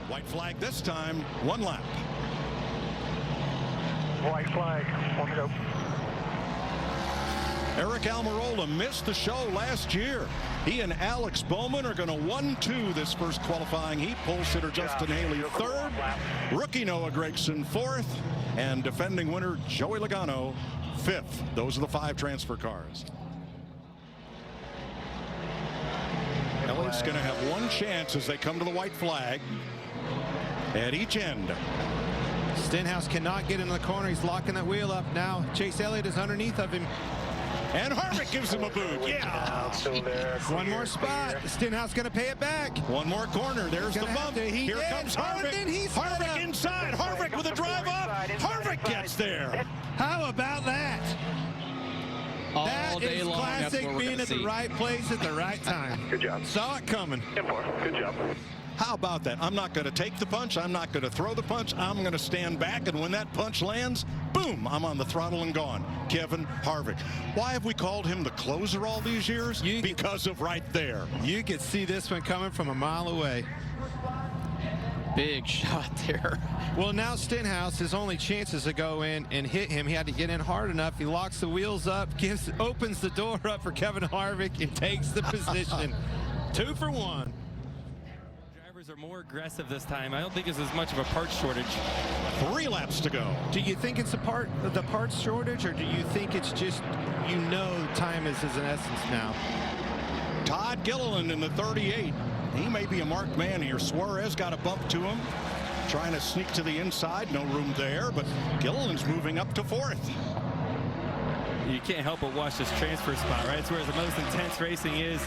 White flag this time, 1 lap. White flag, 1 to go. Eric Almirola missed the show last year. He and Alex Bowman are going to 1-2 this first qualifying heat. Pole sitter Justin Haley 3rd. Rookie Noah Gragson 4th. And defending winner Joey Logano 5th. Those are the 5 transfer cars. Elliott's going to have 1 chance as they come to the white flag at each end. Stenhouse cannot get in the corner. He's locking that wheel up now. Chase Elliott is underneath of him. And Harvick gives him a boot. Yeah. One more spot. Stenhouse going to pay it back. 1 more corner. There's the bump. Here comes Harvick. Harvick inside. Harvick with a drive up. Harvick gets there. How about that? That is classic being at the right place at the right time. Good job. Saw it coming. Good job. How about that? I'm not going to take the punch. I'm not going to throw the punch. I'm going to stand back, and when that punch lands, boom, I'm on the throttle and gone. Kevin Harvick. Why have we called him the closer all these years? Because of right there. You could see this one coming from a mile away. Big shot there. Well, now Stenhouse, his only chances to go in and hit him. He had to get in hard enough. He locks the wheels up, opens the door up for Kevin Harvick, and takes the position. 2 for 1. Drivers are more aggressive this time. I don't think it's as much of a parts shortage. 3 laps to go. Do you think it's the parts shortage, or do you think it's just, time is an essence now? Todd Gilliland in the 38. He may be a marked man here. Suarez got a bump to him. Trying to sneak to the inside. No room there, but Gilliland's moving up to 4th. You can't help but watch this transfer spot, right? It's where the most intense racing is.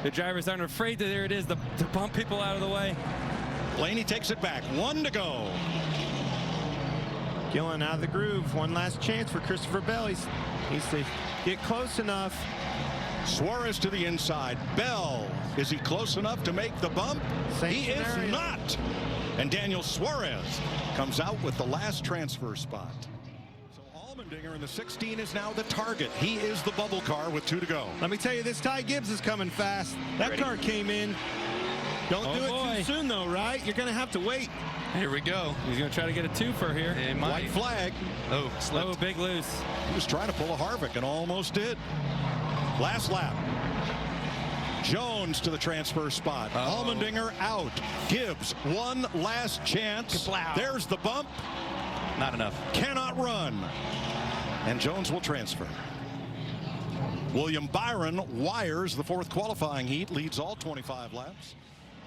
The drivers aren't afraid that there it is to bump people out of the way. Blaney takes it back. 1 to go. Gilliland out of the groove. 1 last chance for Christopher Bell. He needs to get close enough. Suarez to the inside. Bell, is he close enough to make the bump? He is not. And Daniel Suarez comes out with the last transfer spot. So Allmendinger in the 16 is now the target. He is the bubble car with 2 to go. Let me tell you, this Ty Gibbs is coming fast. That car came in. Don't do it too soon, though, right? You're going to have to wait. Here we go. He's going to try to get a 2 for here. White flag. Oh, slipped. Oh, big loose. He was trying to pull a Harvick and almost did. Last lap. Jones to the transfer spot. Allmendinger out. Gibbs, 1 last chance. There's the bump. Not enough. Cannot run. And Jones will transfer. William Byron wires the 4th qualifying heat, leads all 25 laps.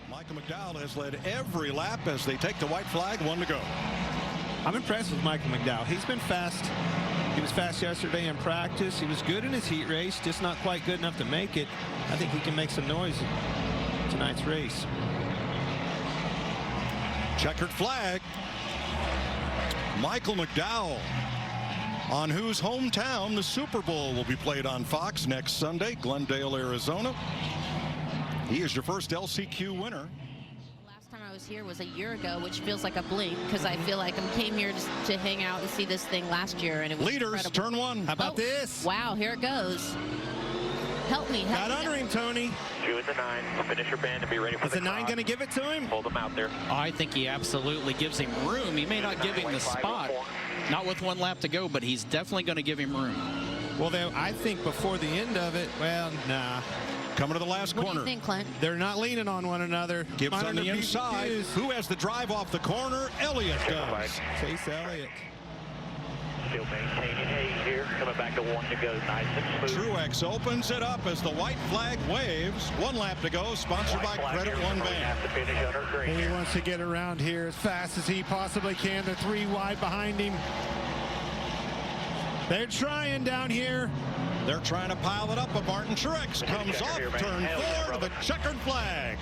Michael McDowell has led every lap as they take the white flag. 1 to go. I'm impressed with Michael McDowell. He's been fast. He was fast yesterday in practice. He was good in his heat race, just not quite good enough to make it. I think he can make some noise in tonight's race. Checkered flag. Michael McDowell, on whose hometown the Super Bowl will be played on Fox next Sunday, Glendale, Arizona. He is your first LCQ winner. Time I was here was a year ago, which feels like a blink because I feel like I came here to hang out and see this thing last year, and it was leaders incredible. Turn 1. How about this? Wow, here it goes. Help me. Got under him, Tony. 2 at the 9. Finish your band and be ready for Is the 9 going to give it to him? Hold him out there. I think he absolutely gives him room. He may not give him the spot. Not with 1 lap to go, but he's definitely going to give him room. Well, I think before the end of it, well, nah. Coming to the last corner. What do you think, Clint? They're not leaning on one another. Gibbs on the inside. Who has the drive off the corner? Elliott does. Chase Elliott. Still maintaining Hayes here. Coming back to 1 to go. Nice and smooth. Truex opens it up as the white flag waves. 1 lap to go. Sponsored by Credit One Bank. He wants to get around here as fast as he possibly can. They're 3 wide behind him. They're trying down here. They're trying to pile it up, but Martin Truex comes off turn 4 to the checkered flag.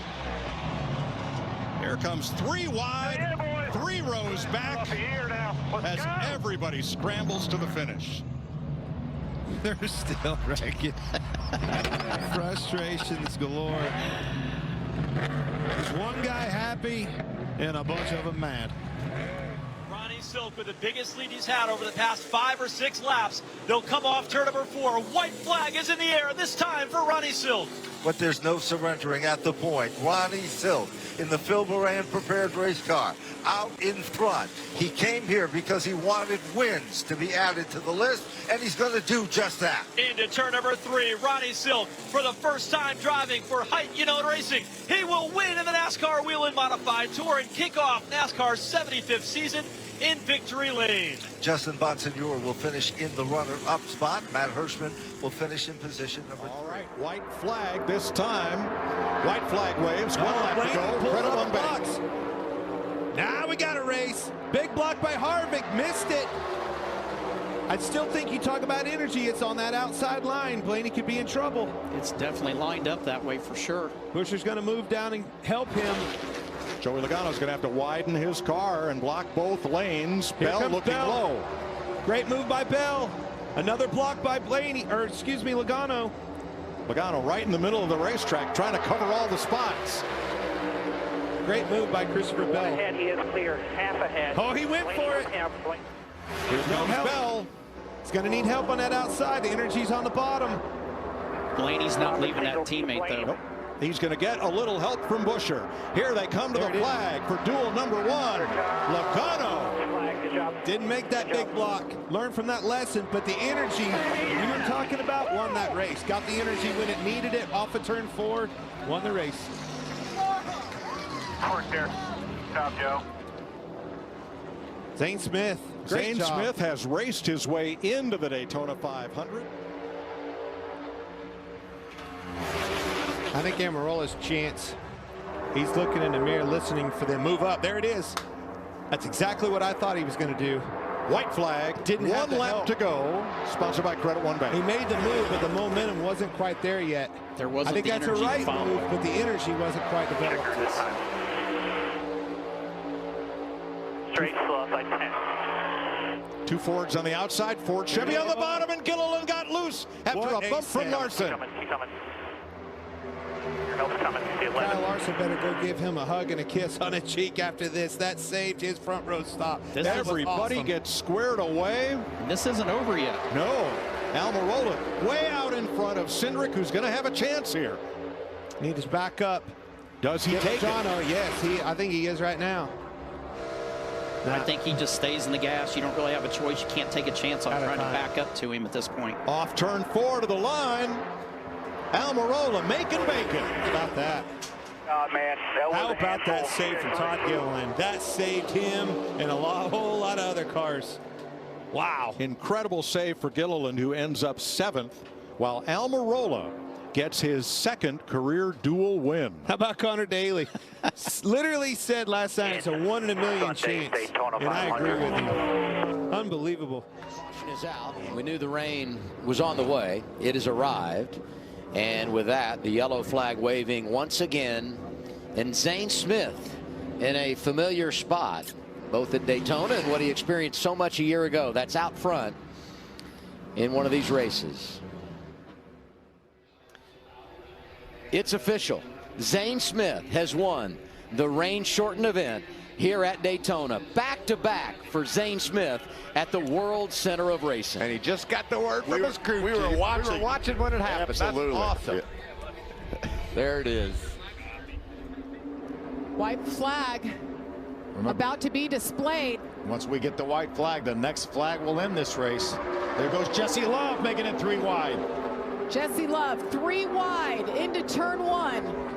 Here comes 3 wide, 3 rows back as everybody scrambles to the finish. They're still wrecking. Frustrations galore. There's 1 guy happy and a bunch of them mad. Ronnie, Ronnie Silk with the biggest lead he's had over the past 5 or 6 laps. They'll come off turn number 4. White flag is in the air, this time for Ronnie Silk. But there's no surrendering at the point. Ronnie Silk in the Phil Moran prepared race car out in front. He came here because he wanted wins to be added to the list, and he's going to do just that. Into turn number 3, Ronnie Silk for the first time driving for Height Unit Racing. He will win in the NASCAR Whelen Modified Tour and kick off NASCAR's 75th season in victory lane. Justin Bonsignor will finish in the runner-up spot. Matt Hirschman will finish in position number 3. All right, white flag this time. White flag waves. One lap to go. Credit one box. Now we got a race. Big block by Harvick. Missed it. I still think you talk about energy. It's on that outside line. Blaney could be in trouble. It's definitely lined up that way for sure. Buscher's going to move down and help him. Joey Logano's going to have to widen his car and block both lanes. Bell looking low. Great move by Bell. Another block by Blaney, or excuse me, Logano. Logano right in the middle of the racetrack trying to cover all the spots. Great move by Christopher Bell. Ahead, he is clear, half ahead. Oh, he went for it. Here comes Bell. He's going to need help on that outside. The energy's on the bottom. Blaney's not leaving that teammate, though. Nope. He's going to get a little help from Buscher. Here they come to the flag for duel number 1. Logano. Didn't make that big block. Learned from that lesson, but the energy we were talking about won that race. Got the energy when it needed it off of turn 4. Won the race. Work there. Job, Joe. Zane Smith. Zane Smith has raced his way into the Daytona 500. I think Amarola's chance. He's looking in the mirror, listening for them move up. There it is. That's exactly what I thought he was going to do. White flag. Didn't have one lap to go. Sponsored by Credit One Bank. He made the move, but the momentum wasn't quite there yet. There wasn't. I think that's a right move, but the energy wasn't quite developed. Straight slow, like 10. 2 Fords on the outside. Ford Chevy on the bottom, and Gilliland got loose after a bump from Larson. He's coming. Your help's coming. Kyle Larson better go give him a hug and a kiss on the cheek after this. That saved his front row stop. Everybody awesome. gets squared away. This isn't over yet. No. Almirola way out in front of Cindric, who's going to have a chance here. Need his back up. Does he take it? Yes, I think he is right now. I think he just stays in the gas. You don't really have a choice. You can't take a chance on trying to back up to him at this point. Off turn 4 to the line. Almirola making bacon. How about that? Oh, man. How about that save from Todd Gilliland? That saved him and a whole lot of other cars. Wow. Incredible save for Gilliland, who ends up 7th, while Almirola gets his 2nd career dual win. How about Connor Daly? Literally said last night it's a 1 in a million chance. And I agree with him. Unbelievable. Caution is out. We knew the rain was on the way. It has arrived. And with that, the yellow flag waving once again. And Zane Smith in a familiar spot, both at Daytona and what he experienced so much a year ago. That's out front in one of these races. It's official. Zane Smith has won the rain-shortened event here at Daytona. Back-to-back for Zane Smith at the World Center of Racing. And he just got the word from his crew. We were watching when it happened. Absolutely. That's awesome. Yeah. There it is. White flag about to be displayed. Once we get the white flag, the next flag will end this race. There goes Jesse Love making it 3 wide. Jesse Love 3 wide into turn 1.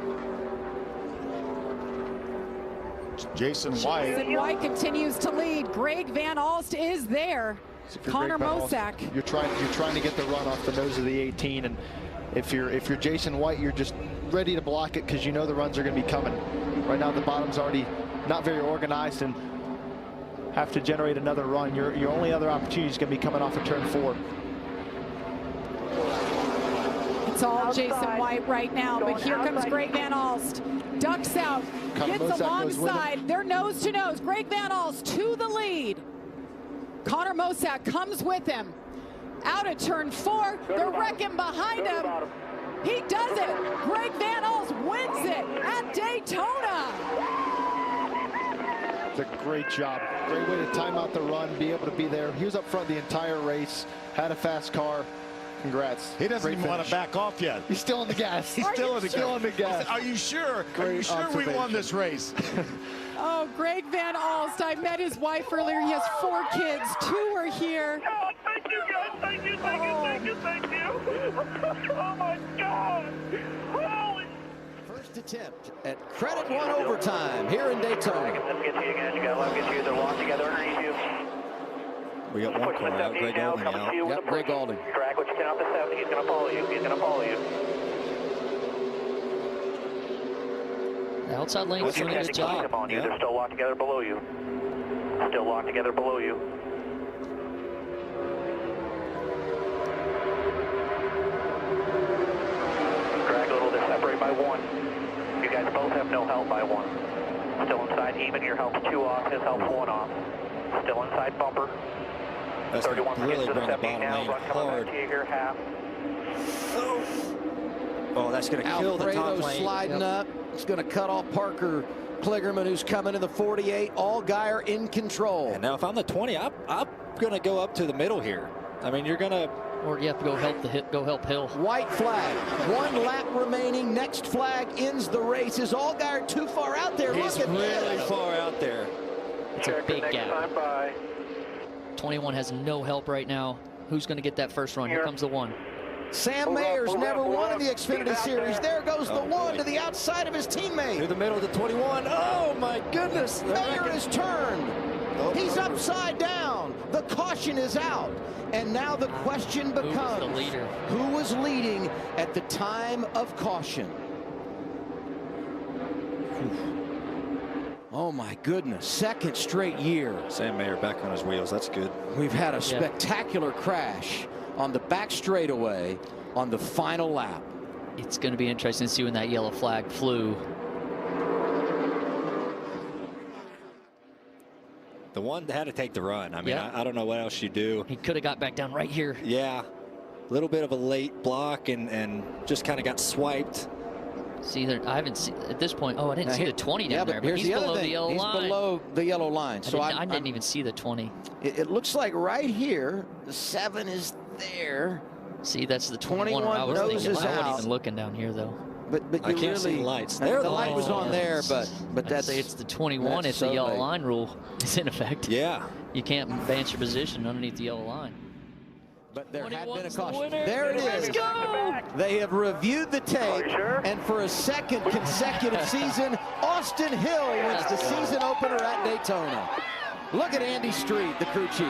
Jason White. Jason White continues to lead. Greg Van Alst is there. Connor Mosack. You're trying to get the run off the nose of the 18, and if you're Jason White, you're just ready to block it because you know the runs are going to be coming. Right now the bottom's already not very organized and have to generate another run. Your only other opportunity is going to be coming off of turn 4. It's all Jason White right now, but here comes Greg Van Alst. Ducks out, gets alongside. They're nose to nose. Greg Van Alst to the lead. Connor Mosack comes with him. Out of turn 4, they're wrecking behind him. He does it. Greg Van Alst wins it at Daytona. It's a great job. Great way to time out the run, be able to be there. He was up front the entire race, had a fast car. Congrats. He doesn't even want to back off yet. He's still on the gas. He's still on the gas. Are you sure? Are you sure we won this race? Oh, Greg Van Alst. I met his wife earlier. He has 4 kids. 2 are here. Oh, thank you, guys. Thank you, thank you, thank you, thank you. Oh, my God. Holy. First attempt at Credit One overtime here in Daytona. Let's get to you guys. You got to let get you. They're locked together underneath you. We got one car out. Greg Alding out. Yep, Greg Alding. Drag what you can off the 70. He's going to follow you. He's going to follow you. The outside lane's doing a good job. Come on, you. They're still locked together below you. Still locked together below you. Drag a little bit, separate by 1. You guys both have no help by 1. Still inside even. Your help's 2 off. His help's 1 off. Still inside bumper. That's 31 really to the bring the 70 bottom now. lane Run coming hard. back to you here, half. Oh, that's going to kill the top Alfredo lane. sliding up. It's going to cut off Parker Kligerman, who's coming in the 48. Allgaier in control. And now if I'm the 20, I'm going to go up to the middle here. I mean, you're going to... Or you have to go help Hill. White flag. 1 lap remaining. Next flag ends the race. Is Allgaier too far out there? He's Look at really this. far out there. It's a big gap. 21 has no help right now. Who's going to get that first run? Here comes the 1. Sam Mayer's never won in the Xfinity Series. There goes the 1 to the outside of his teammate. Through the middle of the 21. Oh, my goodness. Mayer is turned. He's upside down. The caution is out. And now the question becomes, who was leading at the time of caution? Oh, my goodness. Second straight year. Sam Mayer back on his wheels. That's good. We've had a spectacular crash on the back straightaway on the final lap. It's going to be interesting to see when that yellow flag flew. The one that had to take the run. I mean, I don't know what else you do. He could have got back down right here. Yeah. A little bit of a late block and just kind of got swiped. See, I haven't seen at this point. Oh, I didn't see the 20 down there, but he's below the yellow line. He's below the yellow line. So I didn't even see the 20. It looks like right here, the 7 is there. See, that's the 21. I was thinking, I wasn't even looking down here, though. But I can't see the lights. There, the light was on there, but that's it's the 21 if the yellow line rule is in effect. Yeah. You can't advance your position underneath the yellow line. But there had been a caution. The there it is. Let's go. They have reviewed the tape, and for a second consecutive season, Austin Hill wins the season opener at Daytona. Look at Andy Street, the crew chief.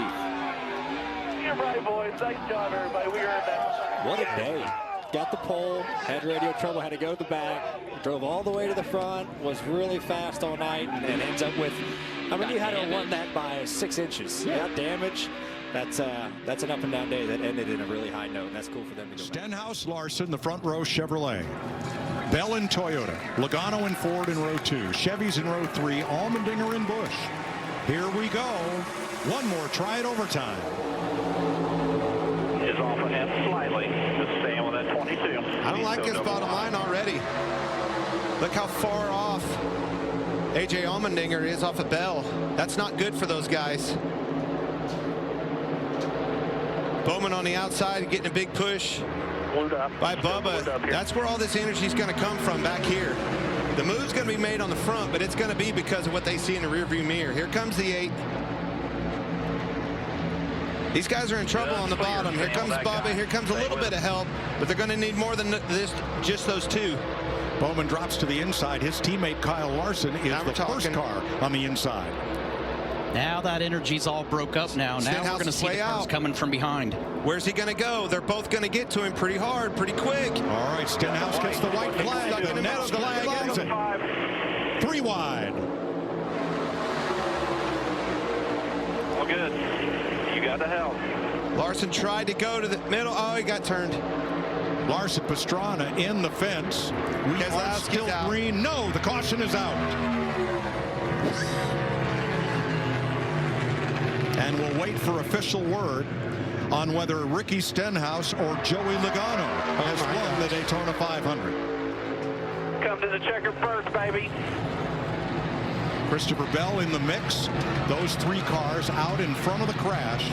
You're right, boys. Nice job, everybody. We earned that. What a day. Got the pole, had radio trouble, had to go to the back, drove all the way to the front, was really fast all night, and ends up with, I mean, you had to run that by 6 inches. Yeah, damage. That's an up and down day that ended in a really high note, and that's cool for them to go Stenhouse, Larson, the front row Chevrolet. Bell in Toyota. Logano and Ford in row 2. Chevys in row 3. Allmendinger and Busch. Here we go. One more try at overtime. Is off of him slightly. Just staying with that 22. I don't like his bottom line already. Look how far off A.J. Allmendinger is off of Bell. That's not good for those guys. Bowman on the outside getting a big push by Bubba. That's where all this energy is going to come from back here. The move's going to be made on the front, but it's going to be because of what they see in the rearview mirror. Here comes the 8. These guys are in trouble on the bottom. Here comes Bubba. Here comes a little bit of help, but they're going to need more than this, just those 2. Bowman drops to the inside. His teammate Kyle Larson is the first car on the inside. Now that energy's all broke up now. Now we're going to see the cars coming from behind. Where's he going to go? They're both going to get to him pretty hard, pretty quick. All right, Stenhouse gets the white flag. The next flag ends it. 3 wide. All good. You got the help. Larson tried to go to the middle. Oh, he got turned. Larson Pastrana in the fence. We are still green. No, the caution is out. And we'll wait for official word on whether Ricky Stenhouse or Joey Logano has won the Daytona 500. Come to the checker first, baby. Christopher Bell in the mix. Those 3 cars out in front of the crash.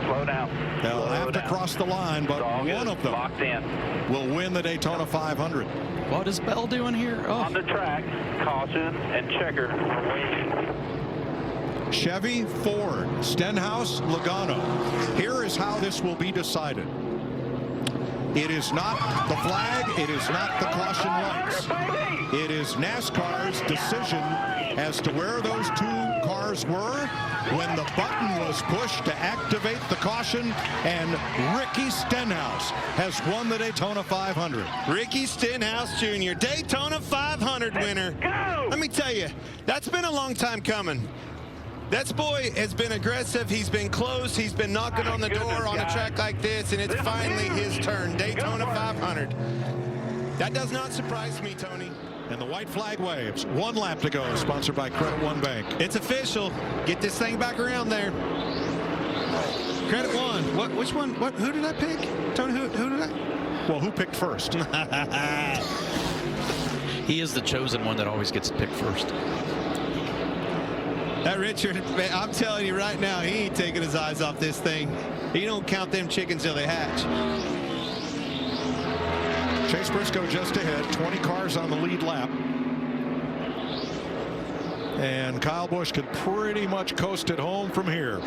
Slow down. They'll have to cross the line, but one of them will win the Daytona 500. What is Bell doing here? Oh. On the track, caution and checker. Chevy, Ford, Stenhouse, Logano. Here is how this will be decided. It is not the flag. It is not the caution lights. It is NASCAR's decision as to where those 2 cars were when the button was pushed to activate the caution, and Ricky Stenhouse has won the Daytona 500. Ricky Stenhouse Jr., Daytona 500 winner. Let me tell you, that's been a long time coming. That boy has been aggressive. He's been close. He's been knocking on the door on a track like this, and it's finally his turn. Daytona 500. That does not surprise me, Tony. And the white flag waves. 1 lap to go, sponsored by Credit One Bank. It's official. Get this thing back around there. Credit One. Which one? Who did I pick? Tony, who did I? Well, who picked first? He is the chosen one that always gets picked first. That Richard, man, I'm telling you right now, he ain't taking his eyes off this thing. He don't count them chickens till they hatch. Chase Briscoe just ahead, 20 cars on the lead lap. And Kyle Busch could pretty much coast it home from here.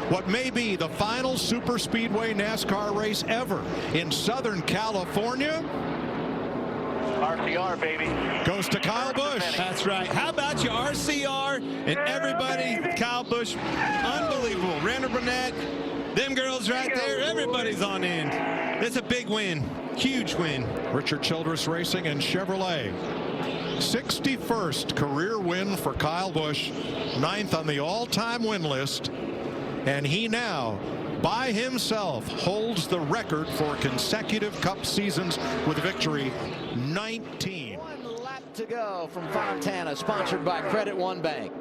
What may be the final super speedway NASCAR race ever in Southern California. RCR, baby. Goes to Kyle Busch. That's right. How about you, RCR and everybody? Kyle Busch, unbelievable. Randall Burnett, them girls right there, everybody's on end. It's a big win, huge win. Richard Childress Racing and Chevrolet. 61st career win for Kyle Busch, 9th on the all-time win list, and he now by himself holds the record for consecutive Cup seasons with victory, 19. 1 lap to go from Fontana, sponsored by Credit One Bank.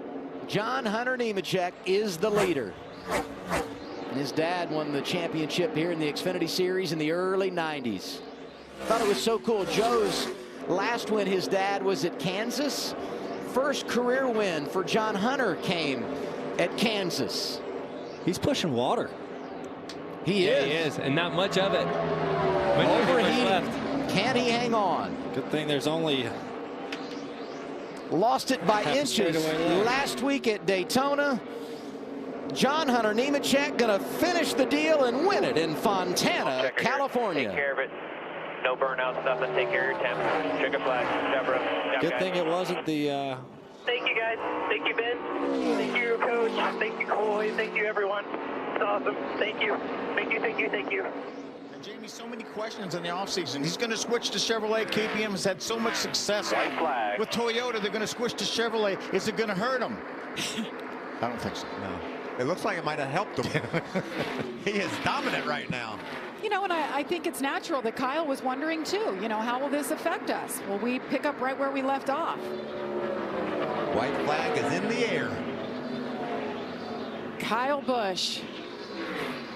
John Hunter Nemechek is the leader. His dad won the championship here in the Xfinity Series in the early 90s. Thought it was so cool. Joe's last win, his dad was at Kansas. First career win for John Hunter came at Kansas. He's pushing water. He is. He is, and not much of it. Overheating. Can he hang on? Good thing there's only... Lost it by inches last week at Daytona. John Hunter Nemechek going to finish the deal and win it in Fontana, California. Take care of it. No burnouts, nothing. Take care of your temps. Check a flag. Deborah. Good thing it wasn't the... Thank you, guys. Thank you, Ben. Thank you, Coach. Thank you, Coy. Thank you, everyone. It's awesome. Thank you. Thank you, thank you, thank you. And Jamie, so many questions in the offseason. He's going to switch to Chevrolet. KPM has had so much success with Toyota. They're going to switch to Chevrolet. Is it going to hurt him? I don't think so. No. It looks like it might have helped him. He is dominant right now. You know, and I think it's natural that Kyle was wondering too, you know, how will this affect us? Will we pick up right where we left off? White flag is in the air. Kyle Busch,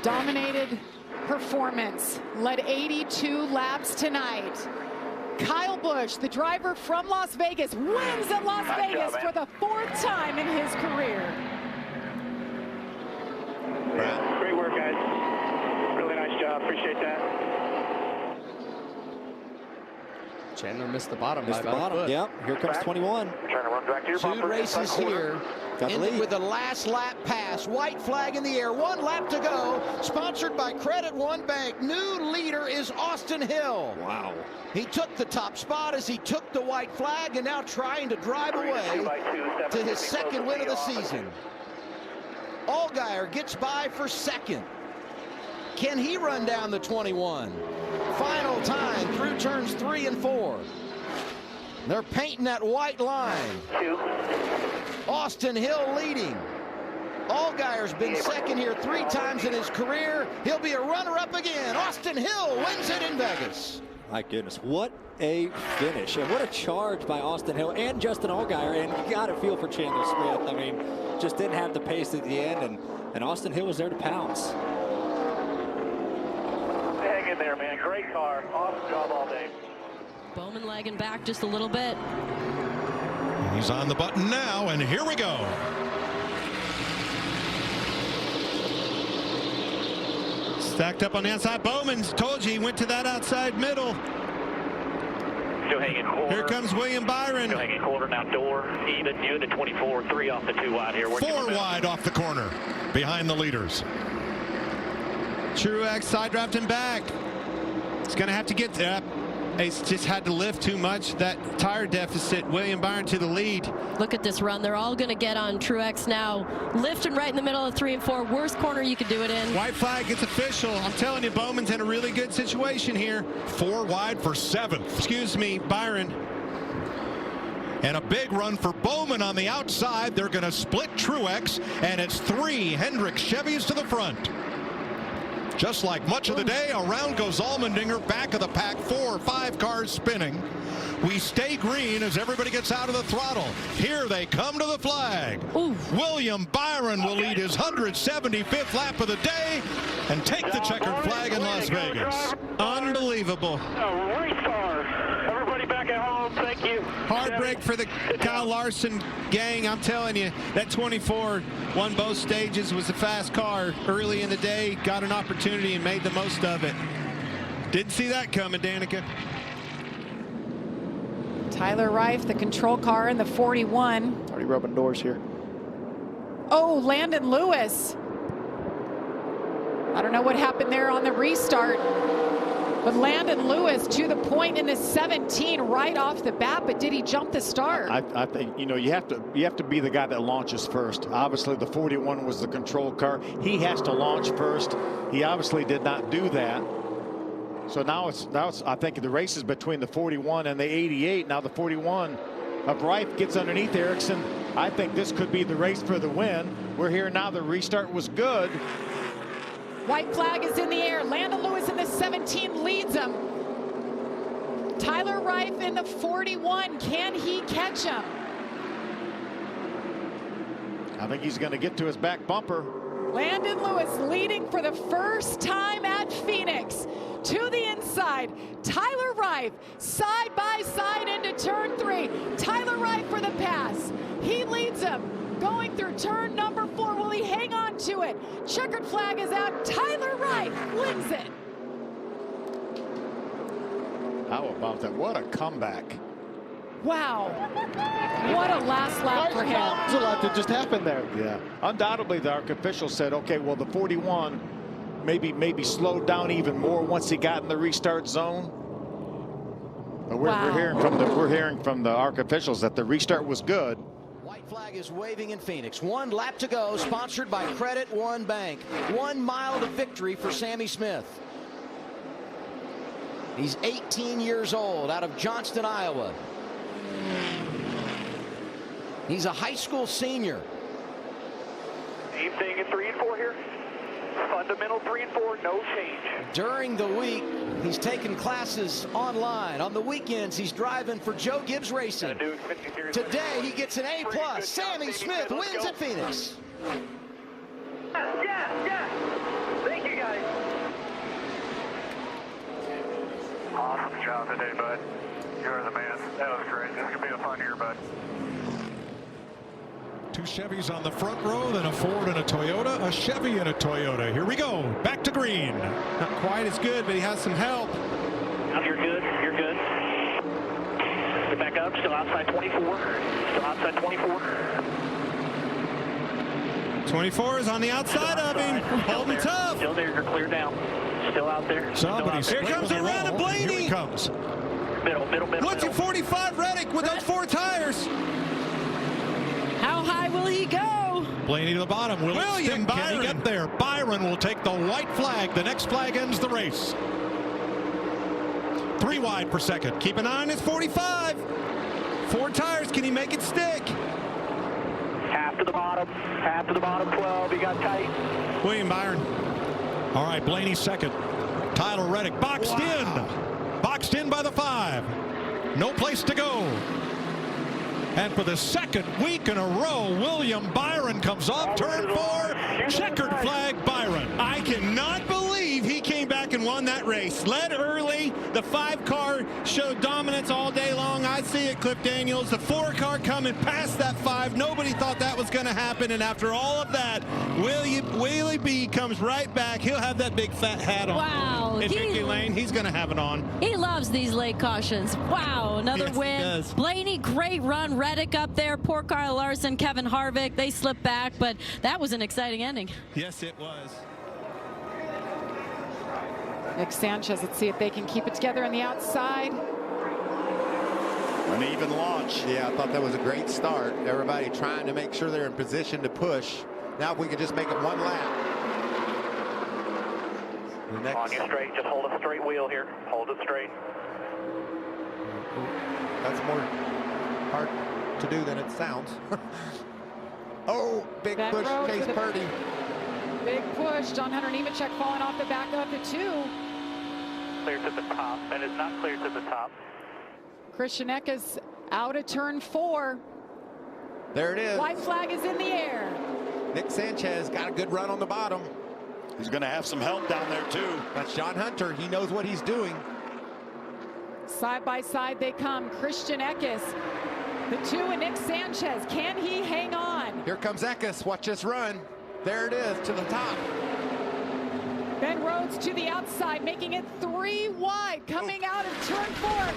dominated performance, led 82 laps tonight. Kyle Busch, the driver from Las Vegas, wins at Las Vegas for the 4th time in his career. Yeah, great work, guys. Really nice job. Appreciate that. Chandler missed the bottom. Missed the bottom. Yep. Here comes 21. Trying to run back to your bumper. 2 races here. Ended with the last lap pass. White flag in the air. 1 lap to go. Sponsored by Credit One Bank. New leader is Austin Hill. Wow. He took the top spot as he took the white flag and now trying to drive away to his 2nd win of the season. Allgaier gets by for 2nd. Can he run down the 21? Final time through turns 3 and 4. They're painting that white line. 2. Austin Hill leading. Allgaier's been 2nd here 3 times in his career. He'll be a runner-up again. Austin Hill wins it in Vegas. My goodness, what a finish. And what a charge by Austin Hill and Justin Allgaier. And you got to feel for Chandler Smith. I mean, just didn't have the pace at the end. And Austin Hill was there to pounce. Hang in there, man. Great car. Awesome job all day. Bowman lagging back just a little bit. He's on the button now, and here we go. Stacked up on the outside. Bowman told you he went to that outside middle. Still hanging quarter. Here comes William Byron. Still hanging quarter, now door, even, you into 24, 3 off the 2 wide here. 4 wide off the corner, behind the leaders. Truex side drafting back. He's going to have to get up. He's just had to lift too much. That tire deficit, William Byron to the lead. Look at this run. They're all going to get on Truex now. Lifting right in the middle of 3 and 4. Worst corner you could do it in. White flag gets official. I'm telling you, Bowman's in a really good situation here. 4 wide for 7th. Excuse me, Byron. And a big run for Bowman on the outside. They're going to split Truex, and it's 3 Hendrick Chevys to the front. Just like much of the day, around goes Allmendinger, back of the pack, 4 or 5 cars spinning. We stay green as everybody gets out of the throttle. Here they come to the flag. Ooh. William Byron will lead his 175th lap of the day and take the checkered flag in Las Vegas. Unbelievable. Everybody back at home, thank you. Hard break for the Kyle Larson gang. I'm telling you, that 24 won both stages, was a fast car early in the day, got an opportunity and made the most of it. Didn't see that coming, Danica. Tyler Reif, the control car in the 41. Already rubbing doors here. Oh, Landon Lewis. I don't know what happened there on the restart. But Landon Lewis to the point in the 17 right off the bat, but did he jump the start? I think, you know, you have to be the guy that launches first. Obviously the 41 was the control car. He has to launch first. He obviously did not do that. So now it's I think the race is between the 41 and the 88. Now the 41 of Reif gets underneath Erickson. I think this could be the race for the win. We're here now. The restart was good. White flag is in the air. Landon Lewis in the 17 leads him. Tyler Reif in the 41. Can he catch him? I think he's going to get to his back bumper. Landon Lewis leading for the first time at Phoenix. To the inside, Tyler Reif side by side into turn 3. Tyler Reif for the pass. He leads him. Going through turn number 4. Will he hang on to it? Checkered flag is out. Tyler Reif wins it. How about that? What a comeback. Wow. What a last lap for him. There's a lot that just happened there. Yeah. Undoubtedly, the ARCA official said, okay, well, the 41 maybe slowed down even more once he got in the restart zone. But we're hearing from the ARCA officials that the restart was good. White flag is waving in Phoenix. 1 lap to go, sponsored by Credit One Bank. 1 mile to victory for Sammy Smith. He's 18 years old, out of Johnston, Iowa. He's a high school senior. Same thing in 3 and 4 here. Fundamental 3 and 4, no change. During the week, he's taken classes online. On the weekends, he's driving for Joe Gibbs Racing. Today, he gets an A+. Sammy Smith wins at Phoenix. Yes. Thank you, guys. Awesome job today, bud. You're the man. That was great. This is going to be a fun year, bud. 2 Chevys on the front row, then a Ford and a Toyota, a Chevy and a Toyota. Here we go, back to green. Not quite as good, but he has some help. You're good. Get back up, still outside 24. Still outside 24. 24 is on the outside of him, holding tough. Still there, you're clear down. Still out there. Here comes the run of Blaney. Here he comes. Middle. What's your 45 Reddick with those 4 tires? How high will he go? Blaney to the bottom. William Byron. Can he get there? Byron will take the white flag. The next flag ends the race. 3 wide per second. Keep an eye on his 45. 4 tires. Can he make it stick? Half to the bottom, 12. He got tight. William Byron. All right, Blaney second. Tyler Reddick boxed in by the 5. No place to go. And for the second week in a row, William Byron comes off turn 4. Checkered flag, Byron. I cannot believe he came back and and won that race. Led early. The 5-car showed dominance all day long. I see it, Cliff Daniels. The 4-car coming past that 5. Nobody thought that was going to happen. And after all of that, Willie B comes right back. He'll have that big fat hat on. Wow. In Victory Lane, he's going to have it on. He loves these late cautions. Wow, another Yes, win. he does. Blaney, great run. Reddick up there. Poor Kyle Larson, Kevin Harvick. They slipped back, but that was an exciting ending. Yes, it was. Nick Sanchez, let's see if they can keep it together on the outside. An even launch. Yeah, I thought that was a great start. Everybody trying to make sure they're in position to push. Now if we could just make it one lap. On your straight, just hold a straight wheel here. Hold it straight. That's more hard to do than it sounds. Oh, big That push, road Chase to the- Purdy. Big push. John Hunter Nemechek falling off the back of the 2. Clear to the top, and it's not clear to the top. Christian Eckes out of turn 4. There it is. White flag is in the air. Nick Sanchez got a good run on the bottom. He's going to have some help down there, too. That's John Hunter. He knows what he's doing. Side by side they come. Christian Eckes, the 2, and Nick Sanchez. Can he hang on? Here comes Eckes. Watch this run. There it is to the top. Ben Rhodes to the outside, making it 3 wide. Coming out of turn 4.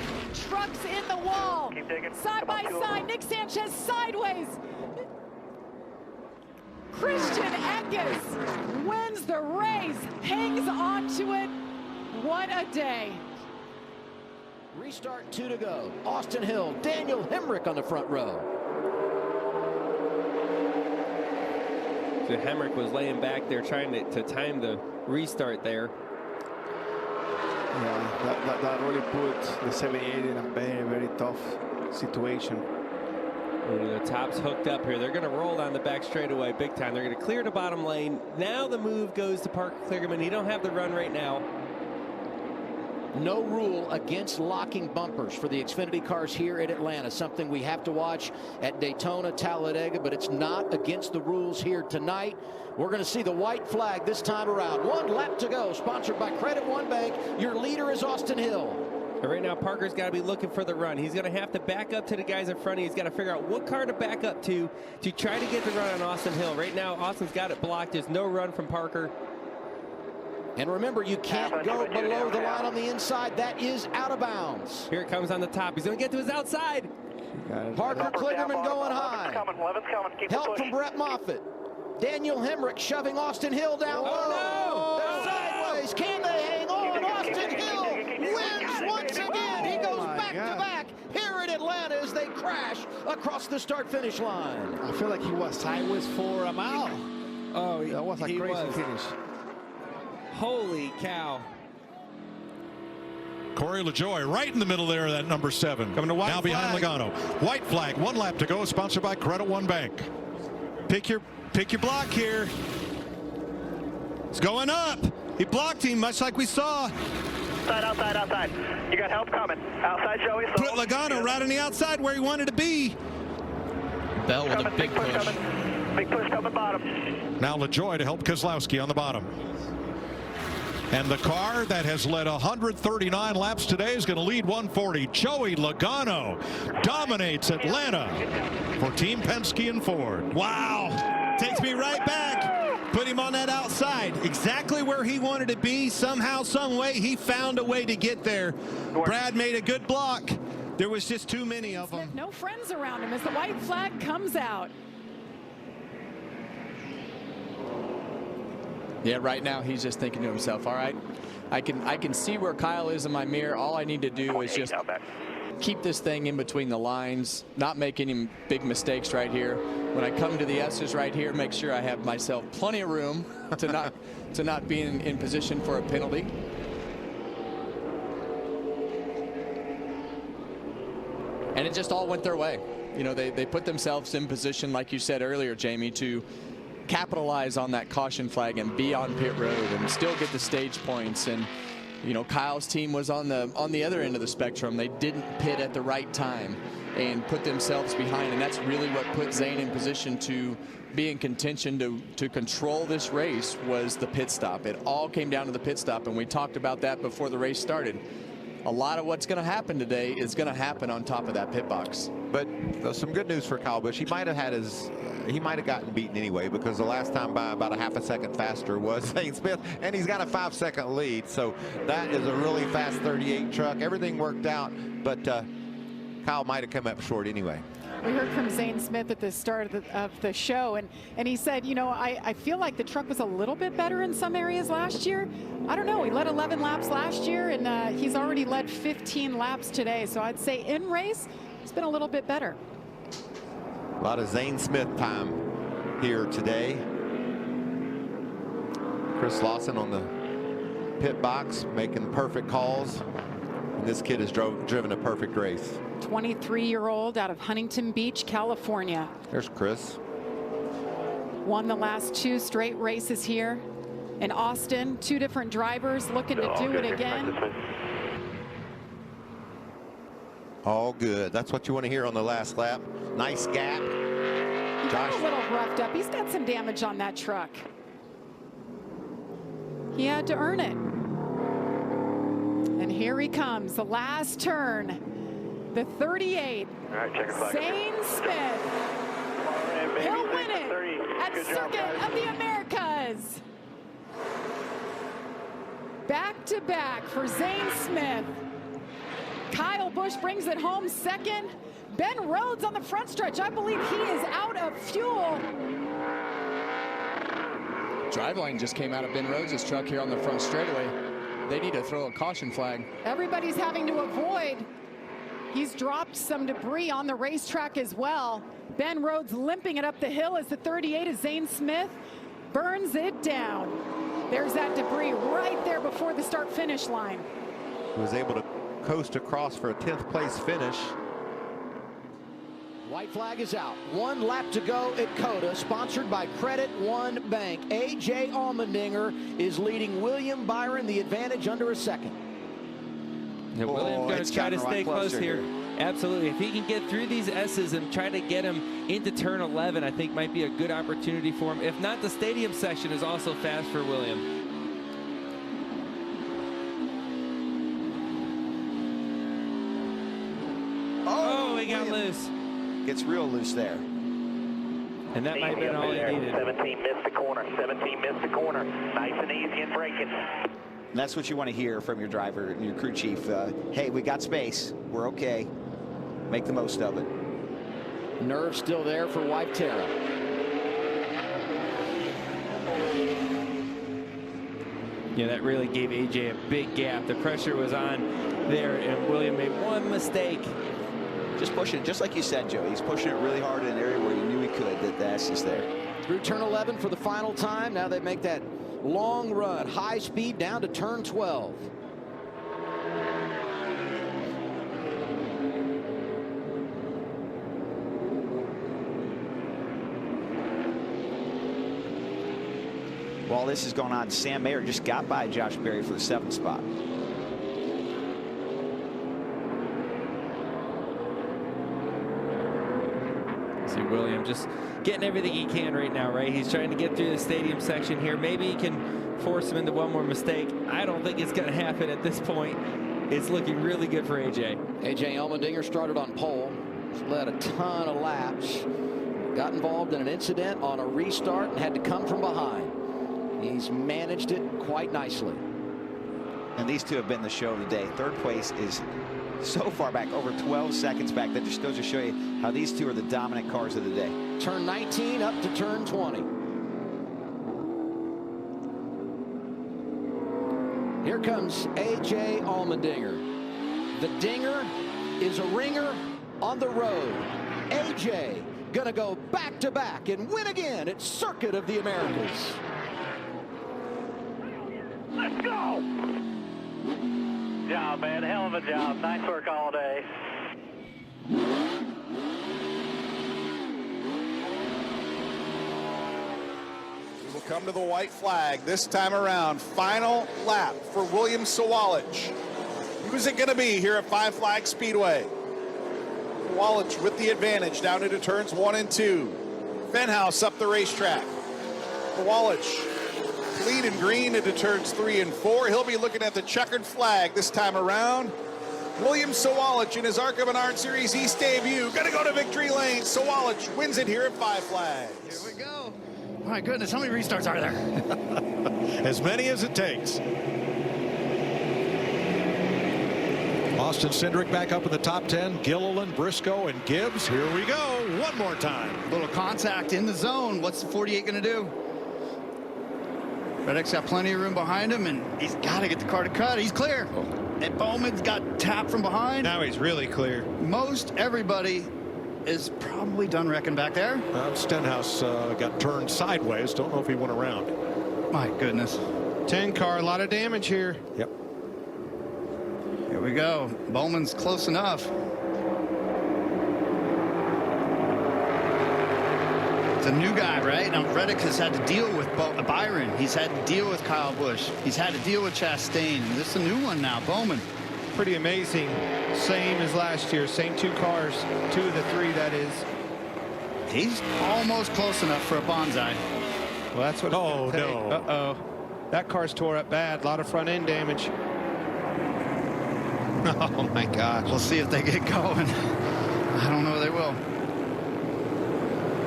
Trucks in the wall. Keep digging. Side by side. Nick Sanchez sideways. Christian Eckes wins the race. Hangs on to it. What a day. Restart 2 to go. Austin Hill, Daniel Hemrick on the front row. So Hemrick was laying back there trying to time the restart there. Yeah, that really put the 78 in a very, very tough situation. The top's hooked up here. They're going to roll down the back straightaway big time. They're going to clear the bottom lane. Now the move goes to Parker Kligerman. He don't have the run right now. No rule against locking bumpers for the Xfinity cars here at Atlanta. Something we have to watch at Daytona, Talladega, but it's not against the rules here tonight. We're going to see the white flag this time around. 1 lap to go, sponsored by Credit One Bank. Your leader is Austin Hill. But right now, Parker's got to be looking for the run. He's going to have to back up to the guys in front of him. He's got to figure out what car to back up to try to get the run on Austin Hill. Right now, Austin's got it blocked. There's no run from Parker. And remember, you can't go below the line on the inside. That is out of bounds. Here it comes on the top. He's going to get to his outside. Parker Kligerman going high. Help from Brett Moffitt. Daniel Hemrick shoving Austin Hill down low. They're sideways. Can they hang on? Austin Hill wins once again. He goes back to back here in Atlanta as they crash across the start-finish line. I feel like he was sideways for a mile. Oh, that was a crazy finish. Holy cow. Corey LaJoie right in the middle there of that number 7. Coming to white now flag. Behind Logano. White flag, 1 lap to go, sponsored by Credit One Bank. Pick your block here. It's going up. He blocked him, much like we saw. Outside. You got help coming. Outside, Joey. Put Logano right on the outside where he wanted to be. Bell with a big push. Big push coming bottom. Now LaJoie to help Keselowski on the bottom. And the car that has led 139 laps today is going to lead 140. Joey Logano dominates Atlanta for Team Penske and Ford. Wow. Takes me right back. Put him on that outside. Exactly where he wanted to be. Somehow, some way, he found a way to get there. Brad made a good block. There was just too many of them. No friends around him as the white flag comes out. Yeah, right now he's just thinking to himself, all right, I can see where Kyle is in my mirror. All I need to do is just keep this thing in between the lines, not make any big mistakes right here. When I come to the S's right here, make sure I have myself plenty of room to not be in position for a penalty. And it just all went their way. You know, they put themselves in position, like you said earlier, Jamie, to capitalize on that caution flag and be on pit road and still get the stage points. And you know, Kyle's team was on the other end of the spectrum. They didn't pit at the right time. and put themselves behind, and that's really what put Zane in position to be in contention to control this race, was the pit stop. It all came down to the pit stop, and we talked about that before the race started. A lot of what's going to happen today is going to happen on top of that pit box. But some good news for Kyle Busch. He might have had he might have gotten beaten anyway, because the last time by about a half a second faster was Zane Smith, and he's got a 5-second lead. So that is a really fast 38 truck. Everything worked out, but Kyle might have come up short anyway. We heard from Zane Smith at the start of the show, and he said, you know, I feel like the truck was a little bit better in some areas last year. I don't know. He led 11 laps last year, and he's already led 15 laps today. So I'd say in race, it's been a little bit better. A lot of Zane Smith time here today. Chris Lawson on the pit box making perfect calls. And this kid has driven a perfect race. 23-year-old out of Huntington Beach, California. There's Chris. Won the last 2 straight races here in Austin. 2 different drivers looking to do it again. All good. That's what you want to hear on the last lap. Nice gap. He got a little roughed up. He's got some damage on that truck. He had to earn it. And here he comes, the last turn. The 38, Zane Smith. He'll win it at Circuit of the Americas. Back to back for Zane Smith. Kyle Busch brings it home second. Ben Rhodes on the front stretch. I believe he is out of fuel. Driveline just came out of Ben Rhodes' truck here on the front straightaway. They need to throw a caution flag. Everybody's having to avoid. He's dropped some debris on the racetrack as well. Ben Rhodes limping it up the hill as the 38 of Zane Smith burns it down. There's that debris right there before the start-finish line. He was able to coast across for a 10th place finish. White flag is out. 1 lap to go at COTA, sponsored by Credit One Bank. A.J. Allmendinger is leading William Byron the advantage under a second. Yeah, William's going to try to stay close here. Absolutely. If he can get through these S's and try to get him into turn 11, I think might be a good opportunity for him. If not, the stadium section is also fast for William. Oh, he got loose. Gets real loose there. And that might have been all he needed. 17 missed the corner. 17 missed the corner. Nice and easy and braking. And that's what you want to hear from your driver and your crew chief. Hey, we got space. We're okay. Make the most of it. Nerve still there for Whitera. Yeah, that really gave AJ a big gap. The pressure was on there, and William made one mistake. Just pushing it, just like you said, Joe. He's pushing it really hard in an area where you knew he could. That's just there. Through turn 11 for the final time. Now they make that long run, high speed down to turn 12. While this is going on, Sam Mayer just got by Josh Berry for the 7th spot. See William just getting everything he can right now, right? He's trying to get through the stadium section here. Maybe he can force him into one more mistake. I don't think it's going to happen at this point. It's looking really good for AJ. AJ Allmendinger started on pole, led a ton of laps, got involved in an incident on a restart and had to come from behind. He's managed it quite nicely. And these two have been the show of the day. 3rd place is so far back, over 12 seconds back. That just goes to show you how these two are the dominant cars of the day. Turn 19 up to turn 20. Here comes A.J. Allmendinger. The dinger is a ringer on the road. A.J. gonna go back-to-back and win again at Circuit of the Americas. Let's go! Job, man. Hell of a job. Nice work all day. We'll come to the white flag this time around. Final lap for William Sawalich. Who's it going to be here at Five Flag Speedway? Sawallich with the advantage down into turns 1 and 2. Fenhouse up the racetrack. Sawallich lead in green into turns 3 and 4. He'll be looking at the checkered flag this time around. William Sawallich in his ARCA Menards Series East debut. Gonna go to victory lane. Sawallich wins it here at 5 Flags. Here we go. My goodness, how many restarts are there? As many as it takes. Austin Cindric back up in the top 10. Gilliland, Briscoe, and Gibbs. Here we go. One more time. A little contact in the zone. What's the 48 going to do? Reddick's got plenty of room behind him, and he's got to get the car to cut. He's clear. And Bowman's got tapped from behind. Now he's really clear. Most everybody is probably done wrecking back there. Stenhouse got turned sideways. Don't know if he went around. My goodness. 10 car, a lot of damage here. Yep. Here we go. Bowman's close enough. It's a new guy, right? Now, Reddick has had to deal with Byron. He's had to deal with Kyle Busch. He's had to deal with Chastain. This is a new one now, Bowman. Pretty amazing. Same as last year. Same 2 cars. 2 of the 3, that is. He's almost close enough for a bonsai. Well, that's what. Oh, no. Uh-oh. That car's tore up bad. A lot of front end damage. Oh, my gosh. We'll see if they get going. I don't know. They will.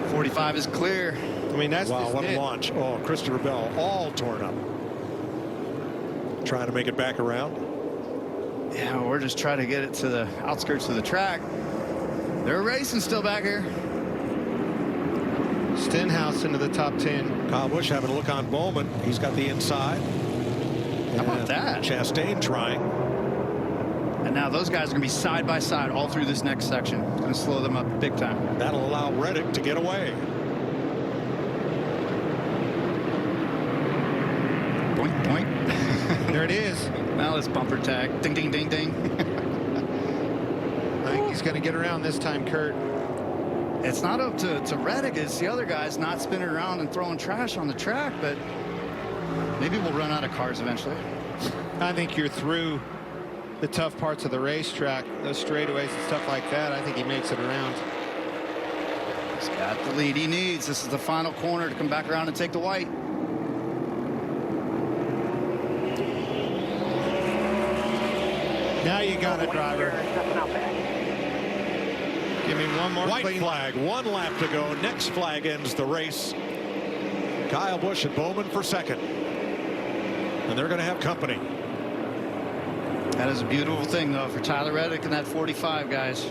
45 is clear. I mean, that's wow, what a launch. Oh, Christopher Bell all torn up. Trying to make it back around. Yeah, we're just trying to get it to the outskirts of the track. They're racing still back here. Stenhouse into the top 10. Kyle Busch having a look on Bowman. He's got the inside. How about that? Chastain trying. And now those guys are going to be side by side all through this next section. It's going to slow them up big time. That'll allow Reddick to get away. Boink, boink. There it is. Now it's bumper tag. Ding, ding, ding, ding. I think he's going to get around this time, Kurt. It's not up to Reddick. It's the other guys not spinning around and throwing trash on the track, but maybe we'll run out of cars eventually. I think you're through the tough parts of the racetrack, those straightaways and stuff like that. I think he makes it around. He's got the lead he needs. This is the final corner to come back around and take the white. Now you got a driver. Give me one more white clean flag. 1 lap to go. Next flag ends the race. Kyle Busch and Bowman for second. And they're going to have company. That is a beautiful thing, though, for Tyler Reddick and that 45, guys.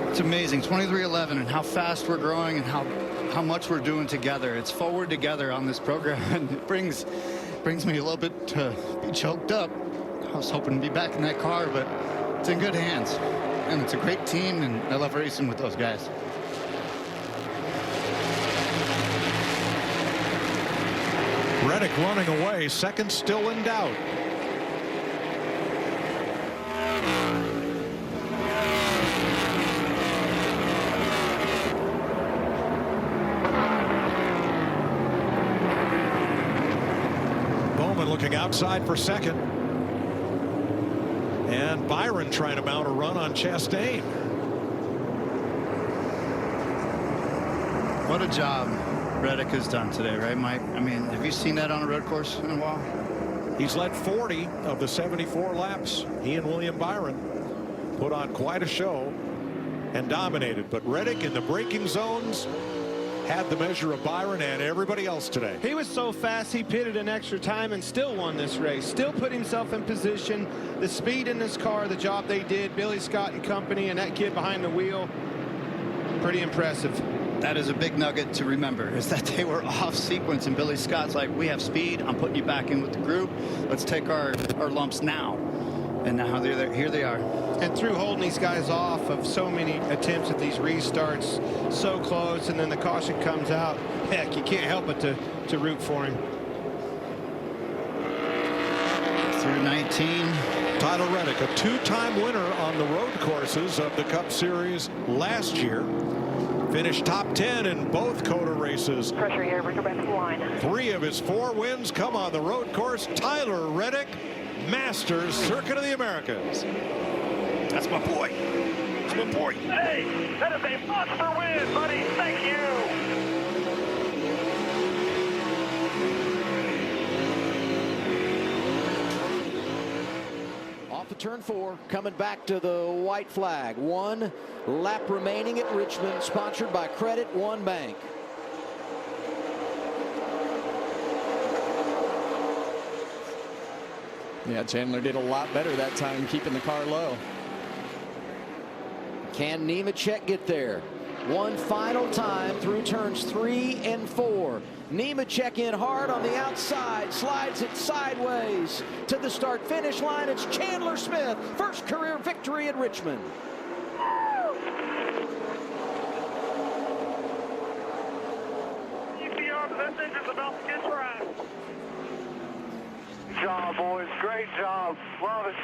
It's amazing, 23-11, and how fast we're growing and how much we're doing together. It's forward together on this program, and it brings me a little bit to be choked up. I was hoping to be back in that car, but it's in good hands. And it's a great team, and I love racing with those guys. Reddick running away, second still in doubt. Bowman looking outside for second. And Byron trying to mount a run on Chastain. What a job Reddick has done today, right, Mike? I mean, have you seen that on a road course in a while? He's led 40 of the 74 laps. He and William Byron put on quite a show and dominated. But Reddick in the braking zones had the measure of Byron and everybody else today. He was so fast, he pitted an extra time and still won this race. Still put himself in position. The speed in this car, the job they did, Billy Scott and company, and that kid behind the wheel, pretty impressive. That is a big nugget to remember, is that they were off sequence, and Billy Scott's like, we have speed, I'm putting you back in with the group, let's take our lumps now. And now here they are. And through holding these guys off of so many attempts at these restarts, so close, and then the caution comes out, heck, you can't help but to root for him. Through 19. Tyler Reddick, a 2-time winner on the road courses of the Cup Series last year. Finished top 10 in both COTA races. Pressure here, bring her back to the line. 3 of his 4 wins come on the road course. Tyler Reddick Masters Circuit of the Americas. That's my boy. That's my boy. Hey, that is a monster win, buddy. Thank you. Off of turn 4, coming back to the white flag. 1 lap remaining at Richmond, sponsored by Credit One Bank. Yeah, Chandler did a lot better that time, keeping the car low. Can Nemechek get there? One final time through turns 3 and 4. Nemechek in hard on the outside, slides it sideways to the start-finish line. It's Chandler Smith, first career victory at Richmond. EPR, this engine's about to get right. Good job, boys. Great job. Love it.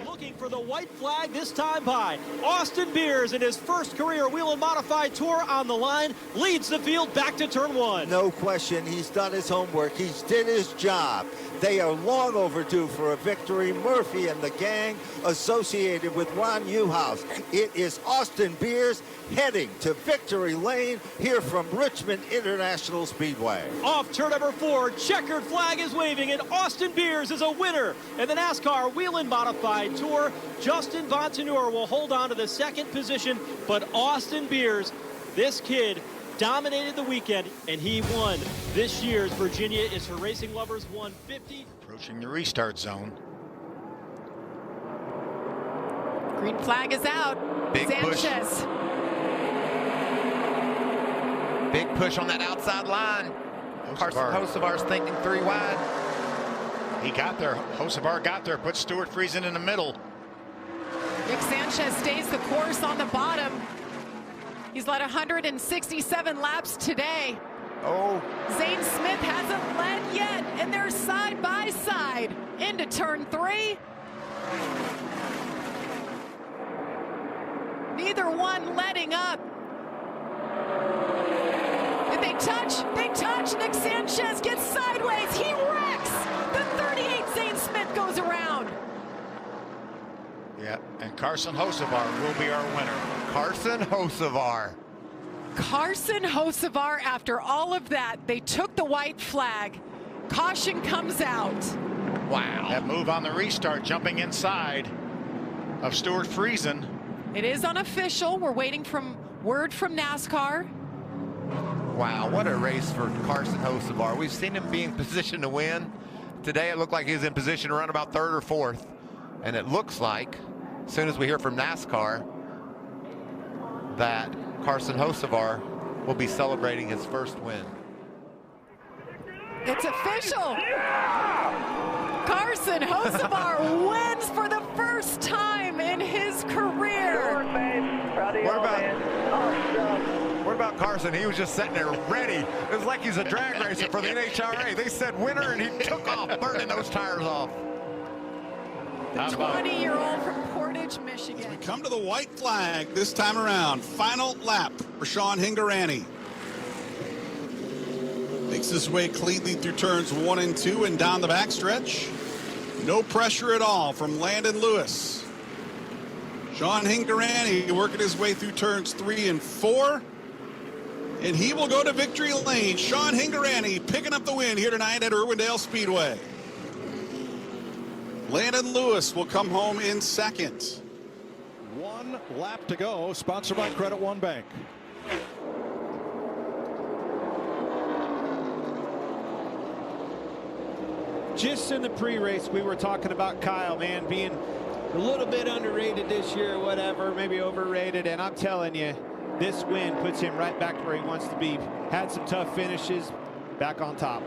Looking for the white flag this time by Austin Beers in his first career Whelen Modified Tour on the line, leads the field back to turn 1. No question, he's done his homework. He's did his job. They are long overdue for a victory. Murphy and the gang associated with Ron Newhouse. It is Austin Beers heading to victory lane here from Richmond International Speedway. Off turn number 4, checkered flag is waving, and Austin Beers is a winner in the NASCAR Whelen Modified Tour. Justin Vonteneur will hold on to the second position, but Austin Beers, this kid, dominated the weekend, and he won this year's Virginia is for Racing Lovers 150. Approaching the restart zone. Green flag is out. Big Sanchez. push. Big push on that outside line. Carson Hocevar's thinking 3 wide. He got there. Hocevar got there. Put Stuart Friesen in the middle. Nick Sanchez stays the course on the bottom. He's led 167 laps today. Oh. Zane Smith hasn't led yet, and they're side by side into turn 3. Neither one letting up. Did they touch? They touch. Nick Sanchez gets sideways. He wrecks. The 38 Zane Smith goes around. Yeah, and Carson Hocevar will be our winner. Carson Hocevar. Carson Hocevar, after all of that, they took the white flag. Caution comes out. Wow. That move on the restart, jumping inside of Stuart Friesen. It is unofficial. We're waiting for word from NASCAR. Wow, what a race for Carson Hocevar. We've seen him be in position to win. Today it looked like he was in position to run about 3rd or 4th. And it looks like, as soon as we hear from NASCAR, that Carson Hocevar will be celebrating his first win. It's official. Carson Hocevar wins for the first time in his career. What about Carson? He was just sitting there ready. It was like he's a drag racer for the NHRA. They said winner, and he took off, burning those tires off. The 20-year-old from Portage, Michigan. We come to the white flag this time around. Final lap for Sean Hingorani. Makes his way cleanly through turns 1 and 2 and down the backstretch. No pressure at all from Landon Lewis. Sean Hingorani working his way through turns 3 and 4. And he will go to victory lane. Sean Hingorani picking up the win here tonight at Irwindale Speedway. Landon Lewis will come home in second. 1 lap to go, sponsored by Credit One Bank. Just in the pre-race, we were talking about Kyle, man, being a little bit underrated this year, whatever, maybe overrated. And I'm telling you, this win puts him right back to where he wants to be. Had some tough finishes, back on top.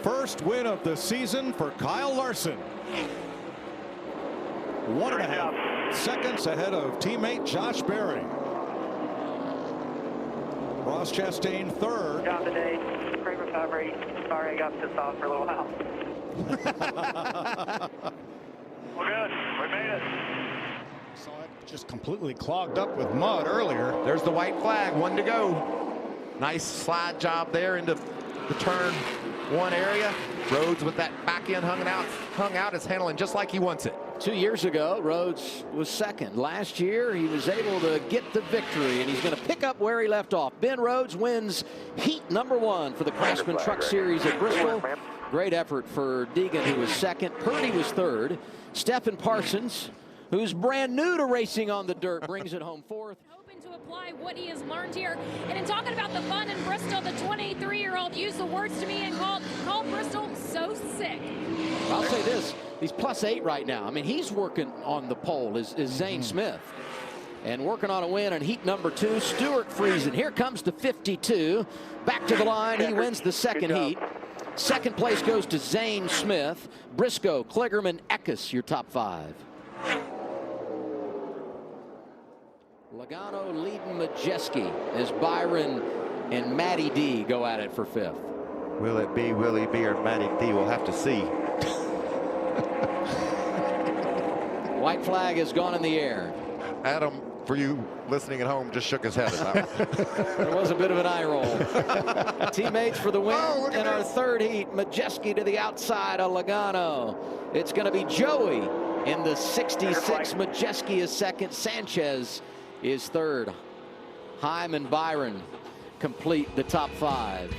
First win of the season for Kyle Larson. 1.5 seconds ahead of teammate Josh Berry. Ross Chastain 3rd. Job today. Great recovery. Sorry I got pissed off for a little while. We're good. We made it. Saw it just completely clogged up with mud earlier. There's the white flag, 1 to go. Nice slide job there into the turn one area. Rhodes with that back end hung out is handling just like he wants it. 2 years ago, Rhodes was second. Last year, he was able to get the victory, and he's going to pick up where he left off. Ben Rhodes wins heat number 1 for the Craftsman Truck Series at Bristol. Great effort for Deegan, who was second. Purdy was third. Stephen Parsons, who's brand new to racing on the dirt, brings it home fourth. To apply what he has learned here. And in talking about the fun in Bristol, the 23-year-old used the words to me and called Bristol so sick. I'll say this, he's +8 right now. I mean, he's working on the pole, is Zane Smith. And working on a win in heat number 2, Stuart Friesen. Here comes the 52. Back to the line, he wins the second heat. Second place goes to Zane Smith. Briscoe, Kligerman, Eckes, your top 5. Logano leading Majeski as Byron and Matty D go at it for 5th. Will it be Willie B or Matty D? We'll have to see. White flag has gone in the air. Adam, for you listening at home, just shook his head at that. There was a bit of an eye roll. Teammates for the win in our third heat. Majeski to the outside of Logano. It's going to be Joey in the 66. Majeski is second. Sanchez is third. Heim and Byron complete the top 5.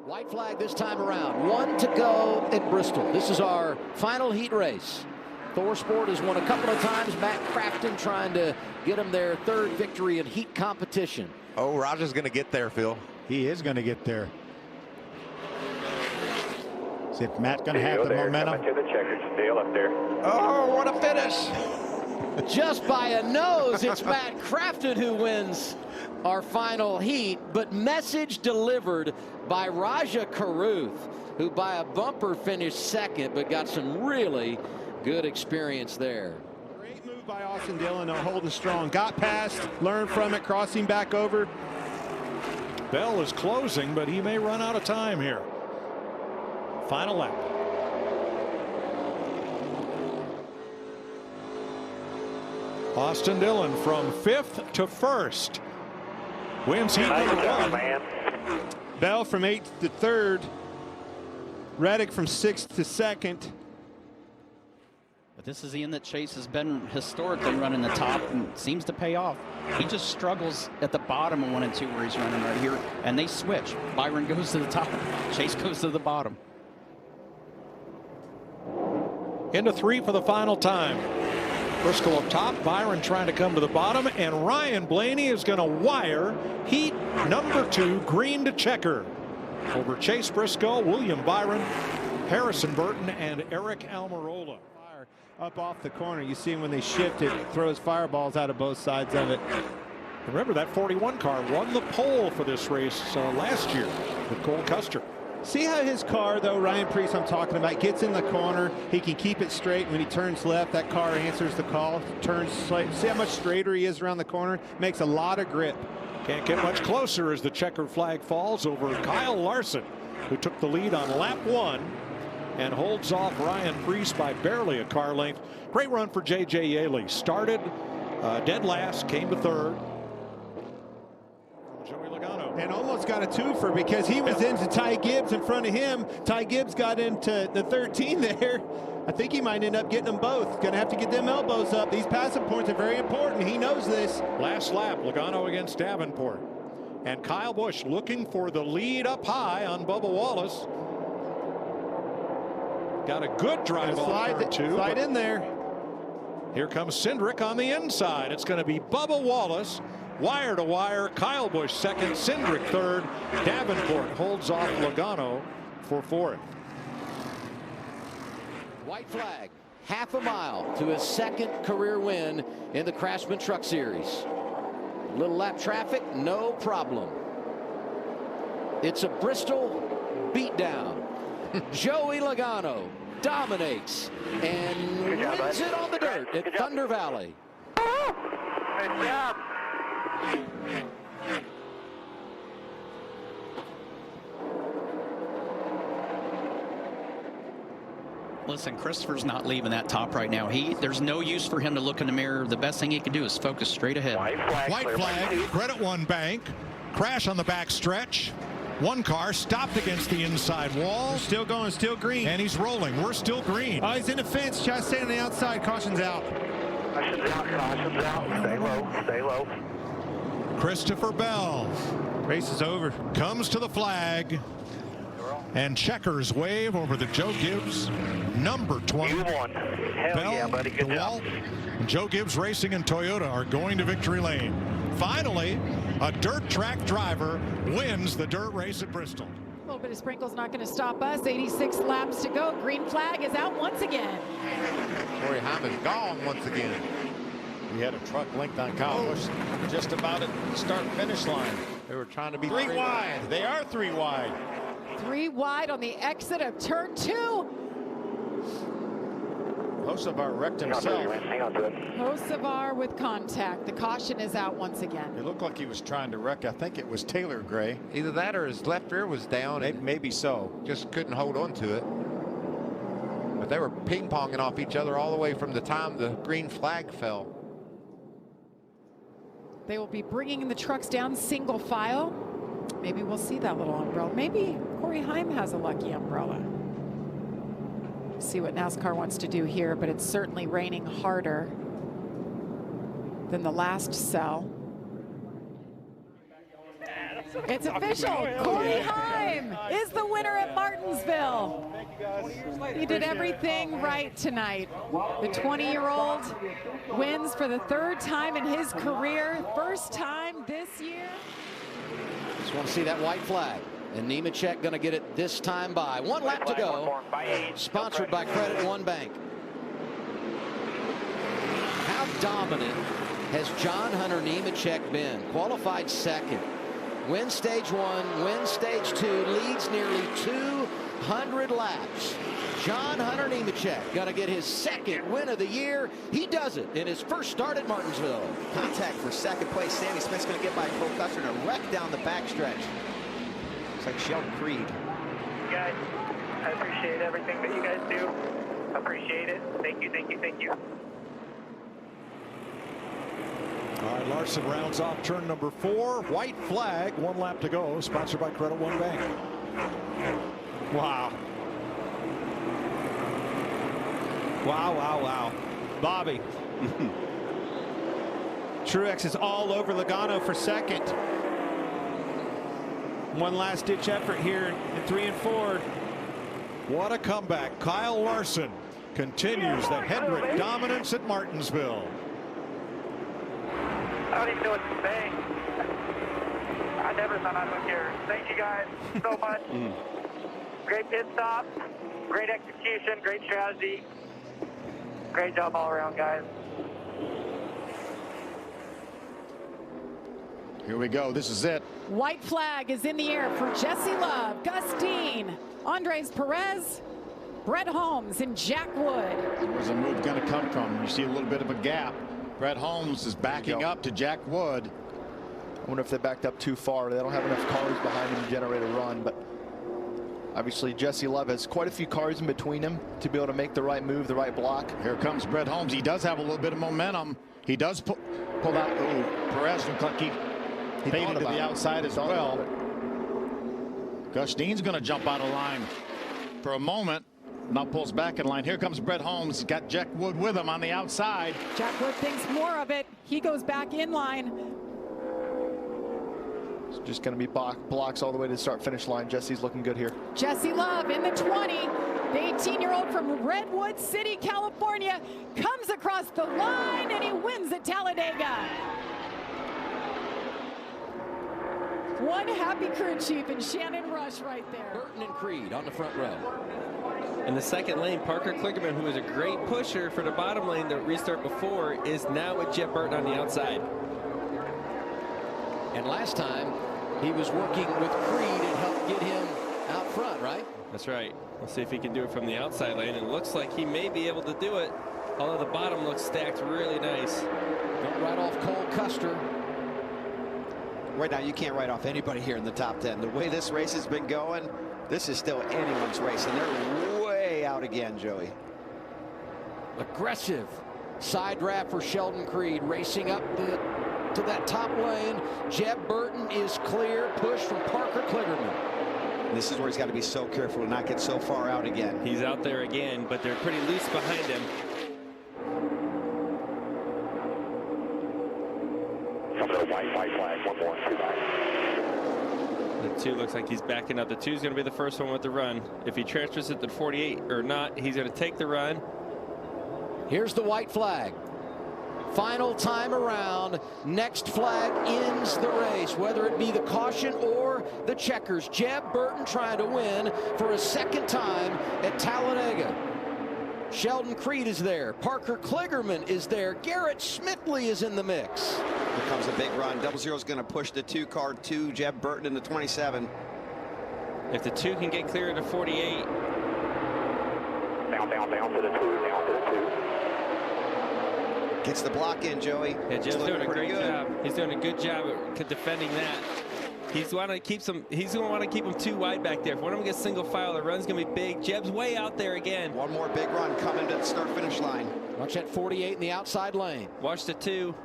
White flag this time around. 1 to go at Bristol. This is our final heat race. ThorSport has won a couple of times. Matt Crafton trying to get him their 3rd victory in heat competition. Oh, Roger's going to get there, Phil. He is going to get there. See if Matt's going to have the momentum. To the checkered steel up there. Oh, what a finish. Just by a nose, it's Matt Crafton who wins our final heat, but message delivered by Raja Karuth, who by a bumper finished second, but got some really good experience there. Great move by Austin Dillon, holding strong. Got past, learned from it, crossing back over. Bell is closing, but he may run out of time here. Final lap. Austin Dillon from 5th to 1st. Wins heat number 1. Bell from 8th to 3rd. Reddick from 6th to 2nd. But this is the end that Chase has been historically running the top and seems to pay off. He just struggles at the bottom of 1 and 2 where he's running right here, and they switch. Byron goes to the top, Chase goes to the bottom. Into 3 for the final time. Briscoe up top, Byron trying to come to the bottom, and Ryan Blaney is going to wire heat number 2, green to checker. Over Chase Briscoe, William Byron, Harrison Burton, and Eric Almirola. Up off the corner, you see him when they shift it, throws fireballs out of both sides of it. Remember that 41 car won the pole for this race last year with Cole Custer. See how his car, though, Ryan Preece I'm talking about, gets in the corner. He can keep it straight. When he turns left, that car answers the call. Turns straight. See how much straighter he is around the corner? Makes a lot of grip. Can't get much closer as the checkered flag falls over Kyle Larson, who took the lead on lap 1 and holds off Ryan Preece by barely a car length. Great run for J.J. Yaley. Started dead last, came to 3rd. Joey Logano. And almost got a twofer because he was into Ty Gibbs in front of him. Ty Gibbs got into the 13 there. I think he might end up getting them both. Going to have to get them elbows up. These passing points are very important. He knows this. Last lap, Logano against Davenport. And Kyle Busch looking for the lead up high on Bubba Wallace. Got a good drive on turn 2. Slide in there. Here comes Cindric on the inside. It's going to be Bubba Wallace. Wire to wire. Kyle Busch second. Cindric third. Davenport holds off Logano for 4th. White flag. Half a mile to his 2nd career win in the Craftsman Truck Series. Little lap traffic, no problem. It's a Bristol beatdown. Joey Logano dominates and wins it on the dirt at Thunder Valley. Good job. Listen, Christopher's not leaving that top right now. There's no use for him to look in the mirror. The best thing he can do is focus straight ahead. White flag, credit one bank. Crash on the back stretch. One car stopped against the inside wall. We're still going, still green. And he's rolling. We're still green. Oh, he's in the fence. Try to stay on the outside. Caution's out. Caution's out, caution's out. Stay low, stay low. Christopher Bell. Race is over. Comes to the flag. And checkers wave over the Joe Gibbs number 20. You won. Hell Bell, yeah, buddy. Good DeWalt, job. and Joe Gibbs Racing and Toyota are going to victory lane. Finally, a dirt track driver wins the dirt race at Bristol. A little bit of sprinkle's not going to stop us. 86 laps to go. Green flag is out once again. Corey Hyman's gone once again. We had a truck linked on Kyle Busch just about at the start-finish line. They were trying to be three wide. They are 3 wide. 3 wide on the exit of turn 2. Hocevar wrecked himself. Hocevar with contact. The caution is out once again. It looked like he was trying to wreck. I think it was Taylor Gray. Either that or his left rear was down. Maybe so. Just couldn't hold on to it. But they were ping-ponging off each other all the way from the time the green flag fell. They will be bringing the trucks down single file. Maybe we'll see that little umbrella. Maybe Corey Heim has a lucky umbrella. See what NASCAR wants to do here, but it's certainly raining harder than the last cell. It's official. Corey Heim is the winner at Martinsville. He did everything right tonight. The 20-year-old wins for the 3rd time in his career. First time this year. Just want to see that white flag. And Nemechek going to get it this time by. 1 lap to go. Sponsored by Credit One Bank. How dominant has John Hunter Nemechek been? Qualified 2nd. Wins stage 1, wins stage 2, leads nearly 200 laps. John Hunter Nemechek going to get his 2nd win of the year. He does it in his first start at Martinsville. Contact for 2nd place. Sammy Smith's going to get by Cole Custer and a wreck down the backstretch. Looks like Sheldon Creed. Guys, I appreciate everything that you guys do. Appreciate it. Thank you, thank you, thank you. All right, Larson rounds off turn number 4. White flag, 1 lap to go. Sponsored by Credit One Bank. Wow. Wow, wow, wow. Bobby. Truex is all over Logano for 2nd. One last ditch effort here in 3 and 4. What a comeback. Kyle Larson continues the Hendrick dominance at Martinsville. I don't even know what to say. I never thought I would here. Thank you guys so much. Great pit stop, great execution, great strategy. Great job all around, guys. Here we go. This is it. White flag is in the air for Jesse Love, Gus Dean, Andres Perez, Brett Holmes, and Jack Wood. Where's the move going to come from? You see a little bit of a gap. Brett Holmes is backing up to Jack Wood. I wonder if they backed up too far. They don't have enough cars behind him to generate a run, but obviously Jesse Love has quite a few cars in between him to be able to make the right move, the right block. Here comes Brett Holmes. He does have a little bit of momentum. He does pull out. Oh, Perez looked like he faded to the outside as well. Gus Dean's going to jump out of line for a moment. Now pulls back in line. Here comes Brett Holmes. Got Jack Wood with him on the outside. Jack Wood thinks more of it. He goes back in line. It's just going to be blocks all the way to the start-finish line. Jesse's looking good here. Jesse Love in the 20. The 18-year-old from Redwood City, California, comes across the line and he wins at Talladega. One happy crew chief and Shannon Rush right there. Burton and Creed on the front row. In the 2nd lane, Parker Kligerman, who was a great pusher for the bottom lane to restart before, is now with Jeff Burton on the outside. And last time, he was working with Creed and helped get him out front, right? That's right. We'll see if he can do it from the outside lane. It looks like he may be able to do it, although the bottom looks stacked really nice. Don't write off Cole Custer. Right now, you can't write off anybody here in the top 10. The way this race has been going, this is still anyone's race, and they're way out again, Joey. Aggressive side draft for Sheldon Creed, racing up the to that top lane. Jeb Burton is clear. Push from Parker Kligerman. This is where he's got to be so careful to not get so far out again. He's out there again, but they're pretty loose behind him. White flag, one more, 2 back. The 2 looks like he's backing up. The 2 is going to be the first one with the run. If he transfers it to 48 or not, he's going to take the run. Here's the white flag. Final time around. Next flag ends the race, whether it be the caution or the checkers. Jeb Burton trying to win for a second time at Talladega. Sheldon Creed is there. Parker Kligerman is there. Garrett Smithley is in the mix. Here comes a big run. 00's going to push the 2 car to Jeb Burton in the 27. If the 2 can get clear to 48. Down to the 2, down to the 2. Gets the block in, Joey. Yeah, Jeb's doing a great job. He's doing a good job at defending that. He's going to want to keep them 2 wide back there. If one of them gets single file, the run's going to be big. Jeb's way out there again. One more big run coming to the start-finish line. Watch that 48 in the outside lane. Watch the 2.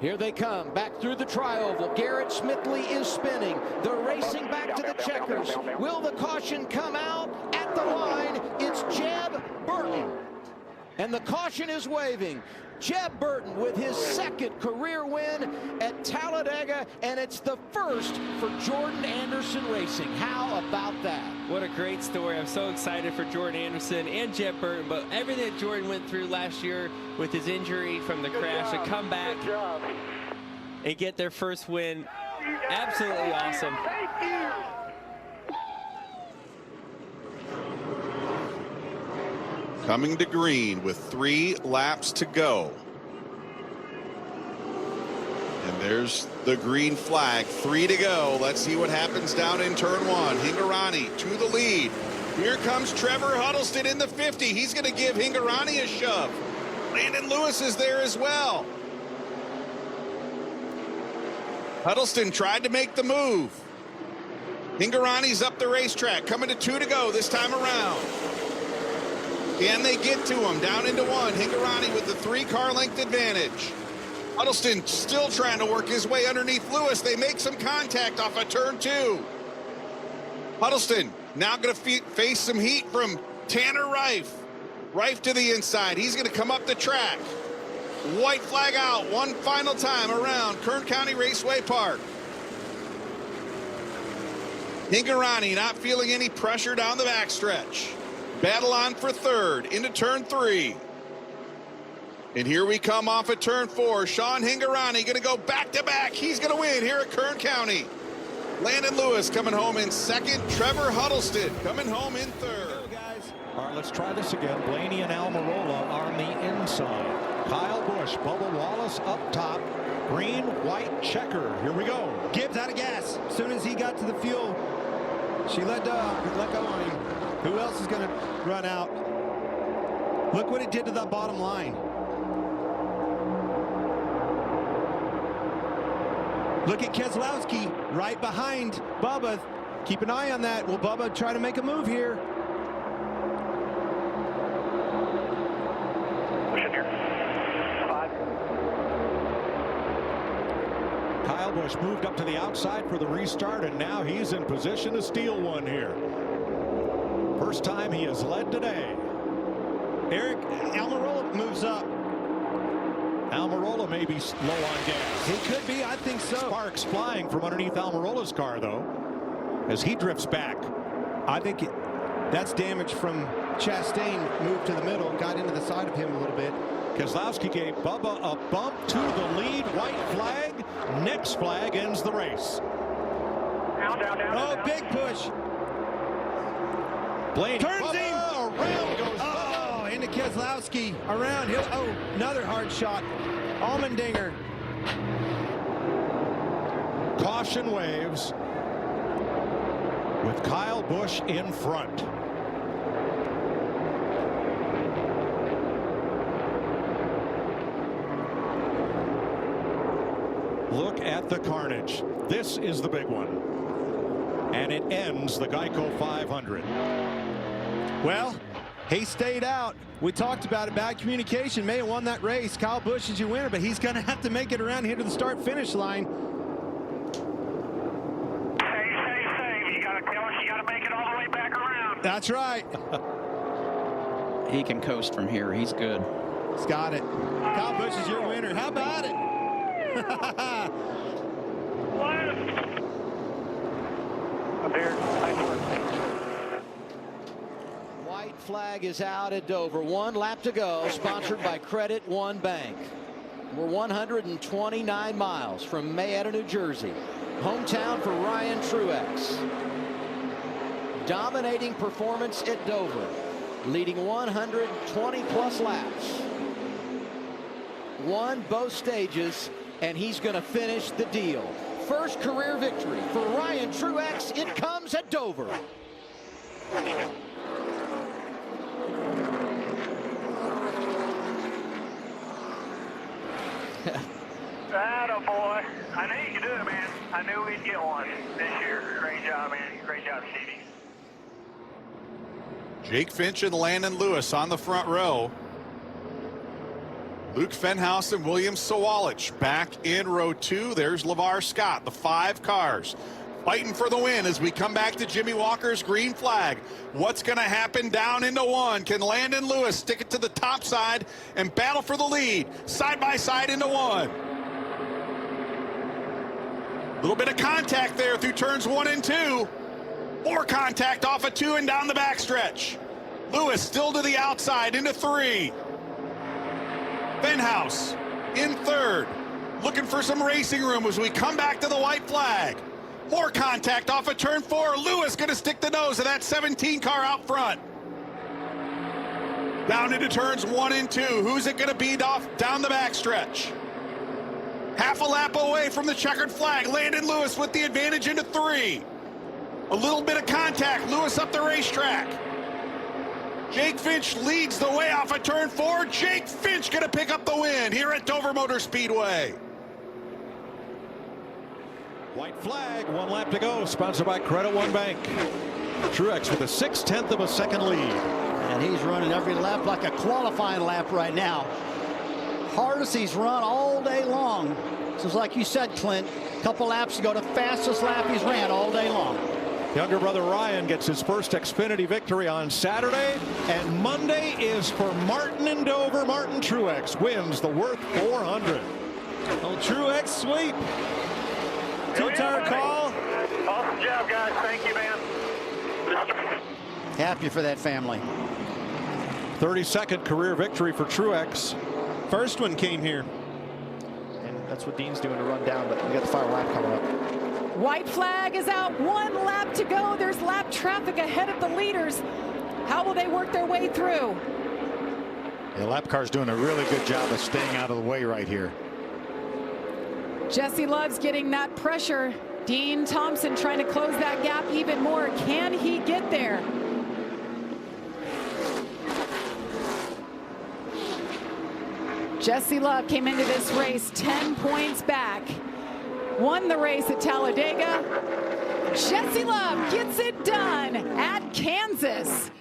Here they come, back through the tri-oval. Garrett Smithley is spinning. They're racing back to the checkers. Will the caution come out? At the line, it's Jeb Burton. And the caution is waving. Jeb Burton with his second career win at Talladega, and it's the first for Jordan Anderson Racing. How about that? What a great story. I'm so excited for Jordan Anderson and Jeb Burton, but everything that Jordan went through last year with his injury from the crash to come back and get their first win. Absolutely awesome. Coming to green with 3 laps to go. And there's the green flag, 3 to go. Let's see what happens down in turn 1. Hingorani to the lead. Here comes Trevor Huddleston in the 50. He's going to give Hingorani a shove. Landon Lewis is there as well. Huddleston tried to make the move. Hingorani's up the racetrack, coming to 2 to go this time around. Can they get to him? Down into 1. Hingorani with the 3-car length advantage. Huddleston still trying to work his way underneath Lewis. They make some contact off of turn 2. Huddleston now going to face some heat from Tanner Reif. Reif to the inside. He's going to come up the track. White flag out one final time around Kern County Raceway Park. Hingorani not feeling any pressure down the backstretch. Battle on for 3rd into turn 3. And here we come off of turn 4. Sean Hingorani going to go back-to-back. He's going to win here at Kern County. Landon Lewis coming home in 2nd. Trevor Huddleston coming home in 3rd. All right, let's try this again. Blaney and Almirola on the inside. Kyle Busch, Bubba Wallace up top. Green, white checker. Here we go. Gibbs out of gas. As soon as he got to the fuel, she let go on him. Who else is going to run out? Look what it did to that bottom line. Look at Keselowski right behind Bubba. Keep an eye on that. Will Bubba try to make a move here? Pushing here. 5. Kyle Busch moved up to the outside for the restart, and now he's in position to steal one here. First time he has led today. Eric Almirola moves up. Almirola may be low on gas. He could be. I think so. Sparks flying from underneath Almirola's car, though, as he drifts back. I think that's damage from Chastain. Moved to the middle, got into the side of him a little bit. Keselowski gave Bubba a bump to the lead. White flag. Next flag ends the race. Down, big push. Blaney turns Bubba, him. Around goes Bubba. Into Keselowski. Around. Another hard shot. Allmendinger. Caution waves with Kyle Busch in front. Look at the carnage. This is the big one. And it ends the Geico 500. Well, he stayed out. We talked about it. Bad communication may have won that race. Kyle Busch is your winner, but he's going to have to make it around here to the start-finish line. You got to tell us you got to make it all the way back around. That's right. He can coast from here. He's good. He's got it. Kyle Busch is your winner. How about it? White flag is out at Dover. 1 lap to go, sponsored by Credit One Bank. We're 129 miles from Marietta, New Jersey. Hometown for Ryan Truex. Dominating performance at Dover, leading 120-plus laps. Won both stages, and he's going to finish the deal. First career victory for Ryan Truex. It comes at Dover. Attaboy. I knew you could do it, man. I knew we'd get one this year. Great job, man. Great job, Stevie. Jake Finch and Landon Lewis on the front row. Luke Fenhaus and William Sawalich back in row 2. There's LeVar Scott, the 5 cars fighting for the win as we come back to Jimmy Walker's green flag. What's going to happen down into 1? Can Landon Lewis stick it to the top side and battle for the lead? Side by side into 1. A little bit of contact there through turns 1 and 2. More contact off of 2 and down the backstretch. Lewis still to the outside into 3. Fenhaus in 3rd, looking for some racing room as we come back to the white flag. More contact off of turn 4. Lewis going to stick the nose of that 17 car out front. Down into turns 1 and 2. Who's it going to beat off down the backstretch? Half a lap away from the checkered flag. Landon Lewis with the advantage into 3. A little bit of contact. Lewis up the racetrack. Jake Finch leads the way off of turn 4. Jake Finch going to pick up the win here at Dover Motor Speedway. White flag, 1 lap to go, sponsored by Credit One Bank. Truex with a 6/10 of a second lead. And he's running every lap like a qualifying lap right now. Hardest he's run all day long. Just like you said, Clint, a couple laps ago, the fastest lap he's ran all day long. Younger brother Ryan gets his first Xfinity victory on Saturday, and Monday is for Martin in Dover. Martin Truex wins the Worth 400. Old Truex sweep. 2-tire call. Awesome job, guys. Thank you, man. Happy for that family. 32nd career victory for Truex. First one came here. And that's what Dean's doing to run down, but we got the final lap coming up. White flag is out. 1 lap to go. There's lap traffic ahead of the leaders. How will they work their way through? The lap car's doing a really good job of staying out of the way right here. Jesse Love's getting that pressure. Dean Thompson trying to close that gap even more. Can he get there? Jesse Love came into this race 10 points back. Won the race at Talladega. Jesse Love gets it done at Kansas.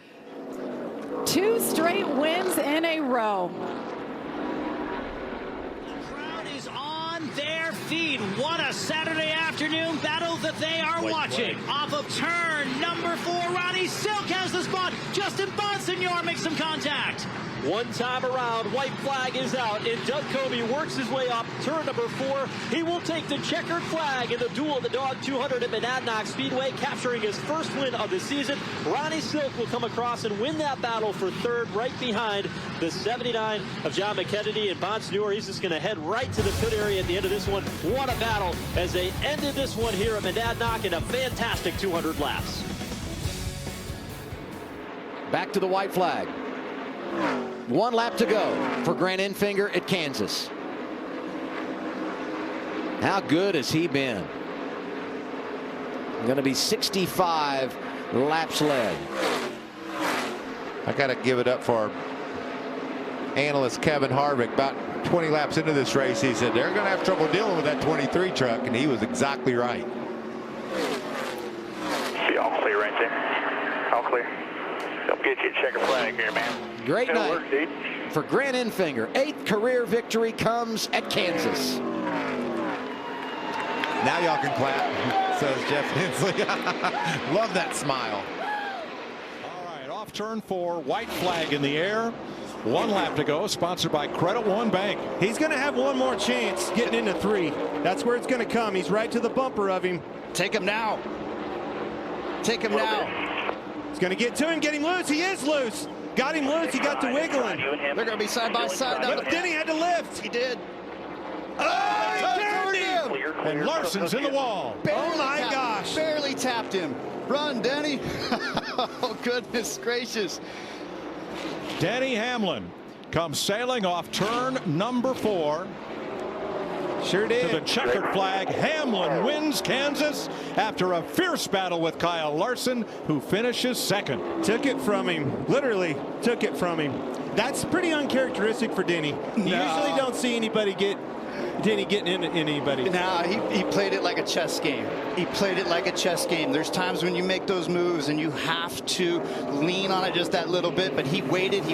2 straight wins in a row. Their feet. What a Saturday afternoon battle that they are watching. Off of turn number 4, Ronnie Silk has the spot. Justin Bonsignor makes some contact. One time around, white flag is out, and Doug Coby works his way up turn number 4. He will take the checkered flag in the duel at the Dog 200 at Monadnock Speedway, capturing his first win of the season. Ronnie Silk will come across and win that battle for 3rd, right behind the 79 of John McKennedy. And Bonsignor, he's just going to head right to the pit area at the end of this one. What a battle as they ended this one here at Monadnock in a fantastic 200 laps. Back to the white flag. 1 lap to go for Grant Enfinger at Kansas. How good has he been? Going to be 65 laps led. I got to give it up for analyst Kevin Harvick. About 20 laps into this race, he said they're going to have trouble dealing with that 23 truck, and he was exactly right. See, all clear right there. All clear. I'll get you a checker flag here, man. Great Good night work, dude. for Grant Enfinger. 8th career victory comes at Kansas. Now y'all can clap, says Jeff Hensley. Love that smile. All right, off turn 4, white flag in the air. 1 lap to go, sponsored by Credit One Bank. He's going to have one more chance getting into 3. That's where it's going to come. He's right to the bumper of him. Take him now. Take him now. He's going to get to him, get him loose. He is loose. Got him loose. He got to wiggling. They're going to be side by side. But then he had to lift. He did. Oh, he turned him. And Larson's in the wall. Oh, my gosh. Barely tapped him. Run, Denny. Oh, goodness gracious. Denny Hamlin comes sailing off turn number 4. Sure did. To the checkered flag. Hamlin wins Kansas after a fierce battle with Kyle Larson, who finishes 2nd. Took it from him. Literally took it from him. That's pretty uncharacteristic for Denny. You usually don't see anybody Denny getting into anybody. Nah, he played it like a chess game. He played it like a chess game. There's times when you make those moves and you have to lean on it just that little bit, but he waited, and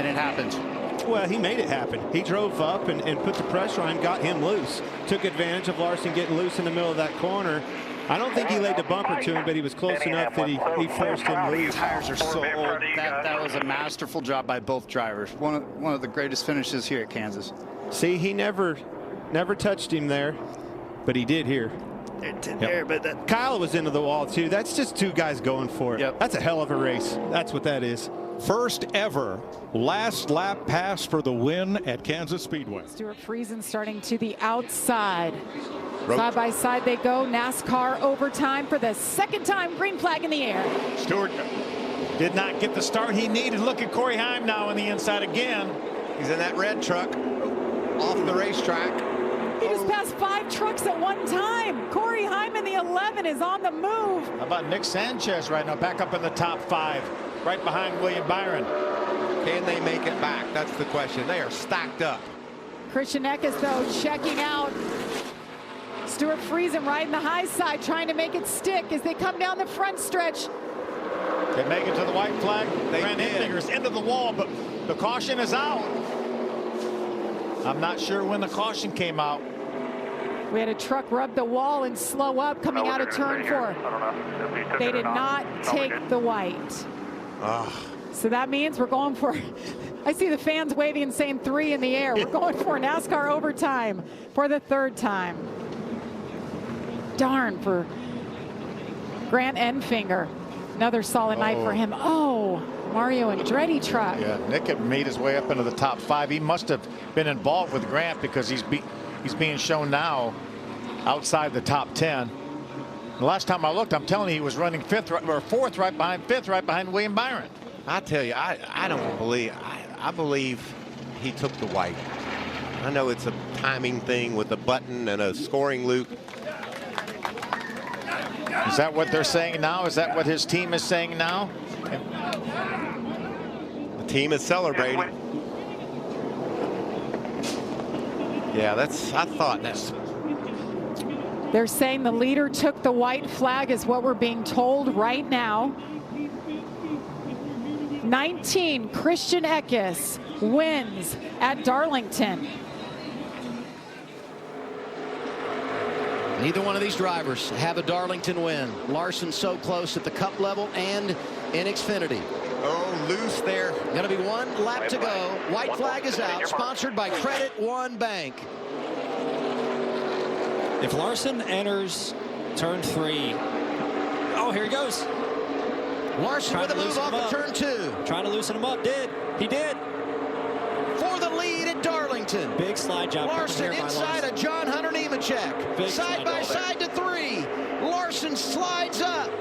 it happened. Well, he made it happen. He drove up and put the pressure on him, got him loose. Took advantage of Larson getting loose in the middle of that corner. I don't think he laid the bumper to him, but he was close enough that he forced him loose. Tires are so old. That was a masterful job by both drivers. One of the greatest finishes here at Kansas. See, he never touched him there, but he did here. There, but Kyle was into the wall too. That's just 2 guys going for it. Yep. That's a hell of a race. That's what that is. First ever last lap pass for the win at Kansas Speedway. Stuart Friesen starting to the outside. Side by side they go. NASCAR overtime for the 2nd time. Green flag in the air. Stewart did not get the start he needed. Look at Corey Heim now on the inside again. He's in that red truck off the racetrack. He just passed 5 trucks at one time. Corey Heim in the 11 is on the move. How about Nick Sanchez right now, back up in the top 5, right behind William Byron. Can they make it back? That's the question. They are stacked up. Christian Eckes, though, checking out. Stuart Friesen riding the high side, trying to make it stick as they come down the front stretch. They make it to the white flag. Grant Enfinger's into the wall, but the caution is out. I'm not sure when the caution came out. We had a truck rub the wall and slow up coming out of turn 4. They did not take the white. So that means we're going for, I see the fans waving and saying 3 in the air. We're going for NASCAR overtime for the 3rd time. Darn for Grant Enfinger. Another solid night for him. Oh, Mario Andretti truck. Yeah, Nick had made his way up into the top 5. He must have been involved with Grant because he's being shown now outside the top 10. The last time I looked, I'm telling you, he was running 5th or 4th right behind William Byron. I tell you, I don't believe, I believe he took the white. I know it's a timing thing with a button and a scoring loop. Is that what they're saying now? Is that what his team is saying now? The team is celebrating. Yeah, I thought that's. They're saying the leader took the white flag is what we're being told right now. 19, Christian Eckes wins at Darlington. Neither one of these drivers have a Darlington win. Larson so close at the Cup level and in Xfinity. Oh, loose there. Going to be 1 lap to go. White flag is out, sponsored by Credit One Bank. If Larson enters turn 3, oh, here he goes. Larson with a move off of turn 2. Trying to loosen him up. He did. For the lead at Darlington. Big slide job. Larson inside of John Hunter Nemechek. Side by side to 3. Larson slides up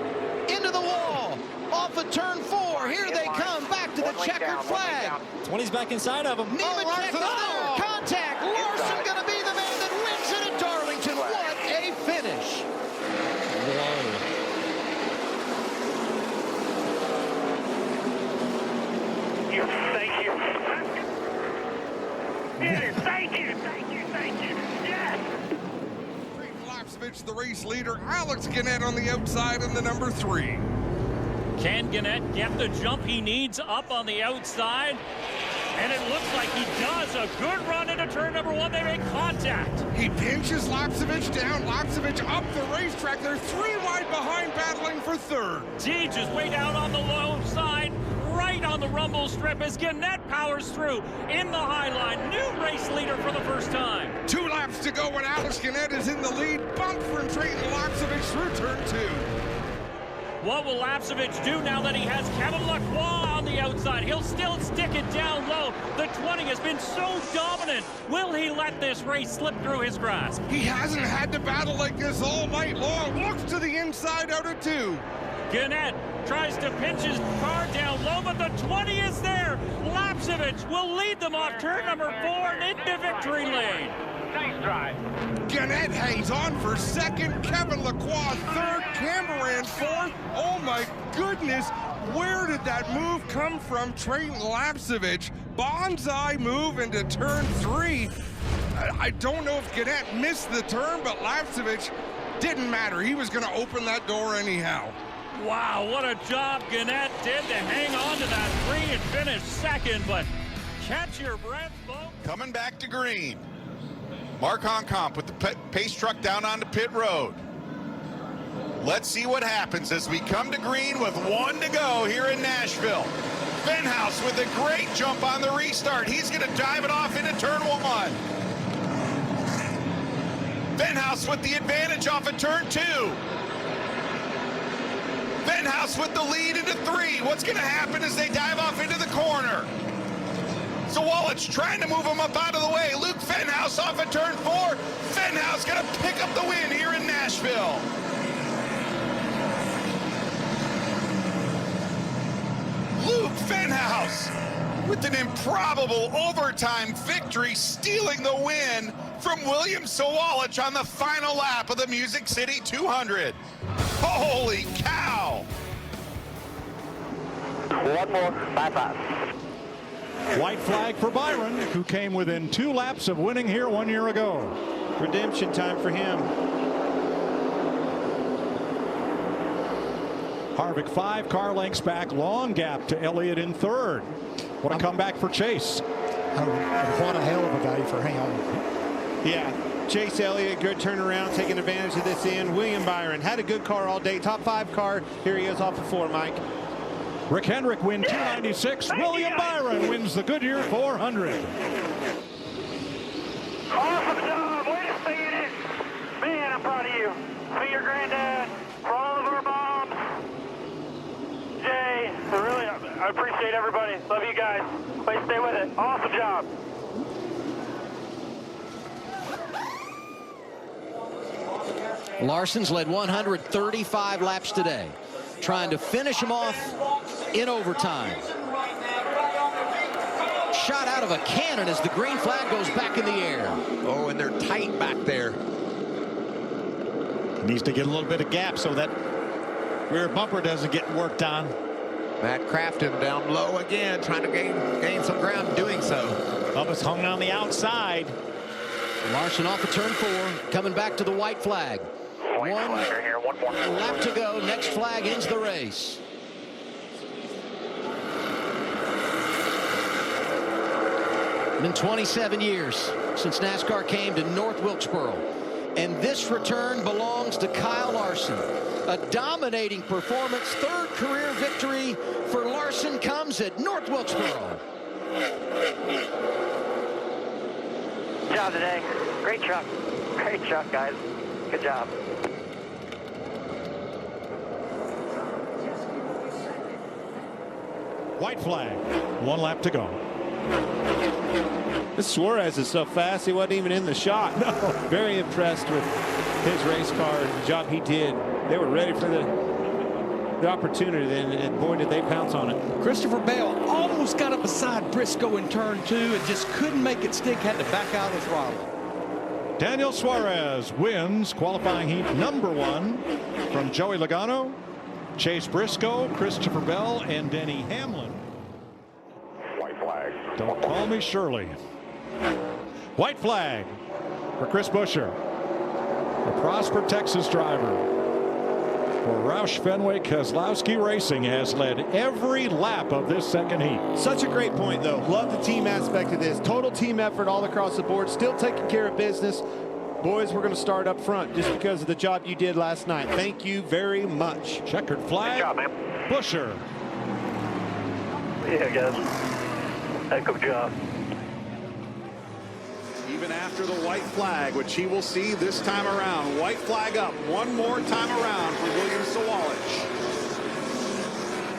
into the wall. Off of turn 4. Here they come back to the checkered flag. 20's back inside of him. Nemechek there. Contact. Larson going to be the man that wins it at Darlington. What a finish. Thank you. Thank you. Yes. 3 laps of the race leader, Alex Gannett on the outside in the number 3. Can Gannett get the jump he needs up on the outside? And it looks like he does. A good run into turn number 1. They make contact. He pinches Lapcevich down. Lapcevich up the racetrack. They're 3 wide behind, battling for third. Deej is way down on the low side, right on the rumble strip as Gannett powers through in the high line. New race leader for the first time. 2 laps to go when Alex Gannett is in the lead. Bump from Trayton Lapcevich through turn 2. What will Lapcevich do now that he has Kevin Lacroix on the outside? He'll still stick it down low. The 20 has been so dominant. Will he let this race slip through his grasp? He hasn't had to battle like this all night long. Looks to the inside out of 2. Gannett tries to pinch his car down low, but the 20 is there. Lapcevich will lead them off turn number 4 and into victory lane. Nice drive. Gannett hangs on for second. Kevin Lacroix third. Camberan fourth. Oh my goodness. Where did that move come from? Trayton Lapcevich. Bonsai move into turn 3. I don't know if Gannett missed the turn, but Lapcevich didn't matter. He was going to open that door anyhow. Wow, what a job Gannett did to hang on to that 3 and finish second, but catch your breath, folks. Coming back to green. Mark Honkamp with the pace truck down onto pit road. Let's see what happens as we come to green with 1 to go here in Nashville. Fenhouse with a great jump on the restart. He's going to dive it off into turn 1. Fenhouse with the advantage off of turn 2. Fenhouse with the lead into 3. What's going to happen as they dive off into the corner? So Wallett's trying to move him up out of the way. Luke Fenhouse off of turn 4. Fenhouse going to pick up the win here in Nashville. Luke Fenhouse with an improbable overtime victory, stealing the win from William Sawalich on the final lap of the Music City 200. Holy cow! 1 more, 5-5. White flag for Byron, who came within 2 laps of winning here 1 year ago. Redemption time for him. Harvick 5 car lengths back, long gap to Elliott in 3rd. What a comeback for Chase. What a hell of a day for him. Yeah, Chase Elliott, good turnaround, taking advantage of this end. William Byron had a good car all day, top 5 car. Here he is off the 4, Mike. Rick Hendrick win 296. William Byron wins the Goodyear 400. Awesome job. Way to stay in it. Man, I'm proud of you. For your granddad, for all of our moms. Jay, I appreciate everybody. Love you guys. Way to stay with it. Awesome job. Larson's led 135 laps today, trying to finish him off in overtime. Shot out of a cannon as the green flag goes back in the air. Oh, and they're tight back there. Needs to get a little bit of gap so that rear bumper doesn't get worked on. Matt Craftsman down low again, trying to gain some ground doing so. Bubba's hung on the outside. Larson off of turn 4, coming back to the white flag. One lap to go. Next flag ends the race. Been 27 years since NASCAR came to North Wilkesboro, and this return belongs to Kyle Larson. A dominating performance, 3rd career victory for Larson comes at North Wilkesboro. Good job today. Great truck. Great truck, guys. Good job. White flag. 1 lap to go. This Suarez is so fast, he wasn't even in the shot. No. Very impressed with his race car and the job he did. They were ready for the opportunity, and boy, did they pounce on it. Christopher Bell almost got up beside Briscoe in turn 2 and just couldn't make it stick, had to back out of the throttle. Daniel Suarez wins qualifying heat number 1 from Joey Logano, Chase Briscoe, Christopher Bell, and Denny Hamlin. White flag. Don't call me Shirley. White flag for Chris Buescher, a Prosper, Texas driver. For Roush Fenway, Keselowski Racing has led every lap of this second heat. Such a great point, though. Love the team aspect of this. Total team effort all across the board. Still taking care of business. Boys, we're going to start up front just because of the job you did last night. Thank you very much. Checkered flag. Good job, man. Busher. Yeah, guys. Heck of a job. Even after the white flag, which he will see this time around. White flag up one more time around for William Sawalich.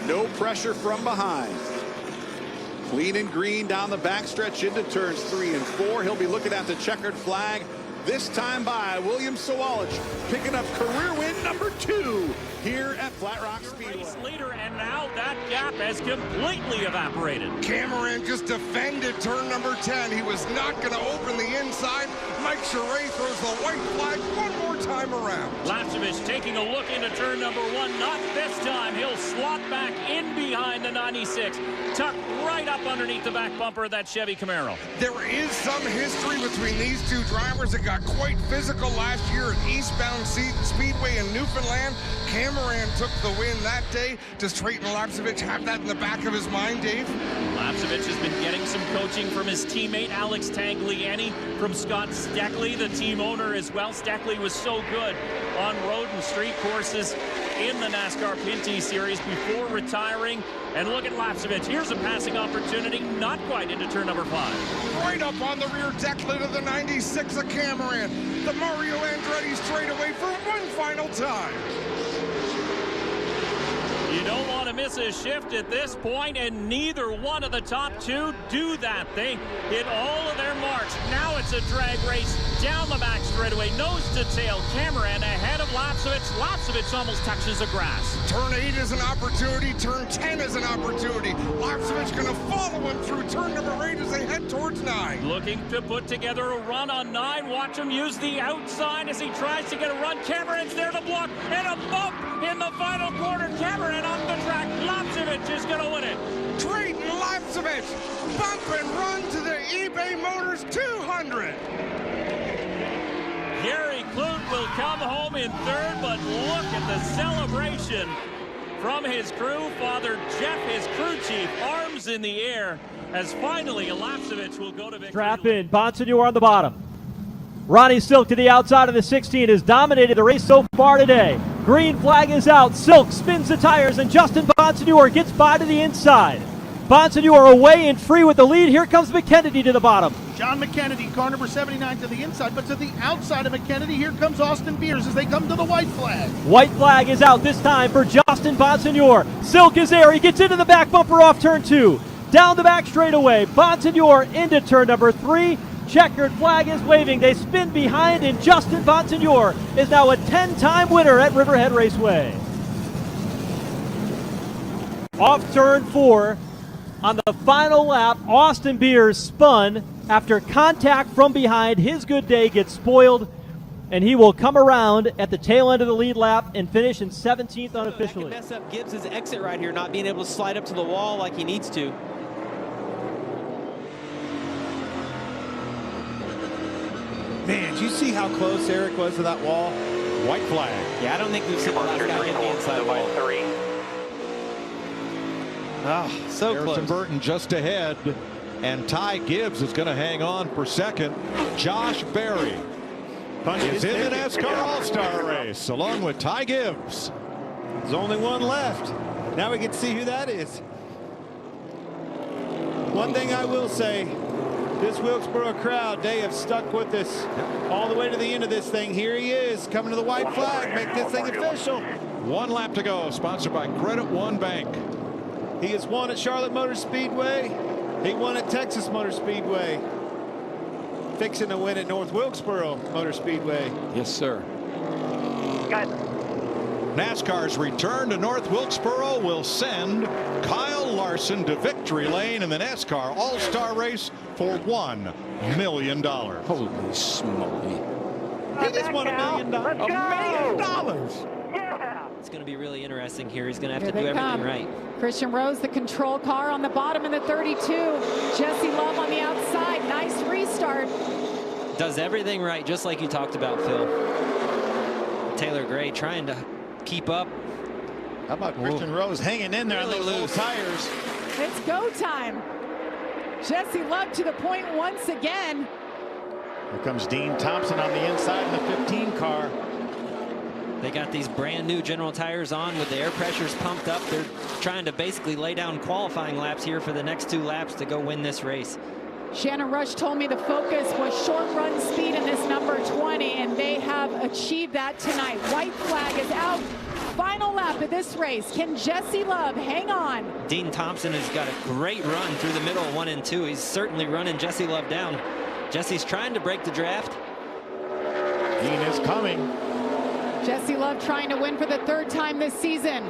No pressure from behind. Clean and green down the backstretch into turns 3 and 4. He'll be looking at the checkered flag. This time by William Sawalich, picking up career win number 2 here at Flat Rock Speedway. Race leader, and now that gap has completely evaporated. Cameron just defended turn number 10. He was not going to open the inside. Mike Charay throws the white flag one more time around. Lapcevich taking a look into turn number 1. Not this time. He'll slot back in behind the 96. Tucked right up underneath the back bumper of that Chevy Camaro. There is some history between these two drivers that got quite physical last year at Eastbound Speedway in Newfoundland. Cameron took the win that day. Does Trayton Lapcevich have that in the back of his mind, Dave? Lapcevich has been getting some coaching from his teammate Alex Tagliani, from Scott Steckley, the team owner as well. Steckley was so good on road and street courses in the NASCAR Pinty Series before retiring. And look at Lapcevich. Here's a passing opportunity, not quite into turn number 5. Right up on the rear deck lid of the 96 of Cameron. The Mario Andretti straightaway for one final time. You don't want to miss a shift at this point, and neither one of the top 2 do that. They hit all of their marks. Now it's a drag race down the back straightaway, nose to tail. Cameron ahead of Lapcevich. Lapcevich almost touches the grass. Turn 8 is an opportunity. Turn 10 is an opportunity. Lapcevich going to follow him through turn number 8 as they head towards 9. Looking to put together a run on 9. Watch him use the outside as he tries to get a run. Cameron's there to block, and a bump in the final corner. Cameron off the track. Lapcevich is going to win it. Trayton Lapcevich, bump and run to the eBay Motors 200. Gary Clute will come home in 3rd, but look at the celebration from his crew. Father Jeff, his crew chief, arms in the air as finally Lapcevich will go to victory. Trap in. Bonsignor on the bottom. Ronnie Silk to the outside of the 16 has dominated the race so far today. Green flag is out. Silk spins the tires, and Justin Bonsignor gets by to the inside. Bonsignor away and free with the lead. Here comes McKennedy to the bottom. John McKennedy, car number 79 to the inside, but to the outside of McKennedy, here comes Austin Beers as they come to the white flag. White flag is out this time for Justin Bonsignor. Silk is there. He gets into the back bumper off turn 2. Down the back straightaway. Bonsignor into turn number 3. Checkered flag is waving. They spin behind, and Justin Bonsignor is now a 10-time winner at Riverhead Raceway. Off turn 4, on the final lap, Austin Beers spun after contact from behind. His good day gets spoiled, and he will come around at the tail end of the lead lap and finish in 17th unofficially. That can mess up Gibbs' exit right here, not being able to slide up to the wall like he needs to. Man, did you see how close Eric was to that wall? White flag. Yeah, I don't think we've seen the last guy hit the inside wall. So Harrison close. Burton just ahead, and Ty Gibbs is going to hang on for 2nd. Josh Berry is in the NASCAR All-Star race along with Ty Gibbs. There's only one left. Now we get to see who that is. One thing I will say, this Wilkesboro crowd, they have stuck with us all the way to the end of this thing. Here he is, coming to the white flag, make this thing official. 1 lap to go, sponsored by Credit One Bank. He has won at Charlotte Motor Speedway. He won at Texas Motor Speedway. Fixing to win at North Wilkesboro Motor Speedway. Yes, sir. NASCAR's return to North Wilkesboro will send Kyle Larson to victory lane in the NASCAR All-Star race for $1 million. Holy smoly. He just won $1 million. $1 million. Yeah. It's going to be really interesting here. He's going to have to do everything right. Christian Rose, the control car on the bottom in the 32. Jesse Love on the outside. Nice restart. Does everything right, just like you talked about, Phil. Taylor Gray trying to keep up. How about Christian Rose hanging in there on those low tires? It's go time. Jesse Love to the point once again. Here comes Dean Thompson on the inside in the 15 car. They got these brand new General tires on with the air pressures pumped up. They're trying to basically lay down qualifying laps here for the next 2 laps to go win this race. Shannon Rush told me the focus was short run speed in this number 20, and they have achieved that tonight. White flag is out. Final lap of this race. Can Jesse Love hang on? Dean Thompson has got a great run through the middle of 1 and 2. He's certainly running Jesse Love down. Jesse's trying to break the draft. Dean is coming. Jesse Love trying to win for the 3rd time this season.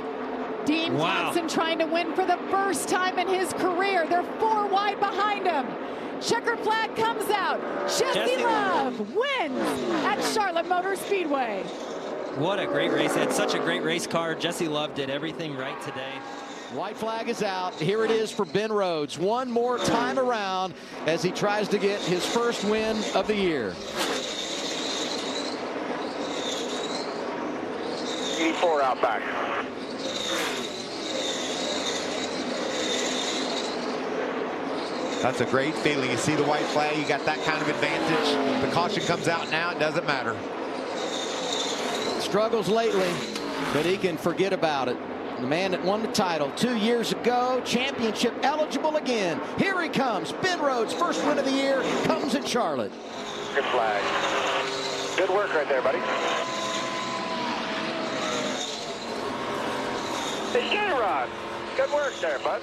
Dean Thompson trying to win for the 1st time in his career. They're 4 wide behind him. Checkered flag comes out. Jesse Love wins at Charlotte Motor Speedway. What a great race. They had such a great race car. Jesse Love did everything right today. White flag is out. Here it is for Ben Rhodes. One more time around as he tries to get his 1st win of the year. 84 out back. That's a great feeling. You see the white flag, you got that kind of advantage. The caution comes out now, it doesn't matter. Struggles lately, but he can forget about it. The man that won the title 2 years ago, championship eligible again. Here he comes. Ben Rhodes, 1st win of the year, comes in Charlotte. Good flag. Good work right there, buddy. Hey, J-Rod. Good work there, bud.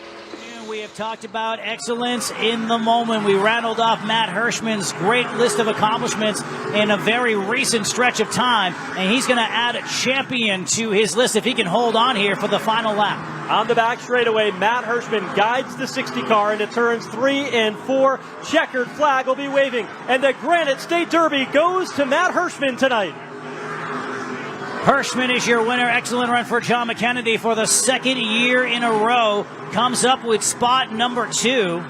We have talked about excellence in the moment. We rattled off Matt Hirschman's great list of accomplishments in a very recent stretch of time, and he's going to add a champion to his list if he can hold on here for the final lap. On the back straightaway, Matt Hirschman guides the 60 car into turns 3 and 4. Checkered flag will be waving, and the Granite State Derby goes to Matt Hirschman tonight. Hirschman is your winner. Excellent run for John McKennedy for the 2nd year in a row. Comes up with spot number 2.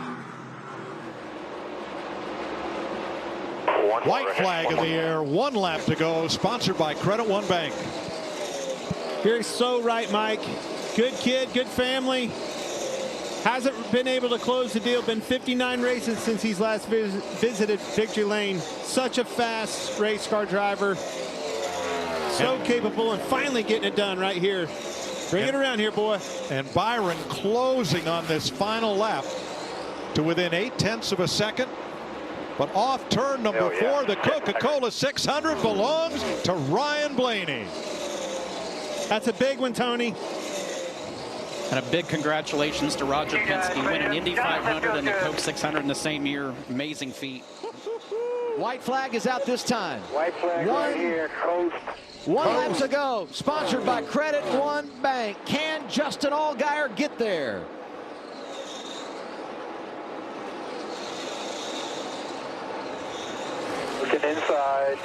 White flag in the air. 1 lap to go. Sponsored by Credit One Bank. You're so right, Mike. Good kid, good family. Hasn't been able to close the deal. Been 59 races since he's last visited Victory Lane. Such a fast race car driver. So capable, and finally getting it done right here. Bring it around here, boy. And Byron closing on this final lap to within 0.8 of a second. But off turn number 4, the Coca-Cola 600 belongs to Ryan Blaney. That's a big one, Tony. And a big congratulations to Roger Penske winning Indy 500 and the Coke 600 in the same year. Amazing feat. White flag is out this time. White flag right here. Coast. 1 lap to go. Sponsored by Credit One Bank. Can Justin Allgaier get there? Looking inside.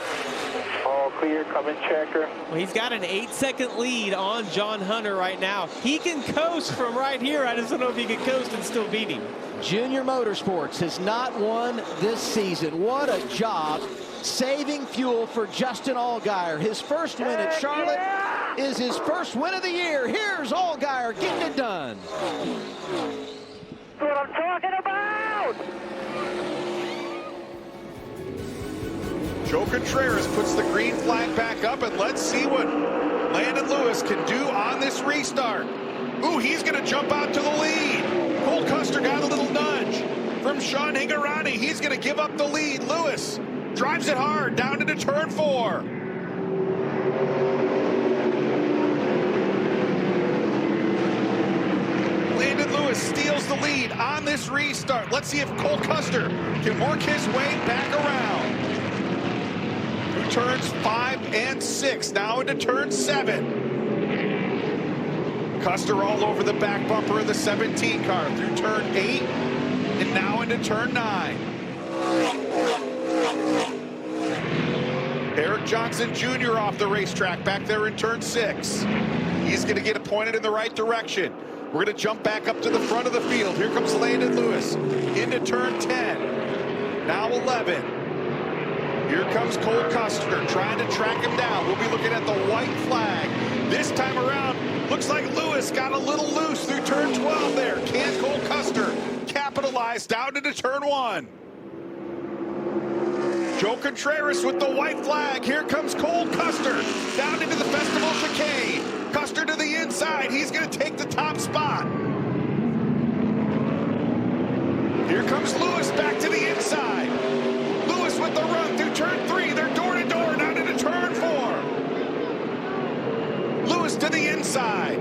All clear. Coming checker. Well, he's got an 8-second lead on John Hunter right now. He can coast from right here. I just don't know if he can coast and still beat him. Junior Motorsports has not won this season. What a job saving fuel for Justin Allgaier. His 1st win at Charlotte is his 1st win of the year. Here's Allgaier getting it done. That's what I'm talking about! Joe Contreras puts the green flag back up, and let's see what Landon Lewis can do on this restart. Ooh, he's going to jump out to the lead. Cole Custer got a little nudge from Sean Higurani. He's going to give up the lead. Lewis drives it hard down into turn 4. Landon Lewis steals the lead on this restart. Let's see if Cole Custer can work his way back around. Through turns 5 and 6, now into turn 7. Custer all over the back bumper of the 17 car through turn 8 and now into turn 9. Eric Johnson Jr. off the racetrack back there in turn 6. He's going to get pointed in the right direction. We're going to jump back up to the front of the field. Here comes Landon Lewis into turn 10. Now 11. Here comes Cole Custer trying to track him down. We'll be looking at the white flag. This time around, looks like Lewis got a little loose through turn 12 there. Can Cole Custer capitalize down into turn 1? Joe Contreras with the white flag. Here comes Cole Custer down into the Festival chicane. Custer to the inside. He's going to take the top spot. Here comes Lewis back to the inside. Lewis with the run through turn 3. They're door to door down into turn 4. Lewis to the inside.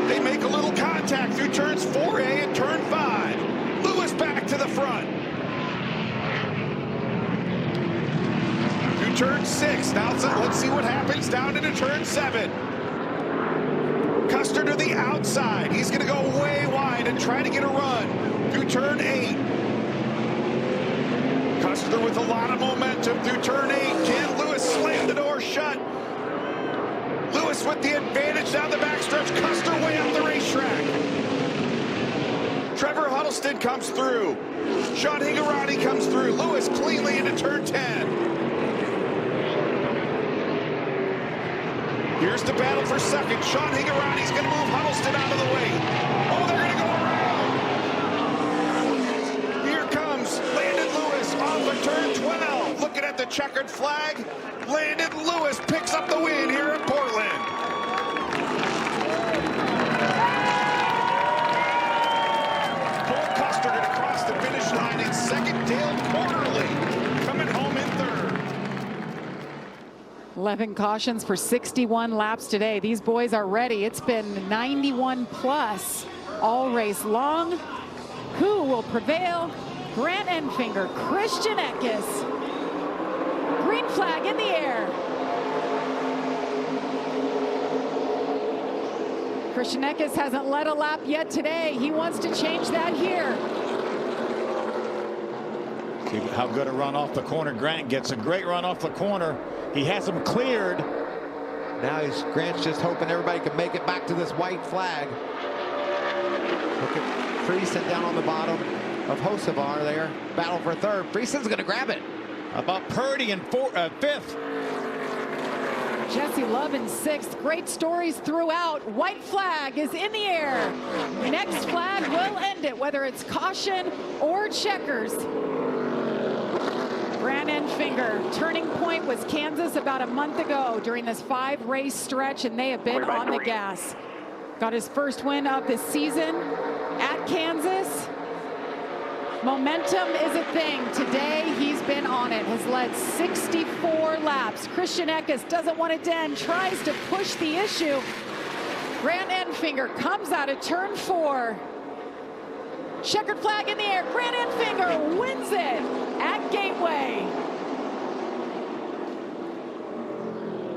They make a little contact through turns 4A and turn 5. Lewis back to the front. Through turn 6. Now let's see what happens down into turn 7. Custer to the outside. He's going to go way wide and try to get a run through turn 8. Custer with a lot of momentum through turn 8. Can Lewis slam the door shut? Lewis with the advantage down the backstretch. Custer way up the racetrack. Trevor Huddleston comes through. Sean Higurani comes through. Lewis cleanly into turn 10. Here's the battle for second. Sean Higurani's going to move Huddleston out of the way. Oh, they're going to go around. Here comes Landon Lewis off of turn 12. Looking at the checkered flag. Landon Lewis picks up the win here at Portland. Cole Custer going to cross the finish line in second. Dale Quarterly coming home in third. 11 cautions for 61 laps today. These boys are ready. It's been 91 plus all race long. Who will prevail? Grant Enfinger, Christian Eckes. Green flag in the air. Christian Eckes hasn't led a lap yet today. He wants to change that here. See how good a run off the corner Grant gets. A great run off the corner. He has him cleared. Now Grant's just hoping everybody can make it back to this white flag. Look at Friesen down on the bottom of Hocevar there. Battle for third. Friesen's going to grab it. About Purdy in fifth. Jesse Love in sixth. Great stories throughout. White flag is in the air. Next flag will end it, whether it's caution or checkers. Grant Enfinger. Turning point was Kansas about a month ago during this 5-race stretch, and they have been on the gas. Got his first win of the season at Kansas. Momentum is a thing. Today, he's been on it. Has led 64 laps. Christian Eckes doesn't want to den. Tries to push the issue. Grant Enfinger comes out of turn 4. Checkered flag in the air. Grant Enfinger wins it at Gateway.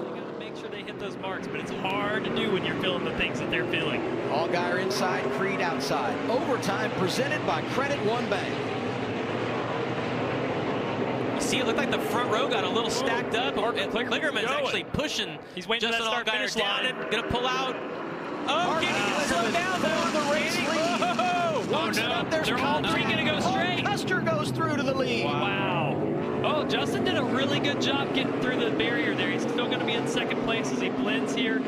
They got to make sure they hit those marks, but it's hard to do when you're feeling the things that they're feeling. Allgaier inside, Creed outside. Overtime presented by Credit One Bank. You see, it looked like the front row got a little stacked up. Kligerman's actually pushing. He's waiting for that Justin start finish down line. and gonna pull out. Oh, can he slow down though? The race lead. Oh no, they're all three gonna go straight. Custer goes through to the lead. Wow. Oh, Justin did a really good job getting through the barrier there. He's still going to be in second place as he blends here.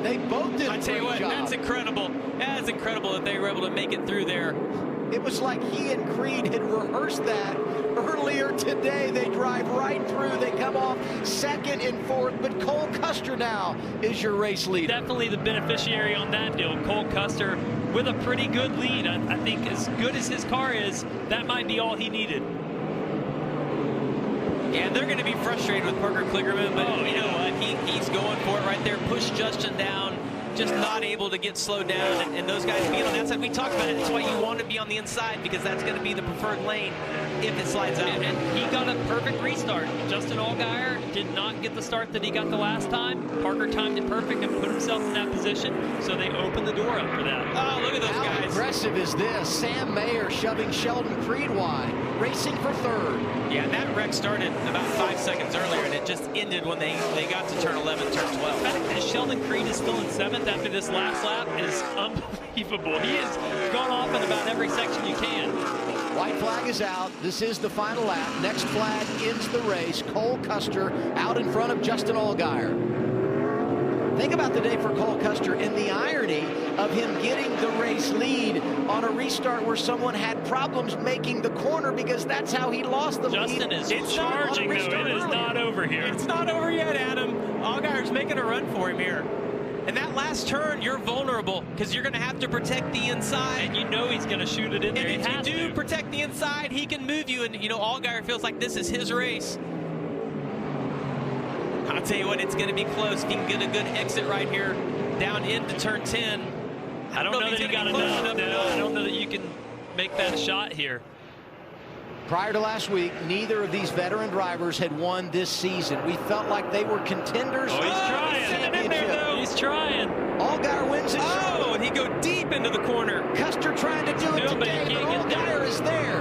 They both did a I tell you what, great job. that's incredible. That's incredible that they were able to make it through there. It was like he and Creed had rehearsed that earlier today. They drive right through. They come off second and fourth, but Cole Custer now is your race leader. Definitely the beneficiary on that deal. Cole Custer with a pretty good lead. I think as good as his car is, that might be all he needed. Yeah, they're going to be frustrated with Parker Kligerman, but you know what? He's going for it right there. Push Justin down. Just not able to get slowed down, and those guys being on the outside. We talked about it. That's why you want to be on the inside, because that's going to be the preferred lane if it slides out. And he got a perfect restart. Justin Allgaier did not get the start that he got the last time. Parker timed it perfect and put himself in that position, so they opened the door up for that. Oh, look at those How guys. impressive is this? Sam Mayer shoving Sheldon Creed wide, racing for third. Yeah, that wreck started about 5 seconds earlier, and it just ended when they got to turn 11, turn 12. The fact that Sheldon Creed is still in 7th after this last lap is unbelievable. He has gone off in about every section you can. White flag is out. This is the final lap. Next flag ends the race. Cole Custer out in front of Justin Allgaier. Think about the day for Cole Custer and the irony of him getting the race lead on a restart where someone had problems making the corner because that's how he lost the lead. Justin is charging, though. It is not over here. It's not over yet, Adam. Allgaier's making a run for him here. And that last turn, you're vulnerable because you're going to have to protect the inside. And you know he's going to shoot it in there. And if you do protect the inside, he can move you. And, you know, Allgaier feels like this is his race. I'll tell you what, it's going to be close. If he can get a good exit right here down into turn 10. I don't know that he got enough. No, I don't know that you can make that a shot here. Prior to last week, neither of these veteran drivers had won this season. We felt like they were contenders. Oh, he's trying. In there, though. He's trying. Allgaier wins it. Oh, and he go deep into the corner. Custer trying to do it today, but Allgaier is there.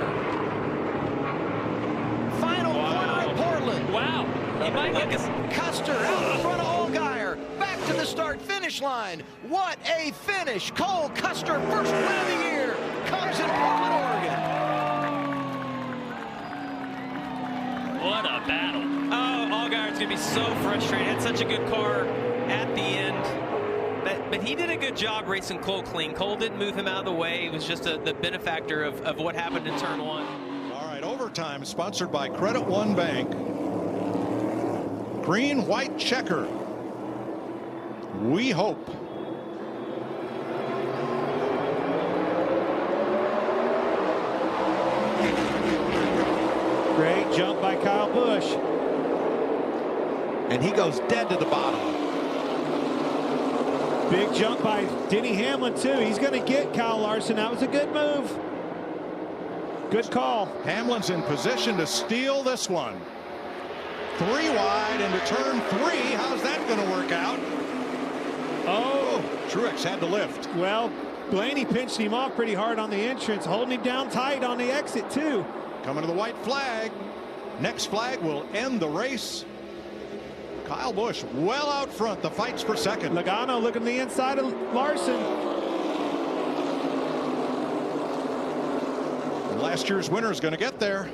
Final corner at Portland. Wow. He might get Custer out in front of Allgaier. Back to the start-finish line. What a finish. Cole Custer, first win of the year, comes in Portland, Oregon. What a battle. Oh, Allgaier's going to be so frustrated. Had such a good car at the end. But he did a good job racing Cole clean. Cole didn't move him out of the way. He was just the benefactor of what happened in turn 1. All right, overtime sponsored by Credit One Bank. Green, white checker. We hope. Great jump by Kyle Busch. And he goes dead to the bottom. Big jump by Denny Hamlin, too. He's going to get Kyle Larson. That was a good move. Good call. Hamlin's in position to steal this one. 3 wide into turn 3. How's that going to work out? Oh, Truex had to lift. Well, Blaney pinched him off pretty hard on the entrance, holding him down tight on the exit, too. Coming to the white flag. Next flag will end the race. Kyle Busch well out front. The fight's for second. Logano looking the inside of Larson. And last year's winner is going to get there.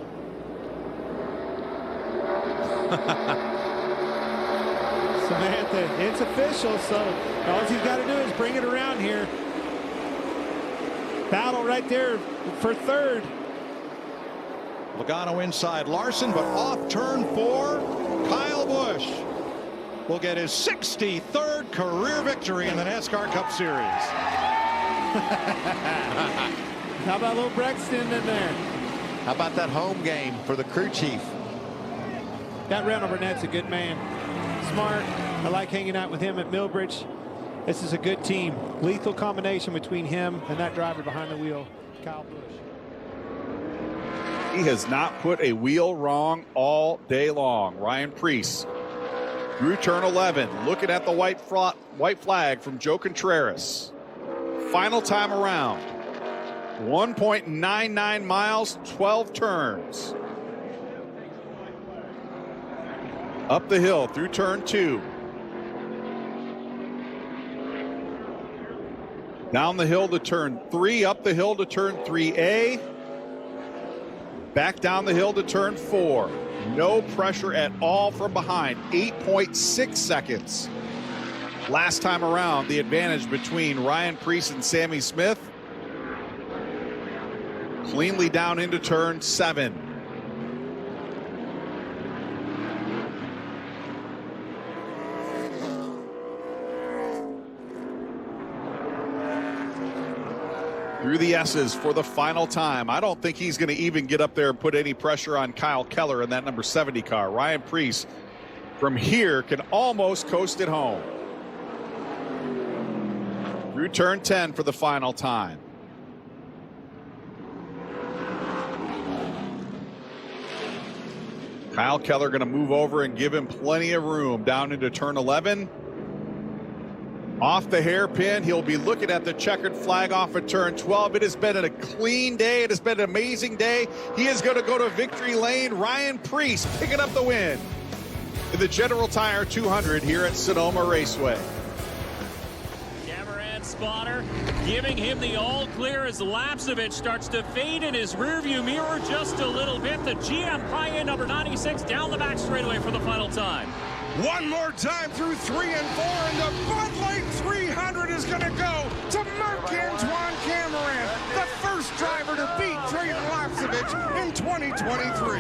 Samantha, it's official, so all he's got to do is bring it around here. Battle right there for third. Logano inside Larson, but off turn 4. Kyle Busch will get his 63rd career victory in the NASCAR Cup Series. How about little Brexton in there? How about that home game for the crew chief? That Randall Burnett's a good man. Smart. I like hanging out with him at Millbridge. This is a good team. Lethal combination between him and that driver behind the wheel, Kyle Busch. He has not put a wheel wrong all day long. Ryan Preece through turn 11, looking at the white flag from Joe Contreras. Final time around. 1.99 miles, 12 turns. Up the hill through turn 2. Down the hill to turn 3, up the hill to turn 3A. Back down the hill to turn 4. No pressure at all from behind. 8.6 seconds. Last time around, the advantage between Ryan Preece and Sammy Smith. Cleanly down into turn 7. Through the S's for the final time. I don't think he's going to even get up there and put any pressure on Kyle Keller in that number 70 car. Ryan Preece from here can almost coast it home. Through turn 10 for the final time. Kyle Keller going to move over and give him plenty of room down into turn 11. Off the hairpin, he'll be looking at the checkered flag off of turn 12. It has been a clean day. It has been an amazing day. He is going to go to victory lane. Ryan Preece picking up the win in the General Tire 200 here at Sonoma Raceway. spotter, giving him the all clear as Lapsevich starts to fade in his rearview mirror just a little bit. The GM high-end number 96 down the back straightaway for the final time. One more time through 3 and 4, and the Bud Light 300 is going to go to Marc-Antoine Cameron, the first driver to beat Trayton Lapsevich in 2023.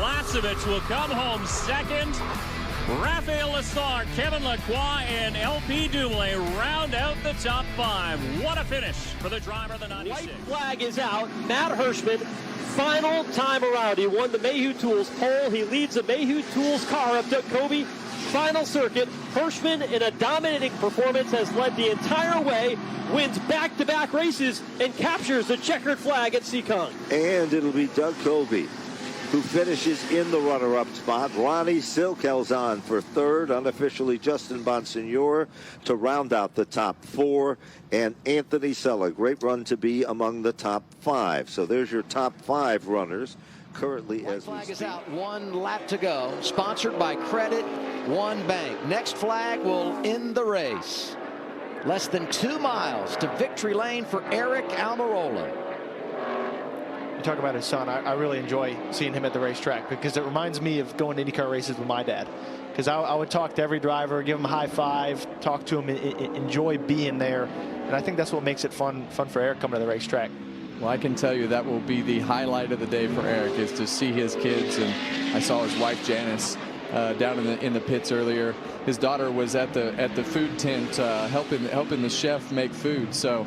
Lapsevich will come home second. Raphael Lessard, Kevin Lacroix, and LP Dumoulet round out the top 5. What a finish for the driver of the 96. White flag is out. Matt Hirschman, final time around. He won the Mayhew Tools pole. He leads the Mayhew Tools car up to Kobe. Final circuit. Hirschman, in a dominating performance, has led the entire way, wins back-to-back races, and captures the checkered flag at Seacon. And it'll be Doug Kobe who finishes in the runner-up spot. Ronnie Silkel's on for third. Unofficially, Justin Bonsignor to round out the top 4. And Anthony Sella, great run to be among the top 5. So there's your top 5 runners currently as we flag speak. is out. 1 lap to go. Sponsored by Credit One Bank. Next flag will end the race. Less than 2 miles to victory lane for Eric Almirola. You talk about his son. I really enjoy seeing him at the racetrack because it reminds me of going to IndyCar races with my dad. Because I would talk to every driver, give him a high five, talk to him, enjoy being there. And I think that's what makes it fun for Eric coming to the racetrack. Well, I can tell you that will be the highlight of the day for Eric, is to see his kids. And I saw his wife Janice down in the pits earlier. His daughter was at the food tent helping the chef make food. So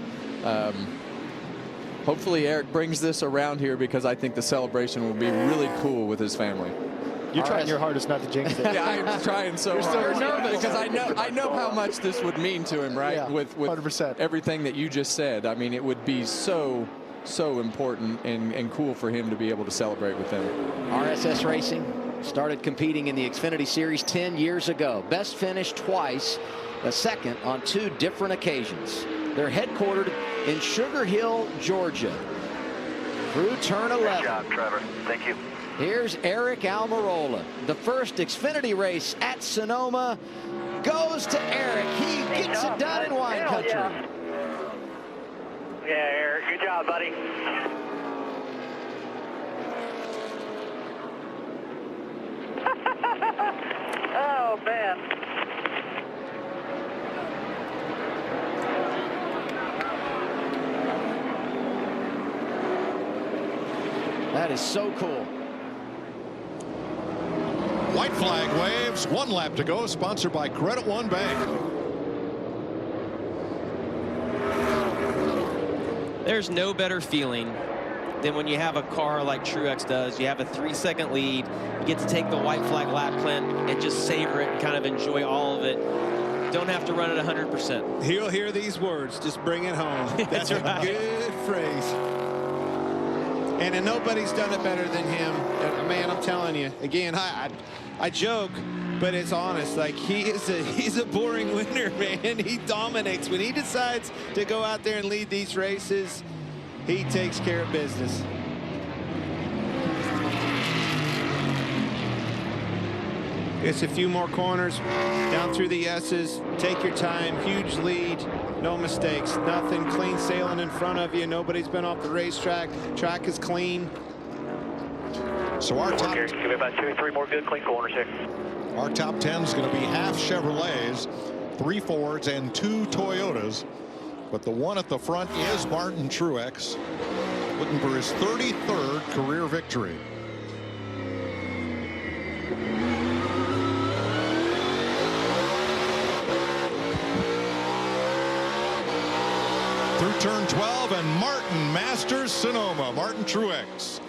hopefully Eric brings this around here, because I think the celebration will be really cool with his family. You're trying your hardest not to jinx it. Yeah, I'm trying so hard. Because I know how much this would mean to him, right? Yeah, with 100%. Everything that you just said. I mean, it would be so important and cool for him to be able to celebrate with them. RSS Racing started competing in the Xfinity Series 10 years ago. Best finish twice, a second on 2 different occasions. They're headquartered in Sugar Hill, Georgia. Through turn 11. Good job, Trevor. Thank you. Here's Eric Almirola. The first Xfinity race at Sonoma goes to Eric. He gets it done in wine country. Yeah, Eric, good job, buddy. Oh, man. That is so cool. White flag waves, 1 lap to go, sponsored by Credit One Bank. There's no better feeling than when you have a car like Truex does. You have a 3-second lead. You get to take the white flag lap, Clint, and just savor it and kind of enjoy all of it. Don't have to run at 100%. He'll hear these words. Just bring it home. That's a good phrase. And nobody's done it better than him. Man, I'm telling you. Again, I joke, but it's honest. Like, he's a boring winner, man. He dominates. When he decides to go out there and lead these races, he takes care of business. It's a few more corners down through the S's. Take your time. Huge lead. No mistakes. Nothing. Clean sailing in front of you. Nobody's been off the racetrack. Track is clean. So our top, Give me about 2 or 3 more good clean corners here. our top 10 is going to be half Chevrolets, 3 Fords, and 2 Toyotas. But the one at the front is Martin Truex, looking for his 33rd career victory. Through turn 12, and Martin masters Sonoma. Martin Truex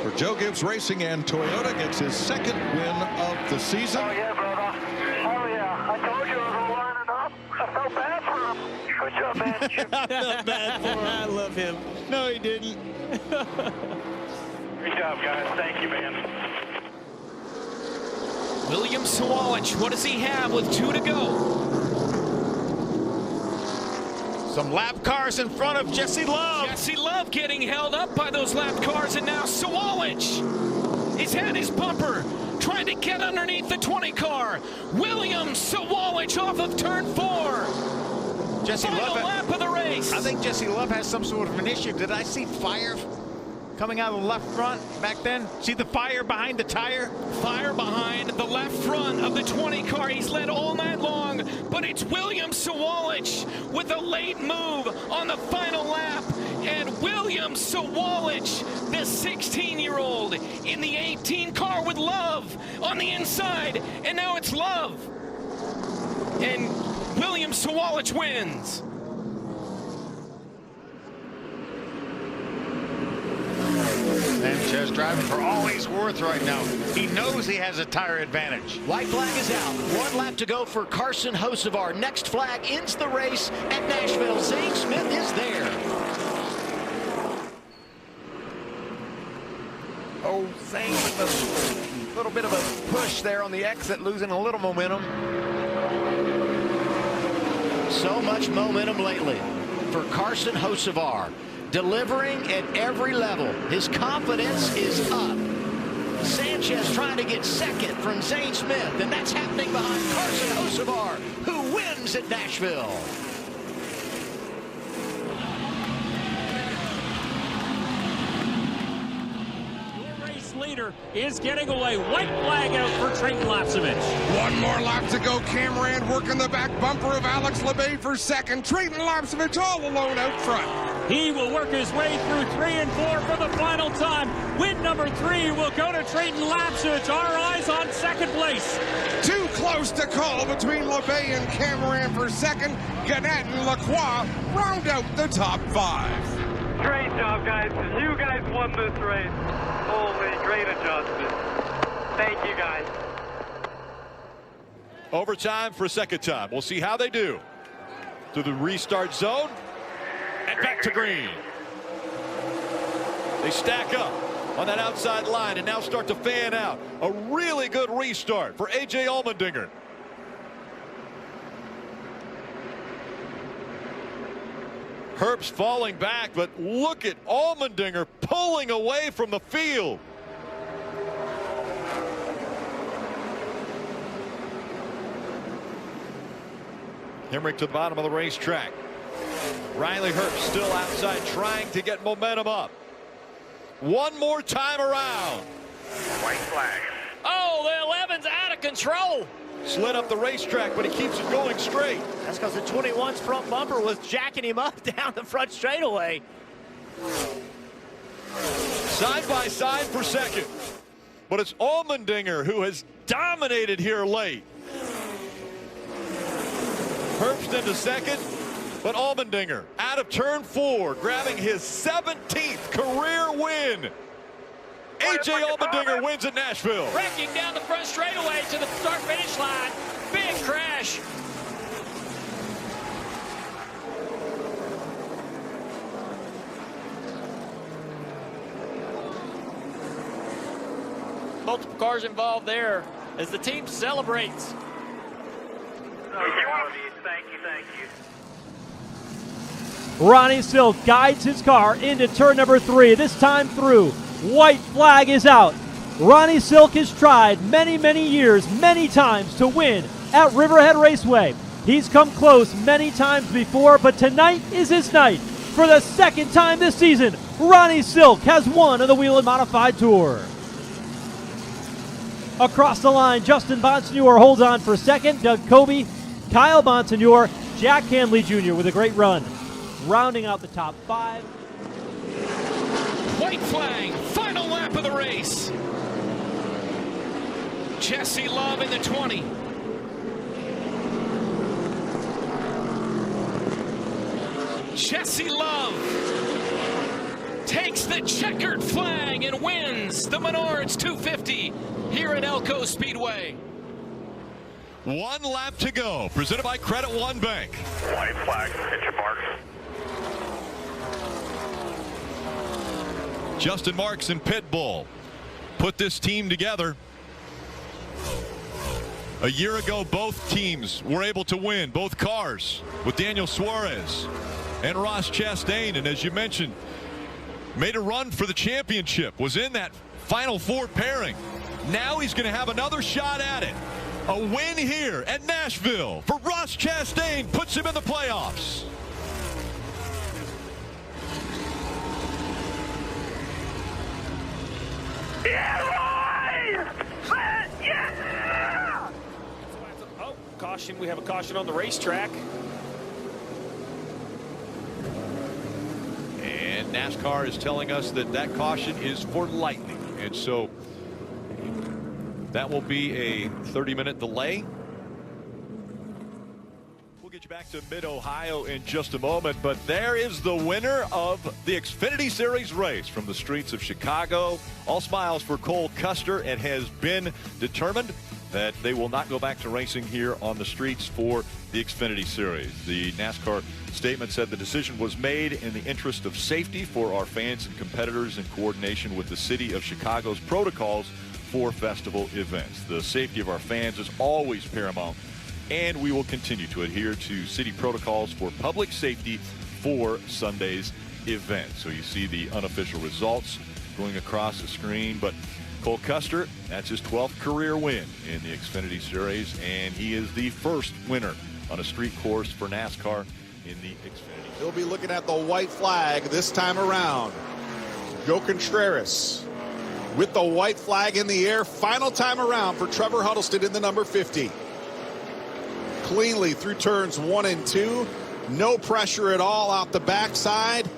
for Joe Gibbs Racing and Toyota gets his 2nd win of the season. Oh, yeah, brother. Oh, yeah. I told you I was lining up. I felt bad for him. Good job, man. I felt bad for him. I love him. No, he didn't. Good job, guys. Thank you, man. William Sawalich, what does he have with 2 to go? Some lap cars in front of Jesse Love. Jesse Love getting held up by those lap cars, and now Sawalich. He's had his bumper. trying to get underneath the 20 car. William Sawalich off of turn 4. Jesse Final Love, lap of the race. I think Jesse Love has some sort of an issue. Did I see fire coming out of the left front back then? See the fire behind the tire? Fire behind the left front of the 20 car. He's led all night long, but it's William Sawalich with a late move on the final lap. And William Sawalich, the 16-year-old, in the 18 car with Love on the inside. And now it's Love. And William Sawalich wins. Sanchez driving for all he's worth right now. He knows he has a tire advantage. White flag is out. 1 lap to go for Carson Hocevar. Next flag ends the race at Nashville. Zane Smith is there. Oh, Zane with a little bit of a push there on the exit, losing a little momentum. So much momentum lately for Carson Hocevar. Delivering at every level. His confidence is up. Sanchez trying to get second from Zane Smith, and that's happening behind Carson Hocevar, who wins at Nashville. Leader is getting away. White flag out for Trayton Lapcevich. 1 more lap to go. Cameron working the back bumper of Alex LeBay for second. Trayton Lapcevich all alone out front. He will work his way through 3 and 4 for the final time. Win number 3 will go to Trayton Lapcevich. Our eyes on second place. Too close to call between LeBay and Cameron for second. Gannett and Lacroix round out the top 5. Great job, guys. You guys won this race. Holy, great adjustment. Thank you, guys. Overtime for a second time. We'll see how they do. To the restart zone. And back to green. They stack up on that outside line and now start to fan out. A really good restart for A.J. Allmendinger. Herbst falling back, but look at Allmendinger pulling away from the field. Hemrick to the bottom of the racetrack. Riley Herbst still outside trying to get momentum up. One more time around. White flag. Oh, the 11's out of control. Slid up the racetrack, but he keeps it going straight. That's because the 21's front bumper was jacking him up down the front straightaway. Side by side for second. But it's Allmendinger who has dominated here late. Herbst into second, but Allmendinger out of turn 4, grabbing his 17th career win. A.J. Allmendinger wins at Nashville. Wrecking down the front straightaway to the start-finish line. Big crash. Multiple cars involved there as the team celebrates. Thank you. Ronnie Silk guides his car into turn number 3, this time through. White flag is out. Ronnie Silk has tried many, many years, many times to win at Riverhead Raceway. He's come close many times before, but tonight is his night. For the second time this season, Ronnie Silk has won on the Whelen Modified Tour. Across the line, Justin Bonsignor holds on for second. Doug Kobe, Kyle Bonsignor, Jack Hamley Jr. with a great run. Rounding out the top 5. White flag, final lap of the race. Jesse Love in the 20. Jesse Love takes the checkered flag and wins the Menards 250 here at Elko Speedway. 1 lap to go, presented by Credit One Bank. White flag, hit your mark. Justin Marks and Pitbull put this team together. A year ago, both teams were able to win, both cars, with Daniel Suarez and Ross Chastain. And as you mentioned, made a run for the championship, was in that Final four pairing. Now he's going to have another shot at it. A win here at Nashville for Ross Chastain puts him in the playoffs. Yeah! Oh, caution. We have a caution on the racetrack. And NASCAR is telling us that that caution is for lightning. And so that will be a 30-minute delay. We'll get you back to Mid-Ohio in just a moment, but there is the winner of the Xfinity Series race from the streets of Chicago. All smiles for Cole Custer. It has been determined that they will not go back to racing here on the streets for the Xfinity Series. The NASCAR statement said the decision was made in the interest of safety for our fans and competitors in coordination with the city of Chicago's protocols for festival events. The safety of our fans is always paramount, and we will continue to adhere to city protocols for public safety for Sunday's event. So you see the unofficial results going across the screen, but Cole Custer, that's his 12th career win in the Xfinity Series, and he is the first winner on a street course for NASCAR in the Xfinity. He'll be looking at the white flag this time around. Joe Contreras with the white flag in the air. Final time around for Trevor Huddleston in the number 50. Cleanly through turns 1 and 2. No pressure at all out the backside.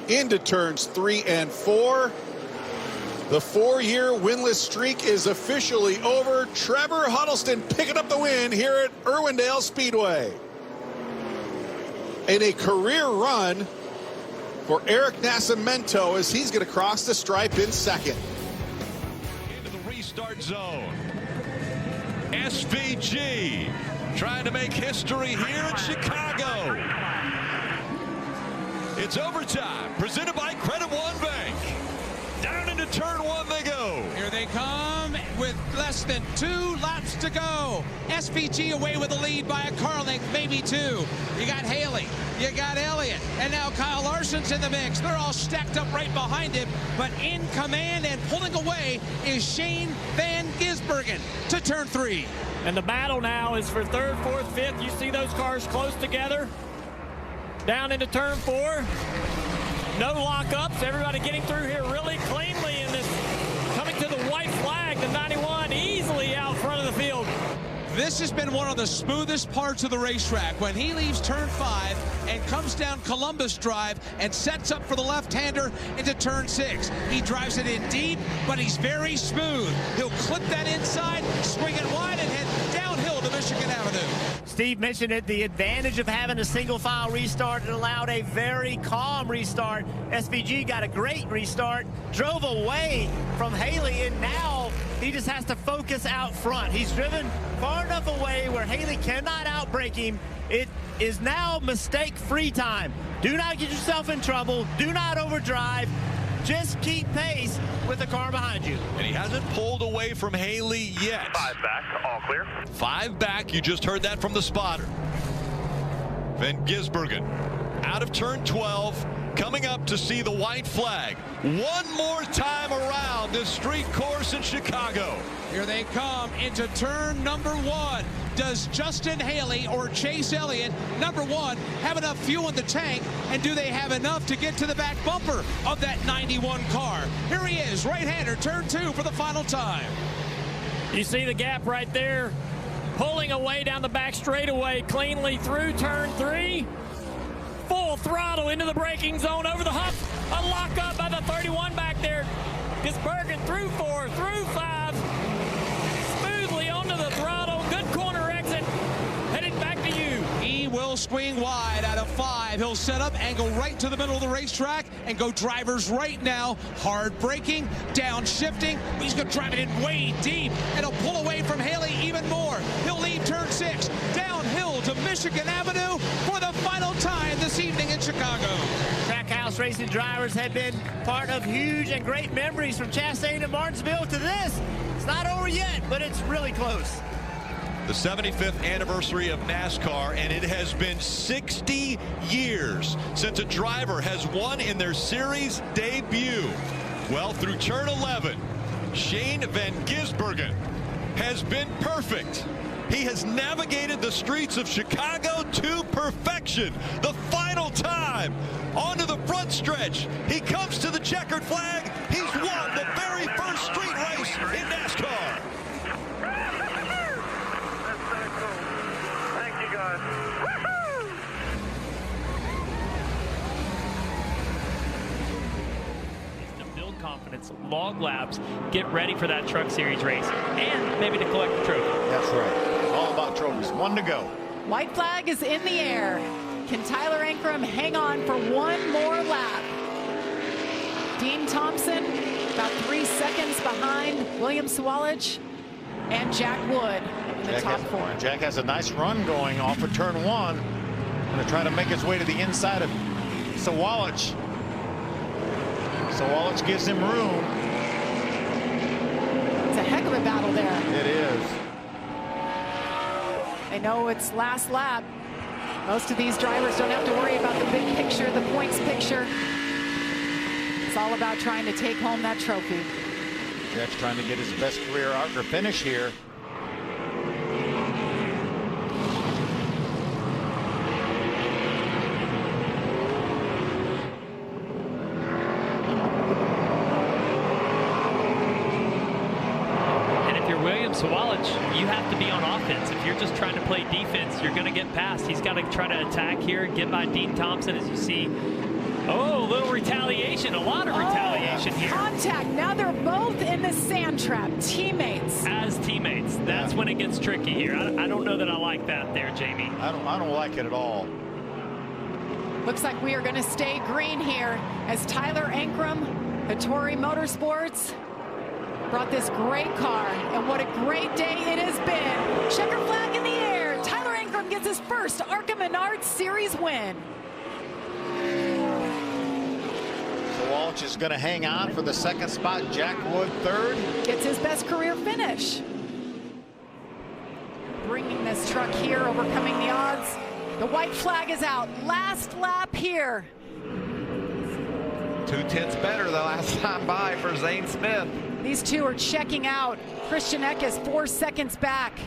Into turns 3 and 4. The 4-year winless streak is officially over. Trevor Huddleston picking up the win here at Irwindale Speedway. And a career run for Eric Nascimento as he's going to cross the stripe in second. Into the restart zone. SVG trying to make history here in Chicago. It's overtime, presented by Credit One Bank. Down into turn 1 they go. Here they come with less than 2 laps to go. SVG away with the lead by a car length, maybe 2. You got Haley, you got Elliott, and now Kyle Larson's in the mix. They're all stacked up right behind him, but in command and pulling away is Shane Van Gisbergen to turn 3. And the battle now is for 3rd, 4th, 5th. You see those cars close together. Down into turn 4. No lockups. Everybody getting through here really cleanly in this. Coming to the white flag, the 91 easily out front of the field. This has been one of the smoothest parts of the racetrack. When he leaves turn 5 and comes down Columbus Drive and sets up for the left-hander into turn 6. He drives it in deep, but he's very smooth. He'll clip that inside, swing it wide, and head downhill to Michigan Avenue. Steve mentioned it, the advantage of having a single file restart. It allowed a very calm restart. SVG got a great restart, drove away from Haley, and now he just has to focus out front. He's driven far enough away where Haley cannot outbrake him. It is now mistake-free time. Do not get yourself in trouble. Do not overdrive. Just keep pace with the car behind you. And he hasn't pulled away from Haley yet. 5 back, all clear. 5 back, you just heard that from the spotter. Van Gisbergen out of turn 12, coming up to see the white flag. One more time around this street course in Chicago. Here they come into turn number 1. Does Justin Haley or Chase Elliott, number 1, have enough fuel in the tank, and do they have enough to get to the back bumper of that 91 car? Here he is, right-hander, turn 2 for the final time. You see the gap right there, pulling away down the back straightaway, cleanly through turn 3. Full throttle into the braking zone, over the hump. A lockup by the 31 back there. Gisbergen through 4, through 5. Smoothly onto the throttle. Good corner exit. Headed back to you. He will swing wide out of 5. He'll set up and go right to the middle of the racetrack and go driver's right now. Hard braking, downshifting. He's going to drive it in way deep, and he'll pull away from Haley even more. He'll leave turn 6 downhill to Michigan Avenue for the final time this evening in Chicago. Trackhouse racing drivers have been part of huge and great memories from Chastain to Martinsville to this. It's not over yet, but it's really close. The 75th anniversary of NASCAR, and it has been 60 years since a driver has won in their series debut. Well, through turn 11, Shane Van Gisbergen has been perfect. He has navigated the streets of Chicago to perfection. The final time onto the front stretch. He comes to the checkered flag. He's won the very first street race in NASCAR. Thank you, guys. To build confidence, log laps, get ready for that Truck Series race, and maybe to collect the trophy. That's right. All about trophies. One to go. White flag is in the air. Can Tyler Ankrum hang on for one more lap? Dean Thompson about 3 seconds behind William Sawalich and Jack Wood in the top 4. Jack has a nice run going off of turn 1. Going to try to make his way to the inside of Sawalich. Sawalich gives him room. It's a heck of a battle there. It is. I know it's last lap. Most of these drivers don't have to worry about the big picture, the points picture. It's all about trying to take home that trophy. Jack's trying to get his best career ARCA finish here. Sawalich, you have to be on offense. If you're just trying to play defense, you're going to get past. He's got to try to attack here, get by Dean Thompson, as you see. Oh, a little retaliation, a lot of retaliation here. Contact. Now they're both in the sand trap. Teammates. As teammates. That's when it gets tricky here. I don't know that I like that there, Jamie. I don't like it at all. Looks like we are going to stay green here as Tyler Ankrum, Hattori Motorsports, brought this great car, and what a great day it has been. Checker flag in the air. Tyler Ankrum gets his first ARCA Menards Series win. Sawalich is going to hang on for the second spot. Jack Wood third. Gets his best career finish. Bringing this truck here, overcoming the odds. The white flag is out. Last lap here. 2/10 better the last time by for Zane Smith. These two are checking out. Christian Eck is 4 seconds back.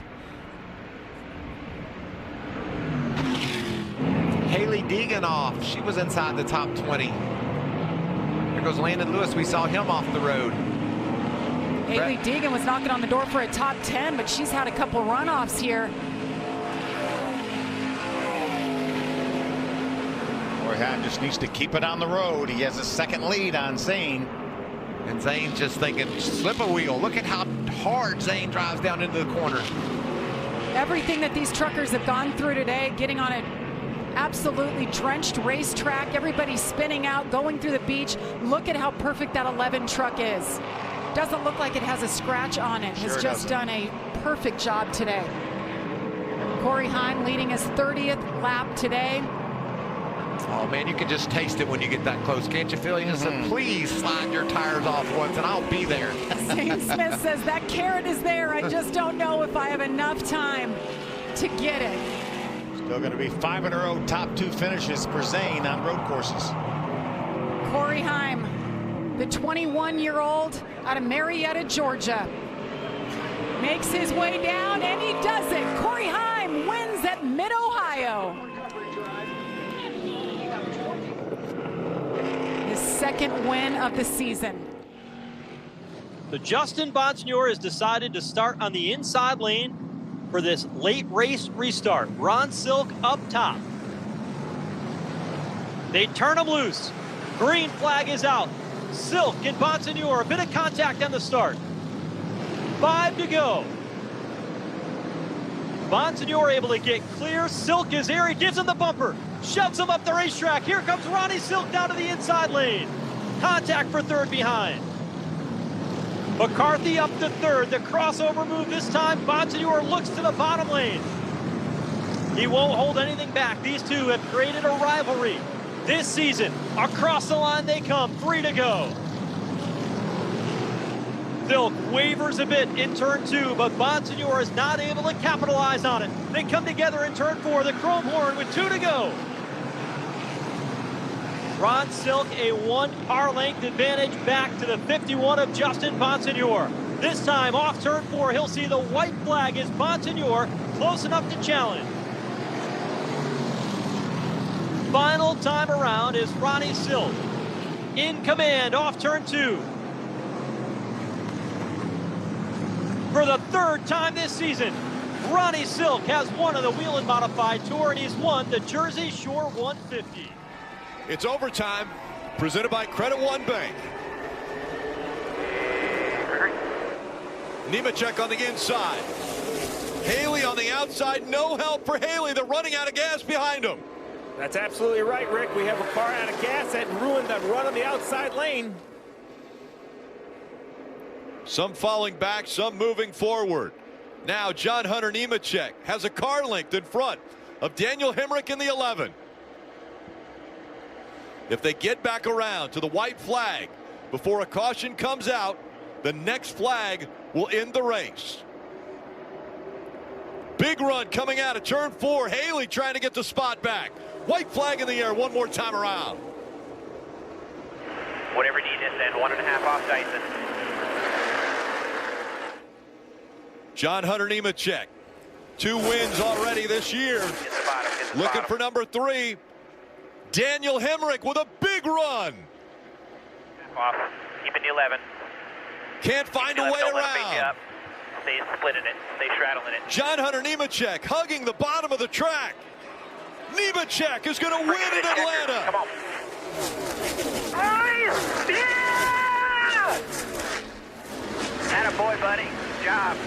Haley Deegan off. She was inside the top 20. Here goes Landon Lewis. We saw him off the road. Haley Deegan was knocking on the door for a top 10, but she's had a couple runoffs here. Orhan just needs to keep it on the road. He has a second lead on Zane. And Zane just thinking, slip a wheel. Look at how hard Zane drives down into the corner. Everything that these truckers have gone through today, getting on an absolutely drenched racetrack, everybody spinning out, going through the beach. Look at how perfect that 11 truck is. Doesn't look like it has a scratch on it. Has just done a perfect job today. Corey Heim leading his 30th lap today. Oh, man, you can just taste it when you get that close. Can't you feel it? You said, please slide your tires off once and I'll be there. Zane Smith says that carrot is there. I just don't know if I have enough time to get it. Still going to be 5 in a row top 2 finishes for Zane on road courses. Corey Heim, the 21-year-old out of Marietta, Georgia, makes his way down, and he does it. Corey Heim wins at Mid-Ohio. His second win of the season. So Justin Bonsignore has decided to start on the inside lane for this late race restart. Ron Silk up top. They turn him loose. Green flag is out. Silk and Bonsignore, a bit of contact on the start. 5 to go. Bonsignore able to get clear. Silk is here. He gives him the bumper. Shoves him up the racetrack. Here comes Ronnie Silk down to the inside lane. Contact for third behind. McCarthy up to third. The crossover move this time. Bonsignore looks to the bottom lane. He won't hold anything back. These two have created a rivalry this season. Across the line they come. 3 to go. Silk wavers a bit in turn 2, but Bonsignore is not able to capitalize on it. They come together in turn 4. The chrome horn with 2 to go. Ron Silk a 1 car length advantage back to the 51 of Justin Bonsignore. This time off turn 4, he'll see the white flag as Bonsignore close enough to challenge. Final time around is Ronnie Silk in command off turn 2. For the 3rd time this season, Ronnie Silk has won on the Whelen Modified Tour, and he's won the Jersey Shore 150. It's overtime, presented by Credit One Bank. Nemechek on the inside. Haley on the outside, no help for Haley. They're running out of gas behind him. That's absolutely right, Rick. We have a car out of gas that ruined that run on the outside lane. Some falling back, some moving forward. Now John Hunter Nemechek has a car length in front of Daniel Hemrick in the 11. If they get back around to the white flag before a caution comes out, the next flag will end the race. Big run coming out of turn 4. Haley trying to get the spot back. White flag in the air one more time around. Whatever you need to send, 1.5 off Dyson. John Hunter Nemechek, 2 wins already this year. Looking for number 3. Daniel Hemrick with a big run. Off. Keep it to 11. Can't find a way around. Stay splitting it. Stay straddling it. John Hunter Nemechek hugging the bottom of the track. Nemechek is going to win in Atlanta. Come on. Yeah! Attaboy, buddy. Good job.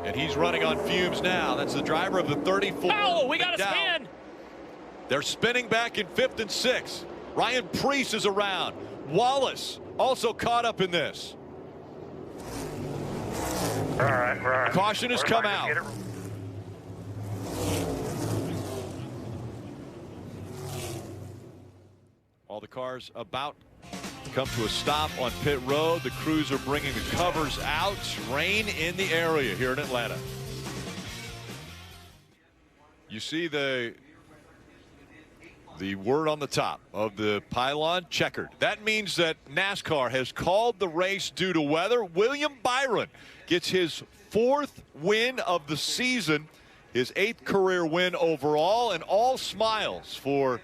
And he's running on fumes now. That's the driver of the 34. Oh, we got a spin. They're spinning back in 5th and 6th. Ryan Preece is around. Wallace also caught up in this. All right. Caution has come out. All the cars about to come to a stop on pit road. The crews are bringing the covers out. Rain in the area here in Atlanta. You see the word on the top of the pylon, checkered. That means that NASCAR has called the race due to weather. William Byron gets his 4th win of the season, his 8th career win overall, and all smiles for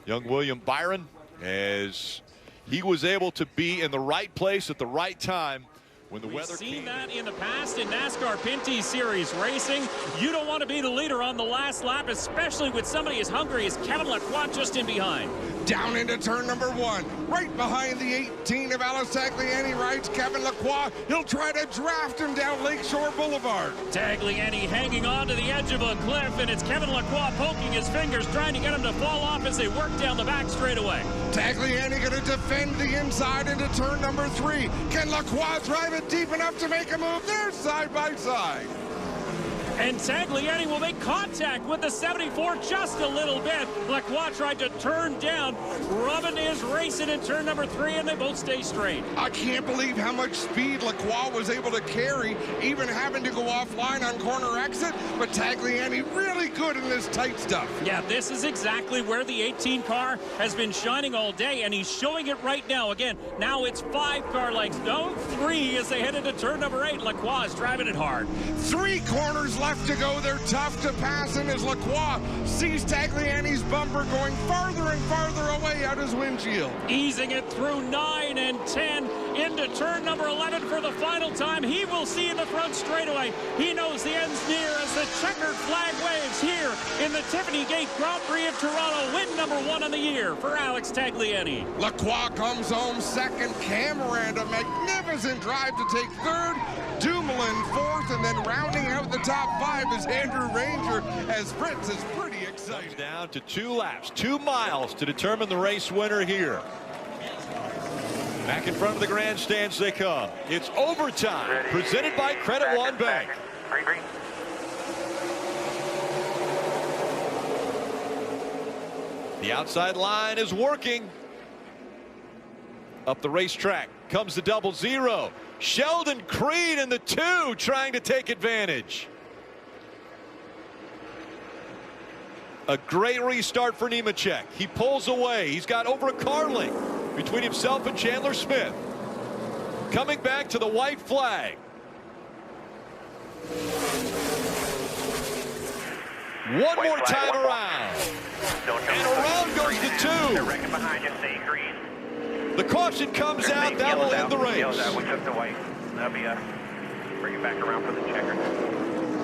young William Byron as he was able to be in the right place at the right time when the weather came. We've seen that in the past in NASCAR Pinty Series racing. You don't want to be the leader on the last lap, especially with somebody as hungry as Kevin Lacroix just in behind. Down into turn number 1, right behind the 18 of Alice Tagliani rides Kevin Lacroix. He'll try to draft him down Lakeshore Boulevard. Tagliani hanging on to the edge of a cliff, and it's Kevin Lacroix poking his fingers, trying to get him to fall off as they work down the back straightaway. Tagliani going to defend the inside into turn number 3. Can Lacroix drive it deep enough to make a move? They're side by side. And Tagliani will make contact with the 74 just a little bit. Lacroix tried to turn down. Rubbin is racing in turn number 3, and they both stay straight. I can't believe how much speed Lacroix was able to carry, even having to go offline on corner exit. But Tagliani really good in this tight stuff. Yeah, this is exactly where the 18 car has been shining all day, and he's showing it right now. Again, now it's 5 car lengths. No, 3 as they head into turn number 8. Lacroix is driving it hard. 3 corners left to go. They're tough to pass, and as Lacroix sees Tagliani's bumper going farther and farther away out his windshield. Easing it through 9 and 10 into turn number 11 for the final time. He will see in the front straightaway. He knows the end's near as the checkered flag waves here in the Tiffany Gate Grand Prix of Toronto. Win number 1 on the year for Alex Tagliani. Lacroix comes home second. Cameron, a magnificent drive to take 3rd. Dumoulin 4th, and then rounding out the top 5 is Andrew Ranger, as Fritz is pretty excited. Down to 2 laps, 2 miles to determine the race winner here. Back in front of the grandstands they come. It's overtime, presented by Credit One Bank. Green. The outside line is working. Up the racetrack comes the 0-0. Sheldon Creed in the 2 trying to take advantage. A great restart for Nemechek. He pulls away. He's got over a car length between himself and Chandler Smith. Coming back to the white flag. One more time around. And around goes the two. They're wrecking behind you. Stay green. The caution comes out. That will end the race. We took the white. That'll be bring it back around for the checker.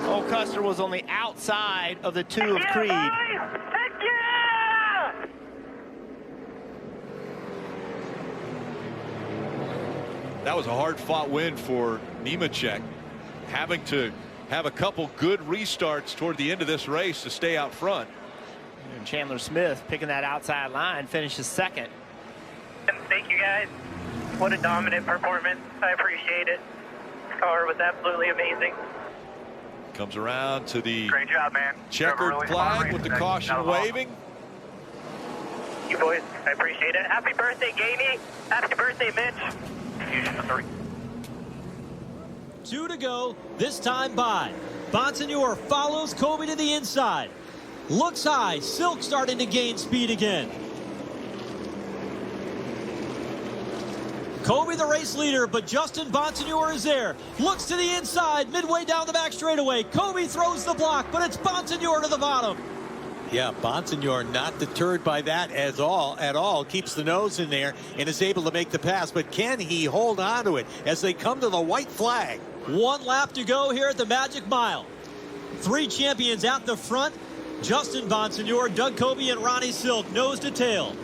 Cole Custer was on the outside of the two of Creed. Heck yeah! That was a hard-fought win for Nemechek, having to have a couple good restarts toward the end of this race to stay out front. And Chandler Smith picking that outside line, finishes second. Thank you, guys. What a dominant performance. I appreciate it. This car was absolutely amazing. Comes around to the Great job, man. checkered Really flag with the caution waving. You boys, I appreciate it. Happy birthday, Gamey. Happy birthday, Mitch. Fusion 3. 2 to go, this time by. Bonsignor follows Kobe to the inside. Looks high, Silk starting to gain speed again. Kobe the race leader, but Justin Bonsignor is there. Looks to the inside, midway down the back straightaway. Kobe throws the block, but it's Bonsignor to the bottom. Yeah, Bonsignor not deterred by that at all. Keeps the nose in there and is able to make the pass. But can he hold on to it as they come to the white flag? 1 lap to go here at the Magic Mile. 3 champions at the front. Justin Bonsignor, Doug Kobe, and Ronnie Silk, nose to tail.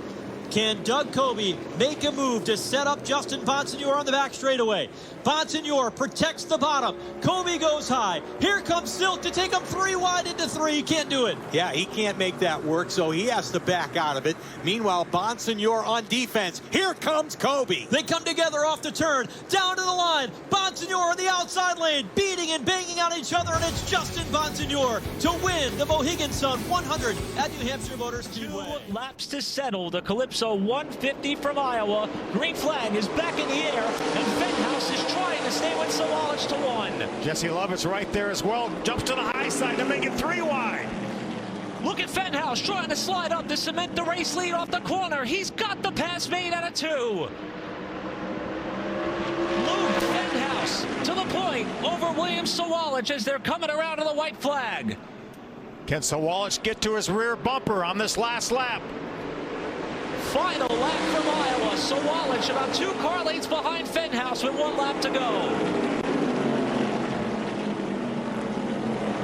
Can Doug Kobe make a move to set up Justin Bonsignor on the back straightaway? Bonsignor protects the bottom. Kobe goes high. Here comes Silk to take him 3 wide into 3. Can't do it. Yeah, he can't make that work, so he has to back out of it. Meanwhile, Bonsignor on defense. Here comes Kobe. They come together off the turn, down to the line. Bonsignor on the outside lane, beating and banging on each other, and it's Justin Bonsignor to win the Mohegan Sun 100 at New Hampshire Motor Speedway. 2 laps to settle. The Calypso 150 from Iowa. Green flag is back in the air, and Fenhouse is trying to stay with Sawalich to 1. Jesse Love is right there as well. Jumps to the high side to make it 3 wide. Look at Fenhouse trying to slide up to cement the race lead off the corner. He's got the pass made out of 2. Luke Fenhouse to the point over William Sawalich as they're coming around to the white flag. Can Sawalich get to his rear bumper on this last lap? Final lap from Iowa. Sawalich about 2 car lengths behind Fenhouse with 1 lap to go.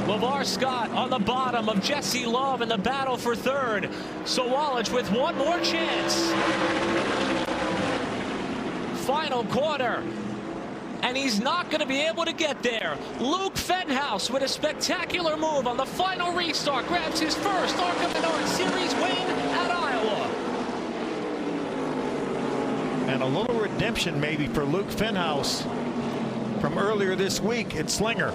LeVar Scott on the bottom of Jesse Love in the battle for 3rd. Sawalich with 1 more chance. Final corner. And he's not going to be able to get there. Luke Fenhouse with a spectacular move on the final restart. Grabs his first ARCA Menards Series win at Iowa. And a little redemption maybe for Luke Fenhouse from earlier this week at Slinger.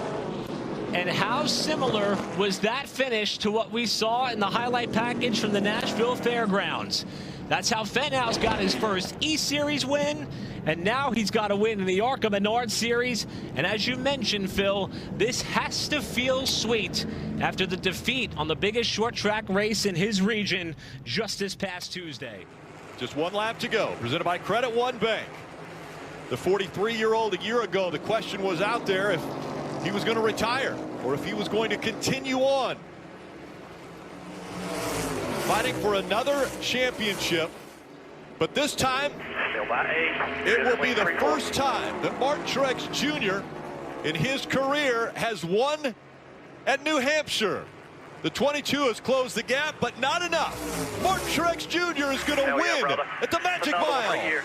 And how similar was that finish to what we saw in the highlight package from the Nashville Fairgrounds? That's how Fenhouse got his first E-Series win, and now he's got a win in the ARCA Menards Series. And as you mentioned, Phil, this has to feel sweet after the defeat on the biggest short track race in his region just this past Tuesday. Just 1 lap to go. Presented by Credit One Bank. The 43-year-old a year ago, the question was out there if he was going to retire or if he was going to continue on. Fighting for another championship, but this time it will be the first time that Martin Truex Jr. in his career has won at New Hampshire. The 22 has closed the gap, but not enough. Martin Truex Jr. is going to win at the Magic Mile.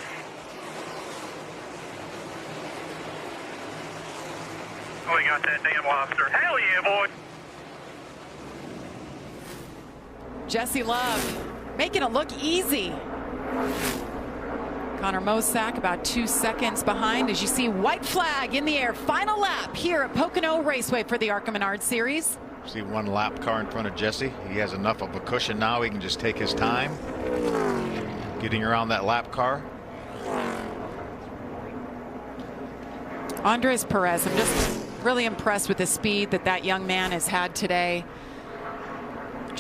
We got that damn lobster. Hell yeah, boy. Jesse Love making it look easy. Connor Mosack about 2 seconds behind as you see white flag in the air. Final lap here at Pocono Raceway for the ARCA Menards Series. See 1 lap car in front of Jesse. He has enough of a cushion now. He can just take his time getting around that lap car. Andres Perez, I'm just really impressed with the speed that young man has had today.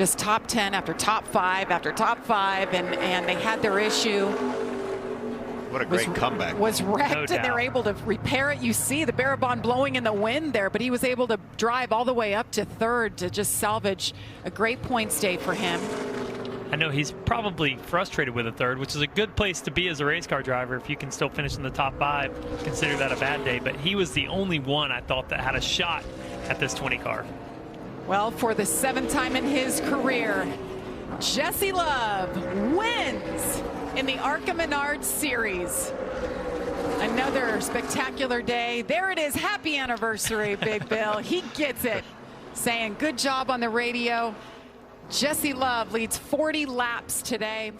just top 10 after top 5 after top 5, and they had their issue. What a great comeback. Was wrecked, No and doubt. they were able to repair it. You see the Barabon blowing in the wind there, but he was able to drive all the way up to third to just salvage a great points day for him. I know he's probably frustrated with a third, which is a good place to be as a race car driver if you can still finish in the top 5. Consider that a bad day, but he was the only one I thought that had a shot at this 20 car. Well, for the 7th time in his career, Jesse Love wins in the ARCA Menards Series. Another spectacular day. There it is. Happy anniversary, Big Bill. He gets it. Saying good job on the radio. Jesse Love leads 40 laps today.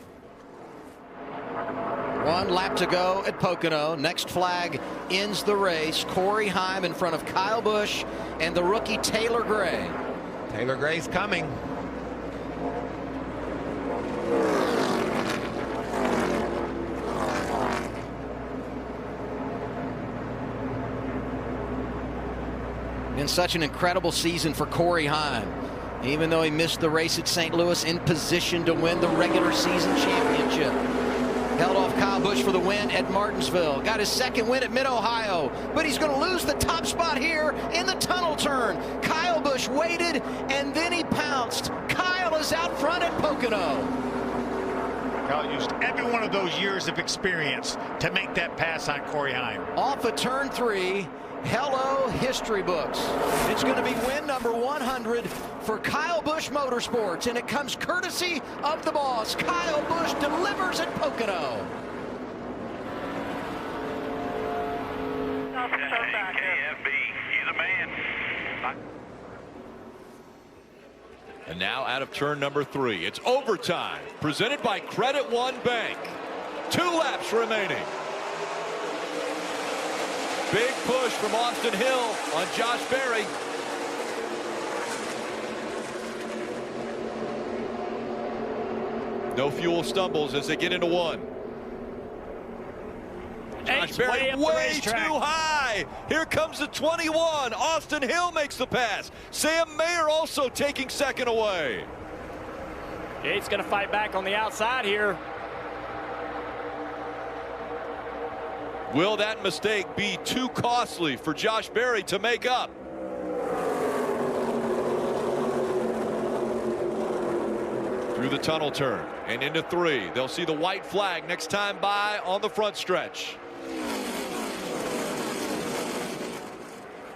1 lap to go at Pocono. Next flag ends the race. Corey Heim in front of Kyle Busch and the rookie Taylor Gray. Taylor Gray's coming. Been such an incredible season for Corey Heim. Even though he missed the race at St. Louis, in position to win the regular season championship. Held off Kyle Busch for the win at Martinsville. Got his 2nd win at Mid-Ohio. But he's going to lose the top spot here in the tunnel turn. Kyle Busch waited, and then he pounced. Kyle is out front at Pocono. Kyle used every one of those years of experience to make that pass on Corey Heim. Off of turn 3. Hello, history books. It's going to be win number 100 for Kyle Busch Motorsports, and it comes courtesy of the boss. Kyle Busch delivers at Pocono. And now out of turn number 3, it's overtime, presented by Credit One Bank. 2 laps remaining. Big push from Austin Hill on Josh Berry. No fuel stumbles as they get into 1. Josh Berry way too high. Here comes the 21. Austin Hill makes the pass. Sam Mayer also taking 2nd away. Yates going to fight back on the outside here. Will that mistake be too costly for Josh Berry to make up? Through the tunnel turn and into 3. They'll see the white flag next time by on the front stretch.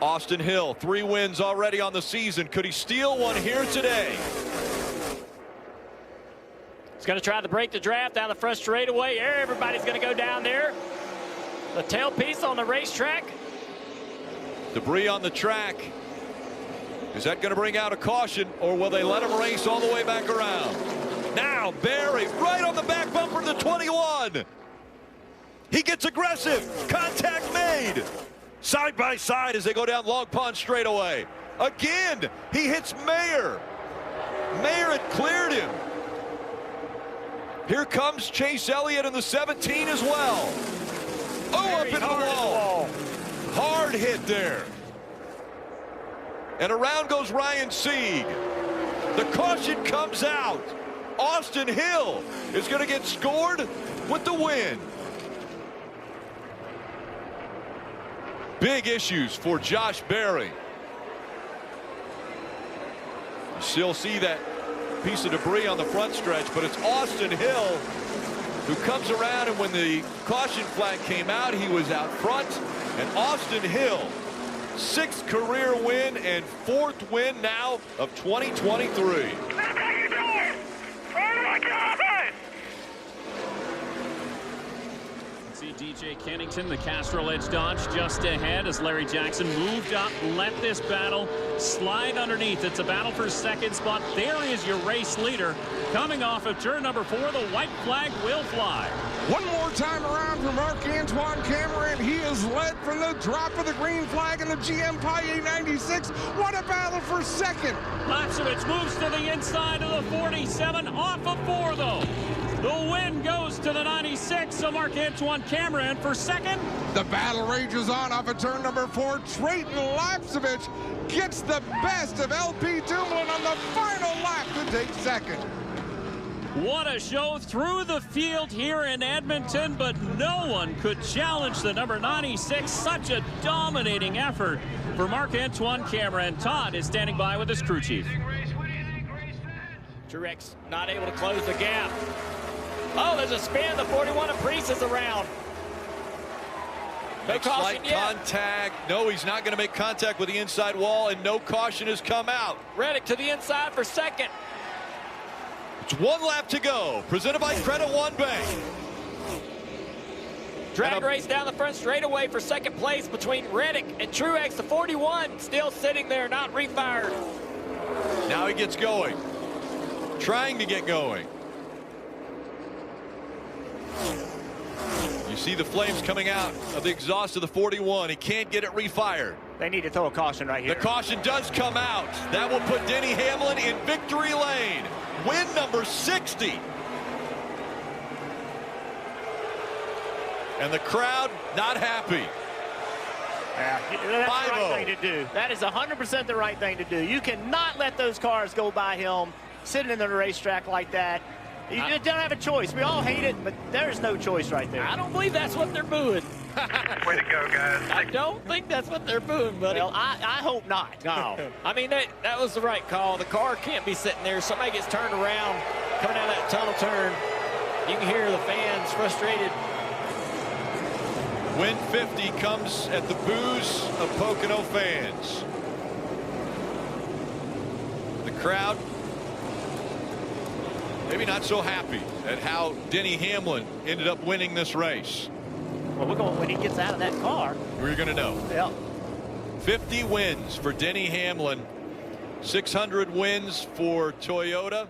Austin Hill, 3 wins already on the season. Could he steal one here today? He's going to try to break the draft down the front straightaway. Everybody's going to go down there. The tailpiece on the racetrack. Debris on the track. Is that going to bring out a caution, or will they let him race all the way back around? Now Berry right on the back bumper of the 21. He gets aggressive. Contact made. Side by side as they go down Long Pond straightaway. Again, he hits Mayer. Mayer had cleared him. Here comes Chase Elliott in the 17 as well. Oh, up into the wall. Hard hit there. And around goes Ryan Sieg. The caution comes out. Austin Hill is going to get scored with the win. Big issues for Josh Berry. You still see that piece of debris on the front stretch, but it's Austin Hill who comes around, and when the caution flag came out, he was out front. And Austin Hill, 6th career win and 4th win now of 2023. See DJ Kennington, the Castrol Edge Dodge, just ahead as Larry Jackson moved up, let this battle slide underneath. It's a battle for 2nd spot. There is your race leader. Coming off of turn number 4, the white flag will fly. One more time around for Marc-Antoine Cameron. He is led from the drop of the green flag in the GM Paille 96. What a battle for 2nd. Lapsevich moves to the inside of the 47, off of 4 though. The win goes to the 96. 96, so Marc-Antoine Cameron for second. The battle rages on off of turn number 4. Trayton Lapsevich gets the best of LP Dumoulin on the final lap to take second. What a show through the field here in Edmonton, but no one could challenge the number 96. Such a dominating effort for Marc-Antoine Cameron. Todd is standing by with his crew chief. Truex not able to close the gap. Oh, there's a spin. The 41 of Priest is around. No caution slight yet. contact. No, he's not going to make contact with the inside wall, and no caution has come out. Reddick to the inside for second. It's 1 lap to go. Presented by Credit One Bank. Drag race down the front straightaway for second place between Reddick and Truex. The 41 still sitting there, not refired. Now he gets going. Trying to get going. You see the flames coming out of the exhaust of the 41. He can't get it refired. They need to throw a caution right here. The caution does come out. That will put Denny Hamlin in victory lane. Win number 60. And the crowd not happy. Yeah, that's the right thing to do. That is 100% the right thing to do. You cannot let those cars go by him sitting in the racetrack like that. You just don't have a choice. We all hate it, but there's no choice right there. I don't believe that's what they're booing. Way to go, guys. I don't think that's what they're booing, buddy. Well, I hope not. No. I mean, that was the right call. The car can't be sitting there. Somebody gets turned around, coming out of that tunnel turn. You can hear the fans frustrated. Win 50 comes at the boos of Pocono fans. The crowd maybe not so happy at how Denny Hamlin ended up winning this race. Well, we're going when he gets out of that car. We're going to know. Yeah. 50 wins for Denny Hamlin. 600 wins for Toyota.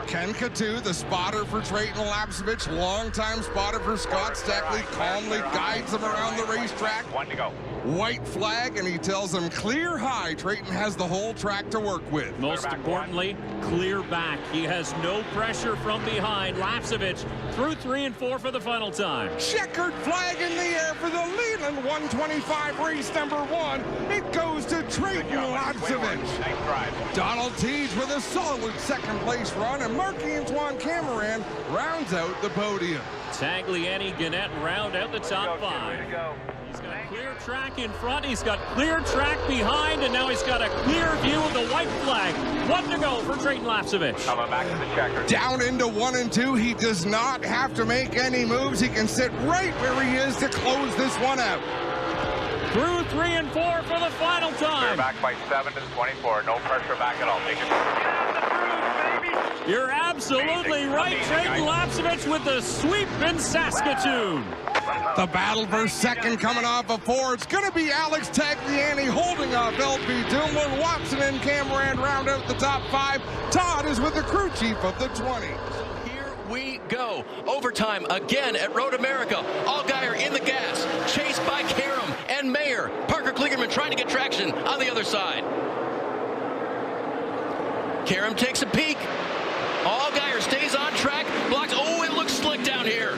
Ken Catu, the spotter for Trayton Lapsevich, longtime spotter for Scott Steckley, calmly guides him around the racetrack. 1 to go. White flag, and he tells him clear high. Trayton has the whole track to work with. Most importantly, clear back. He has no pressure from behind. Lapsevich through 3 and 4 for the final time. Checkered flag in the air for the Leland 125 race number 1. It goes to Trayton Lapsevich. Nice drive. Donald Teague with a solid second place run, and Marc-Antoine Cameron rounds out the podium. Tagliani, Gannett round out the top 5. He's got a clear track in front. He's got clear track behind, and now he's got a clear view of the white flag. 1 to go for Trayton Lapsevich. Coming back to the checker. Down into 1 and 2. He does not have to make any moves. He can sit right where he is to close this one out. Through 3 and 4 for the final time. We're back by 7 to 24. No pressure back at all. Take it. You're absolutely right. Trayton Lapsevich with the sweep in Saskatoon. The battle for second coming off of 4. It's going to be Alex Tagliani holding off LP Dumoulin. Watson and Cameron round out the top 5. Todd is with the crew chief of the 20. Here we go. Overtime again at Road America. Allgaier in the gas. Chased by Karam and Mayer. Parker Kligerman trying to get traction on the other side. Karam takes a peek. Allgaier stays on track. Blocks. Oh, it looks slick down here.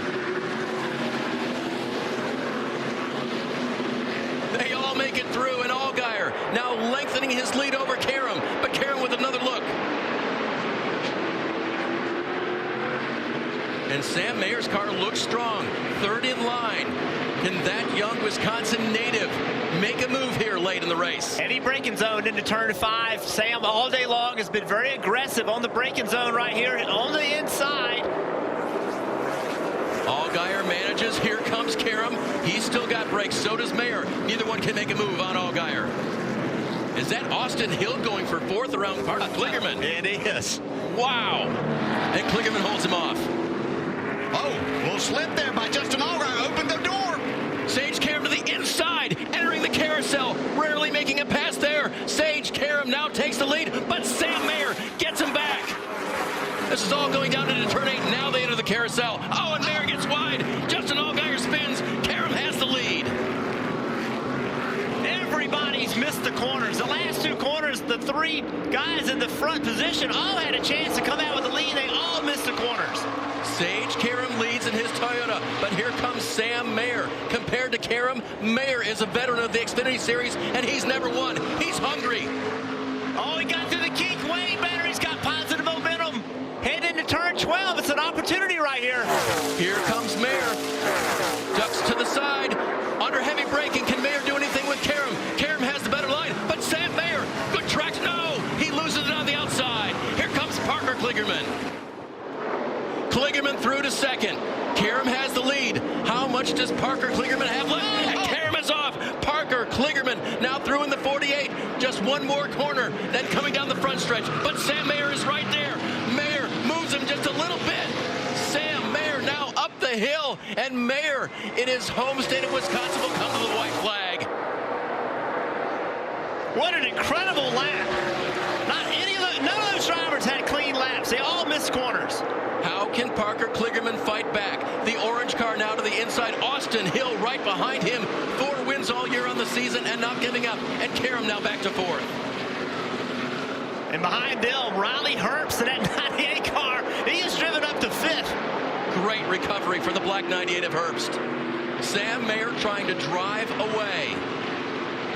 They all make it through, and Allgaier now lengthening his lead over Karam, but Karam with another look. And Sam Mayer's car looks strong, 3rd in line. Can that young Wisconsin native make a move here late in the race? Heavy braking zone into turn 5. Sam all day long has been very aggressive on the braking zone right here on the inside. Allgaier manages. Here comes Karam. He's still got brakes. So does Mayer. Neither one can make a move on Allgaier. Is that Austin Hill going for 4th around Parker Kligerman? It is. Wow. And Kligerman holds him off. Oh, little slip there by Justin Allgaier. Opened the door. Sage Karam to the inside, entering the carousel. Rarely making a pass there. Sage Karam now takes the lead, but Sam Mayer gets him back. This is all going down into turn 8. Now they enter the carousel. Oh, and Mayer gets wide. Justin Allgaier spins. Karam has the lead. Everybody's missed the corners. The last 2 corners, the 3 guys in the front position all had a chance to come out with the lead. They all missed the corners. Sage Karam leads Minnesota. But here comes Sam Mayer. Compared to Karam, Mayer is a veteran of the Xfinity Series, and he's never won. He's hungry. Oh, he got through the kink way better. He's got positive momentum. Head into turn 12. It's an opportunity right here. Here comes Mayer. Ducks to the side. Under heavy braking. Can Mayer do anything with Karam? Karam has the better line, but Sam Mayer, good tracks. No, he loses it on the outside. Here comes Parker Kligerman. Kligerman through to second. Karam has the lead. How much does Parker Kligerman have left? And Karam is off. Parker Kligerman now through in the 48. Just one more corner, then coming down the front stretch. But Sam Mayer is right there. Mayer moves him just a little bit. Sam Mayer now up the hill, and Mayer in his home state of Wisconsin will come to the white flag. What an incredible lap. None of those drivers had clean laps. They all missed corners. How can Parker Kligerman fight back? The orange car now to the inside. Austin Hill right behind him. 4 wins all year on the season and not giving up. And Karam now back to 4th. And behind them, Riley Herbst in that 98 car. He is driven up to 5th. Great recovery for the black 98 of Herbst. Sam Mayer trying to drive away.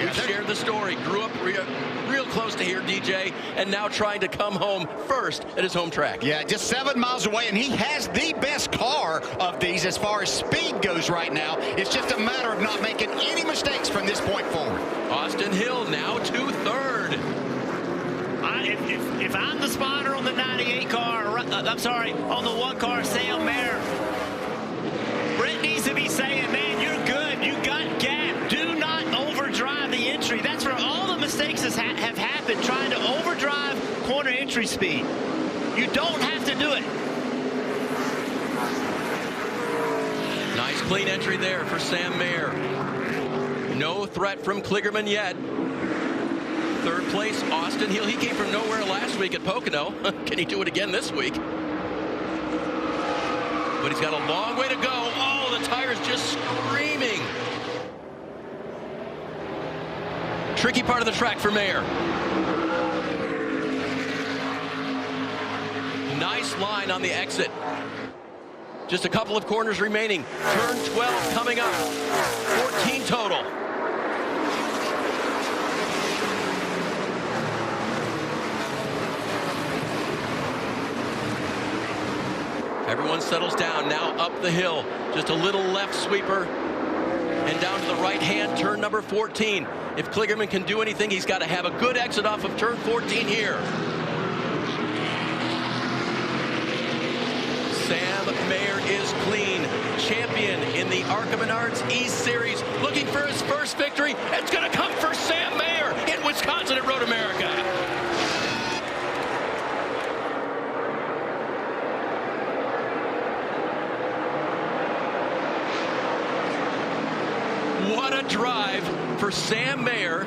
You shared the story. Grew up real close to here, DJ, and now trying to come home first at his home track. Yeah, just 7 miles away, and he has the best car of these as far as speed goes right now. It's just a matter of not making any mistakes from this point forward. Austin Hill now to 3rd. If I'm the spotter on the 98 car, I'm sorry, on the 1 car, Sam Mayer, Brett needs to be saying, man, you're good. You got gap. Do not overdrive the entry. That's where all the mistakes have happened, trying to overdrive corner entry speed. You don't have to do it. Nice clean entry there for Sam Mayer. No threat from Kligerman yet. 3rd place, Austin Hill. He came from nowhere last week at Pocono. Can he do it again this week? But he's got a long way to go. Oh, the tire's just screaming. Tricky part of the track for Mayer. Nice line on the exit. Just a couple of corners remaining. Turn 12 coming up. 14 total. Everyone settles down now up the hill. Just a little left sweeper. And down to the right hand, turn number 14. If Kligerman can do anything, he's got to have a good exit off of turn 14 here. Sam Mayer is clean. Champion in the ARCA Menards East Series. Looking for his first victory. It's going to come for Sam Mayer in Wisconsin at Road America. What a drive for Sam Mayer.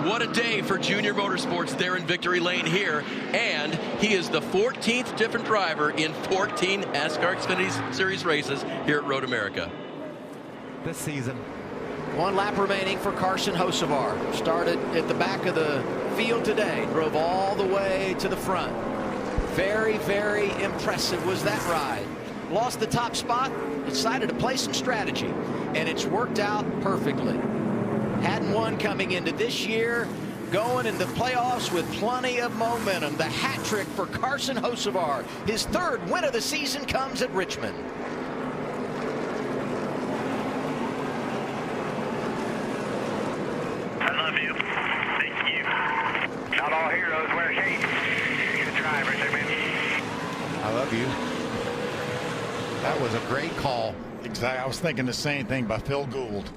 What a day for Junior Motorsports there in Victory Lane here. And he is the 14th different driver in 14 NASCAR Xfinity Series races here at Road America. This season. 1 lap remaining for Carson Hocevar. Started at the back of the field today. Drove all the way to the front. Very, very impressive was that ride. Lost the top spot. Decided to play some strategy. And it's worked out perfectly. Hadn't won coming into this year, going in the playoffs with plenty of momentum. The hat trick for Carson Hocevar. His 3rd win of the season comes at Richmond. I love you. Thank you. Not all heroes wear capes. Good drivers, amen. I love you. That was a great call. Exactly. I was thinking the same thing by Phil Gould.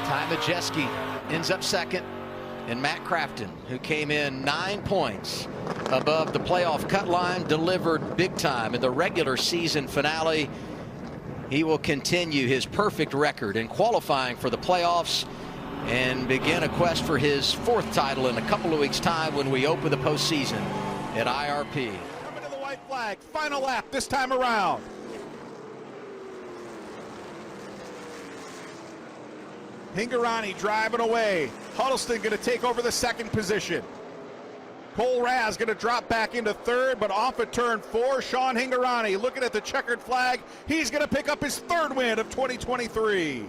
Ty Majeski ends up 2nd, and Matt Crafton, who came in 9 points above the playoff cut line, delivered big time in the regular season finale. He will continue his perfect record in qualifying for the playoffs and begin a quest for his 4th title in a couple of weeks' time when we open the postseason at IRP. Coming to the white flag, final lap this time around. Hingarani driving away. Huddleston going to take over the 2nd position. Cole Raz going to drop back into third, but off at turn 4. Sean Hingorani looking at the checkered flag. He's going to pick up his third win of 2023.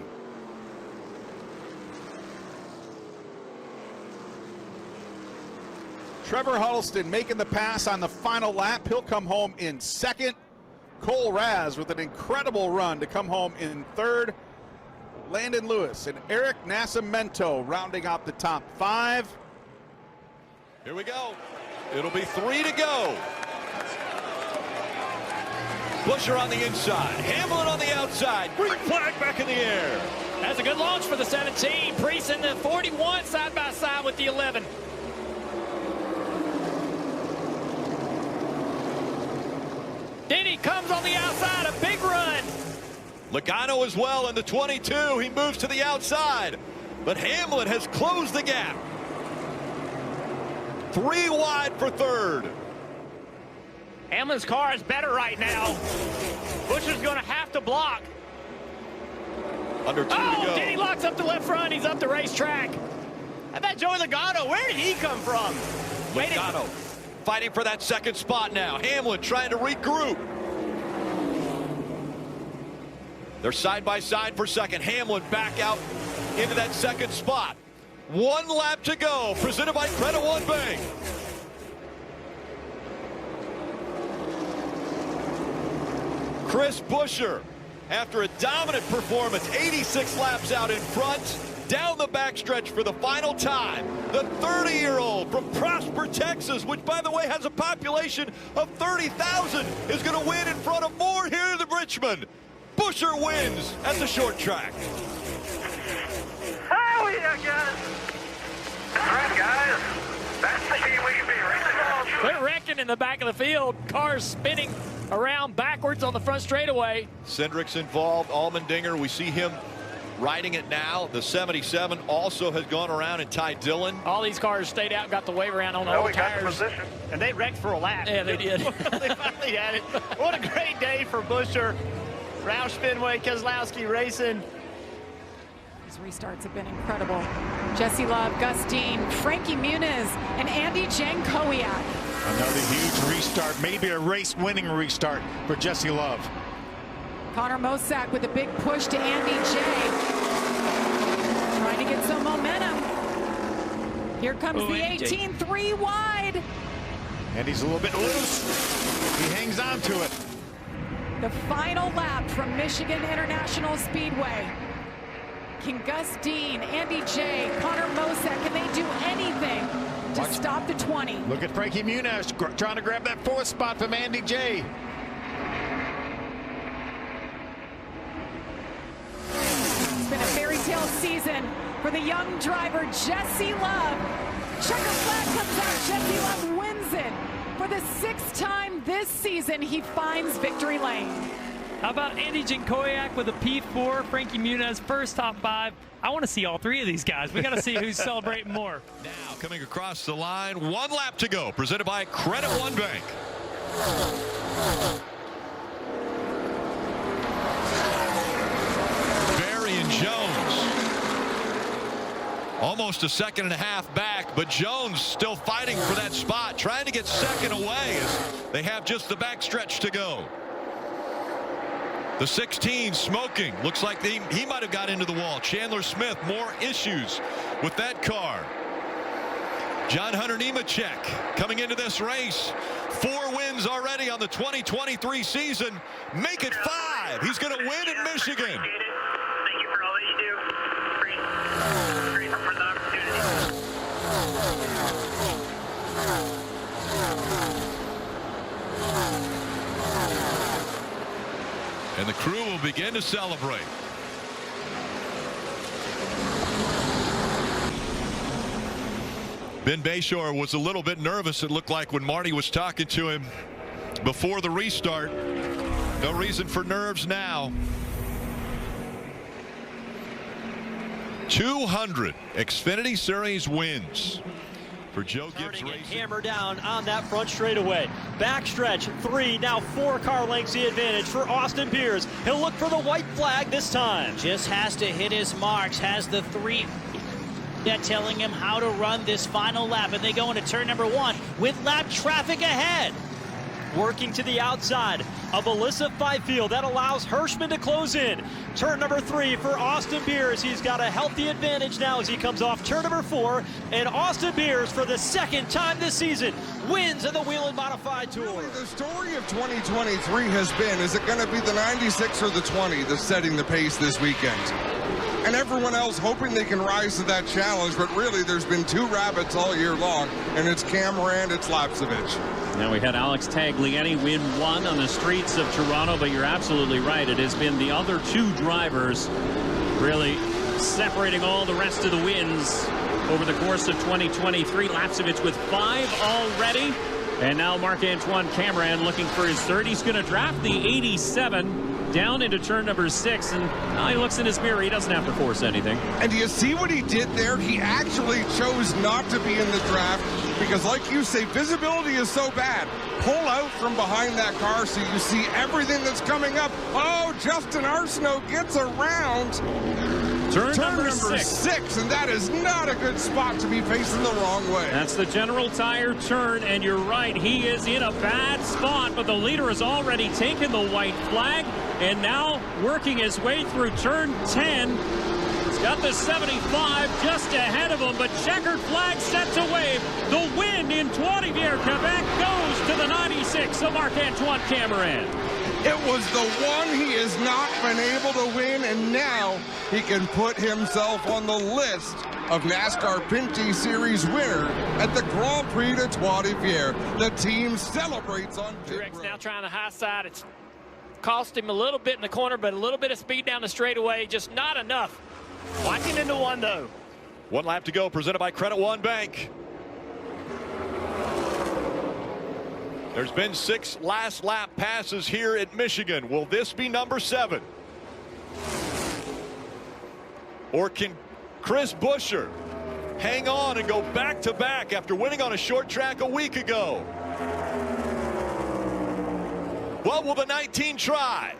Trevor Huddleston making the pass on the final lap. He'll come home in second. Cole Raz with an incredible run to come home in third. Landon Lewis and Eric Nascimento rounding out the top 5. Here we go. It'll be 3 to go. Buescher on the inside. Hamlin on the outside. Green flag back in the air. That's a good launch for the 17. Priest in the 41 side by side with the 11. Denny comes on the outside. A big run. Logano as well in the 22. He moves to the outside. But Hamlin has closed the gap. 3 wide for third. Hamlin's car is better right now. Buescher's going to have to block. Under 2 to go. Denny locks up the left front. He's up the racetrack. How about Joey Logano? Where did he come from? Logano fighting for that second spot now. Hamlin trying to regroup. They're side by side for second. Hamlin back out into that second spot. 1 lap to go, presented by Credit One Bank. Chris Buescher, after a dominant performance, 86 laps out in front, down the backstretch for the final time. The 30-year-old from Prosper, Texas, which, by the way, has a population of 30,000, is going to win in front of more here in Richmond. Buescher wins at the short track. Oh, yeah, guys. That's right, guys. That's the team we can be racing. They're wrecking in the back of the field. Cars spinning around backwards on the front straightaway. Cindric's involved. Allmendinger, we see him riding it now. The 77 also has gone around and Ty Dillon. All these cars stayed out, got the wave around on all the tires. And they wrecked for a lap. Yeah, they did. They finally had it. What a great day for Buescher. Roush Fenway, Keselowski racing. These restarts have been incredible. Jesse Love, Gus Dean, Frankie Muniz, and Andy Jankowiak. Another huge restart, maybe a race-winning restart for Jesse Love. Connor Mosack with a big push to Andy J. Trying to get some momentum. Here comes the 18, 3 wide. And he's a little bit loose. He hangs on to it. The final lap from Michigan International Speedway. Can Gus Dean, Andy J, Connor Mosack, can they do anything to stop the 20? Look at Frankie Muniz trying to grab that 4th spot from Andy J. It's been a fairy tale season for the young driver, Jesse Love. Checker flag comes out, Jesse Love wins it. For the 6th time this season, he finds victory lane. How about Andy Jankowiak with a P4, Frankie Muniz first top 5. I want to see all 3 of these guys. We got to see who's celebrating more. Now coming across the line, 1 lap to go, presented by Credit One Bank. Barry and Jones. Almost a 1.5 seconds back, but Jones still fighting for that spot, trying to get second away as they have just the backstretch to go. The 16 smoking. Looks like he might have got into the wall. Chandler Smith, more issues with that car. John Hunter Nemechek coming into this race. 4 wins already on the 2023 season. Make it 5. He's going to win in Michigan. Thank you for all that you do. Grateful for the opportunity. And the crew will begin to celebrate. Ben Bayshore was a little bit nervous, it looked like, when Marty was talking to him before the restart. No reason for nerves now. 200 Xfinity Series wins for Joe Gibbs Racing. Hammer down on that front straightaway. Backstretch 3, now 4 car lengths the advantage for Austin Beers. He'll look for the white flag this time. Just has to hit his marks, has the 3 telling him how to run this final lap, and they go into turn number 1 with lap traffic ahead. Working to the outside of Alyssa Fifield. That allows Hirschman to close in. Turn number 3 for Austin Beers. He's got a healthy advantage now as he comes off turn number 4. And Austin Beers, for the second time this season, wins in the Whelen Modified Tour. Really, the story of 2023 has been, is it going to be the 96 or the 20 that's setting the pace this weekend? And everyone else hoping they can rise to that challenge, but really there's been 2 rabbits all year long, and it's Cameron, it's Lapsevich. Now we had Alex Tagliani win 1 on the streets of Toronto, but you're absolutely right. It has been the other 2 drivers really separating all the rest of the wins over the course of 2023. Lapsevich with 5 already. And now Marc-Antoine Cameron looking for his 3rd. He's going to draft the 87 down into turn number 6, and now he looks in his mirror. He doesn't have to force anything. And do you see what he did there? He actually chose not to be in the draft because, like you say, visibility is so bad. Pull out from behind that car so you see everything that's coming up. Oh, Justin Arsenault gets around. Turn number 6, and that is not a good spot to be facing the wrong way. That's the General Tire turn, and you're right, he is in a bad spot, but the leader has already taken the white flag, and now working his way through turn 10. He's got the 75 just ahead of him, but checkered flag set to wave. The win in Trois-Rivières, Quebec goes to the 96 of Marc-Antoine Cameron. It was the one he has not been able to win, and now he can put himself on the list of NASCAR Pinty Series winner at the Grand Prix de Trois-Rivières. The team celebrates on Truex now trying the high side. It's cost him a little bit in the corner, but a little bit of speed down the straightaway, just not enough. Watch him into 1, though. 1 lap to go, presented by Credit One Bank. There's been 6 last lap passes here at Michigan. Will this be number 7? Or can Chris Buescher hang on and go back-to-back after winning on a short track a week ago? What will the 19 try?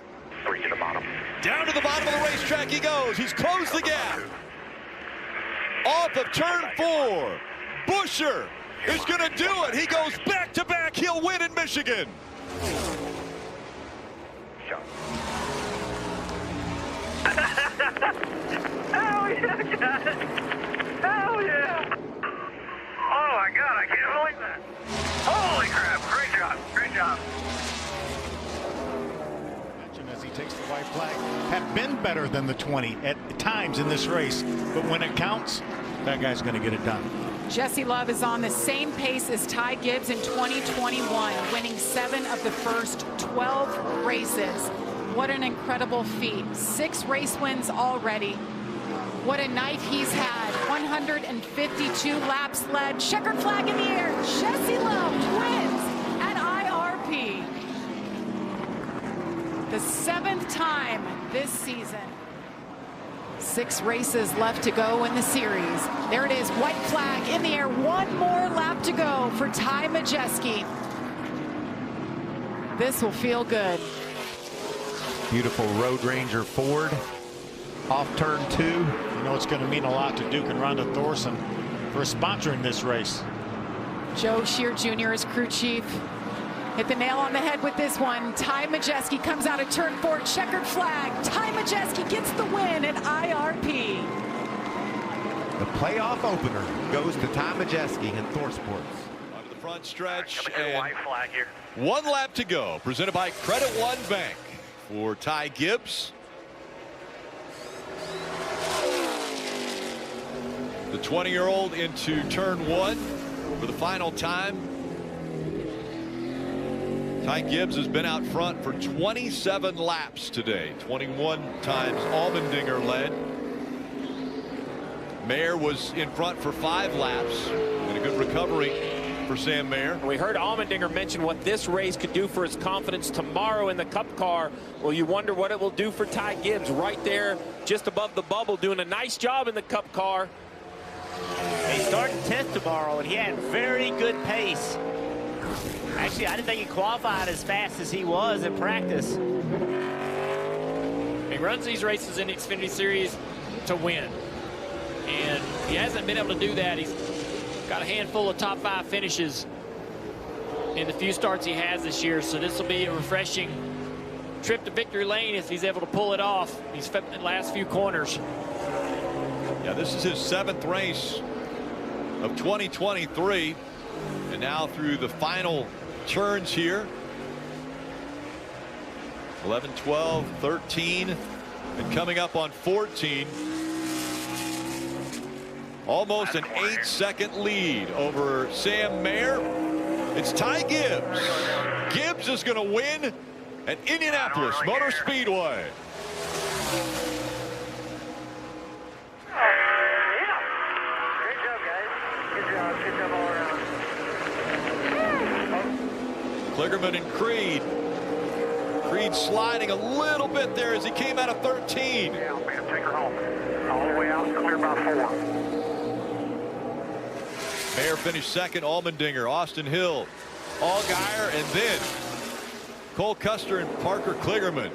3 to the bottom. Down to the bottom of the racetrack he goes. He's closed the gap. Off of turn 4. Buescher is going to do it. He goes back-to-back. He'll win in Michigan. Hell yeah, guys. Hell yeah. Oh, my God. I can't believe that. Holy crap. Great job. Great job. As he takes the white flag, have been better than the 20 at times in this race. But when it counts, that guy's going to get it done. Jesse Love is on the same pace as Ty Gibbs in 2021, winning 7 of the first 12 races. What an incredible feat. 6 race wins already. What a night he's had. 152 laps led. Checkered flag in the air. Jesse Love wins at IRP. The 7th time this season. 6 races left to go in the series. There it is, white flag in the air. 1 more lap to go for Ty Majeski. This will feel good. Beautiful Road Ranger Ford off turn 2. You know it's going to mean a lot to Duke and Rhonda Thorson for sponsoring this race. Joe Shear Jr. is crew chief. Hit the nail on the head with this one. Ty Majeski comes out of turn 4, checkered flag. Ty Majeski gets the win at IRP. The playoff opener goes to Ty Majeski in Thorsports. On to the front stretch, and white flag here. 1 lap to go, presented by Credit One Bank for Ty Gibbs. The 20-year-old into turn 1 for the final time. Ty Gibbs has been out front for 27 laps today. 21 times Allmendinger led. Mayer was in front for 5 laps. And a good recovery for Sam Mayer. We heard Allmendinger mention what this race could do for his confidence tomorrow in the Cup car. Well, you wonder what it will do for Ty Gibbs right there just above the bubble, doing a nice job in the Cup car. He's starting 10th tomorrow, and he had very good pace. Actually, I didn't think he qualified as fast as he was in practice. He runs these races in the Xfinity Series to win. and he hasn't been able to do that. He's got a handful of top 5 finishes in the few starts he has this year, so this will be a refreshing trip to victory lane if he's able to pull it off these last few corners. Yeah, this is his 7th race of 2023, and now through the final turns here. 11, 12, 13, and coming up on 14. Almost an 8-second lead over Sam Mayer. It's Ty Gibbs. Gibbs is going to win at Indianapolis Motor Speedway. Kligerman and Creed. Creed sliding a little bit there as he came out of 13. Yeah, man, take her home. All the way out, clear by 4. Mayer finished 2nd, Allmendinger, Austin Hill, Allgaier, and then Cole Custer and Parker Kligerman.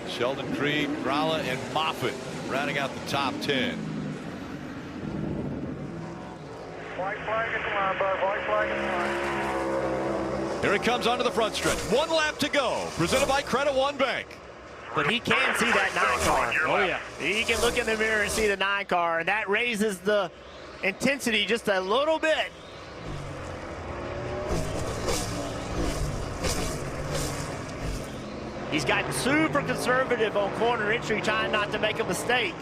Sheldon Creed, Gralla, and Moffitt rounding out the top 10. White flag at the line, bud. White flag at the line. Here it comes onto the front stretch. 1 lap to go. Presented by Credit One Bank. But he can see that 9 car. Oh, yeah. He can look in the mirror and see the 9 car, and that raises the intensity just a little bit. He's gotten super conservative on corner entry, trying not to make a mistake.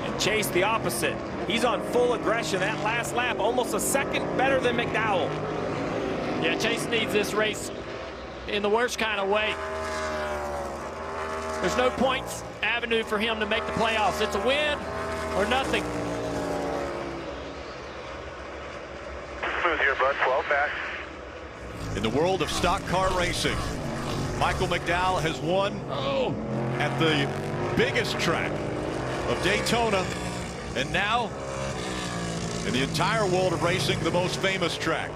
And Chase the opposite. He's on full aggression. That last lap, almost a second better than McDowell. Yeah, Chase needs this race in the worst kind of way. There's no points avenue for him to make the playoffs. It's a win or nothing. Smooth here, bud. 12 back. In the world of stock car racing, Michael McDowell has won at the biggest track of Daytona, and now in the entire world of racing, the most famous track.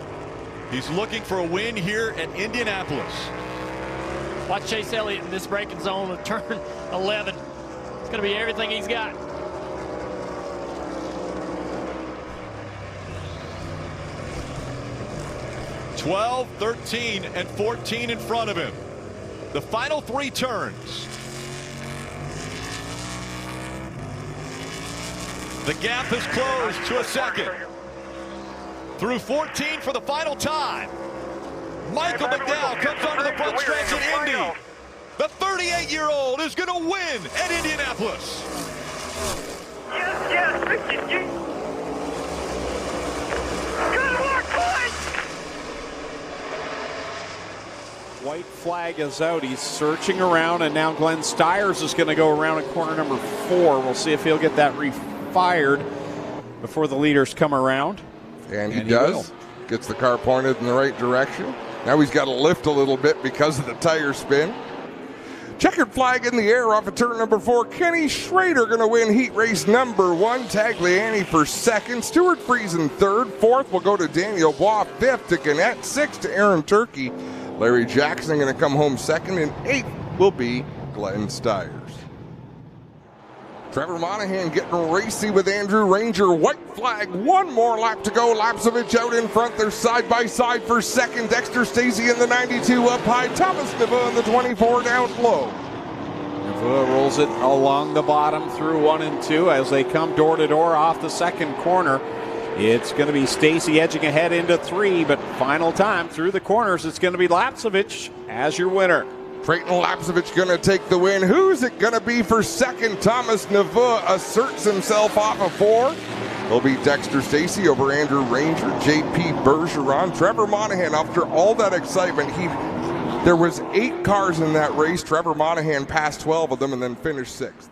He's looking for a win here at Indianapolis. Watch Chase Elliott in this braking zone of turn 11. It's going to be everything he's got. $12, 13, and 14 in front of him. The final 3 turns. The gap is closed to a second. Through 14 for the final time. Michael McDowell comes onto the front stretch at Indy. The 38-year-old is going to win at Indianapolis. Yes, good work, boys! White flag is out. He's searching around, and now Glenn Stiers is going to go around in corner number 4. We'll see if he'll get that refired before the leaders come around. And he does. Gets the car pointed in the right direction. Now he's got to lift a little bit because of the tire spin. Checkered flag in the air off of turn number 4. Kenny Schrader going to win heat race number 1. Tagliani for 2nd. Stuart Friesen 3rd. 4th will go to Daniel Bois. 5th to Gannett. 6th to Aaron Turkey. Larry Jackson going to come home 2nd. And 8th will be Glenn Stiers. Trevor Monahan getting racy with Andrew Ranger. White flag, 1 more lap to go. Lapsovich out in front. They're side by side for 2nd. Dexter Stacey in the 92 up high. Thomas Neva in the 24 down low. Neva rolls it along the bottom through 1 and 2 as they come door to door off the 2nd corner. It's going to be Stacey edging ahead into 3, but final time through the corners, it's going to be Lapsovich as your winner. Trayton Lapsovich going to take the win. Who's it going to be for 2nd? Thomas Neva asserts himself off of 4. It'll be Dexter Stacey over Andrew Ranger, JP Bergeron. Trevor Monahan, after all that excitement, there was 8 cars in that race. Trevor Monahan passed 12 of them and then finished 6th.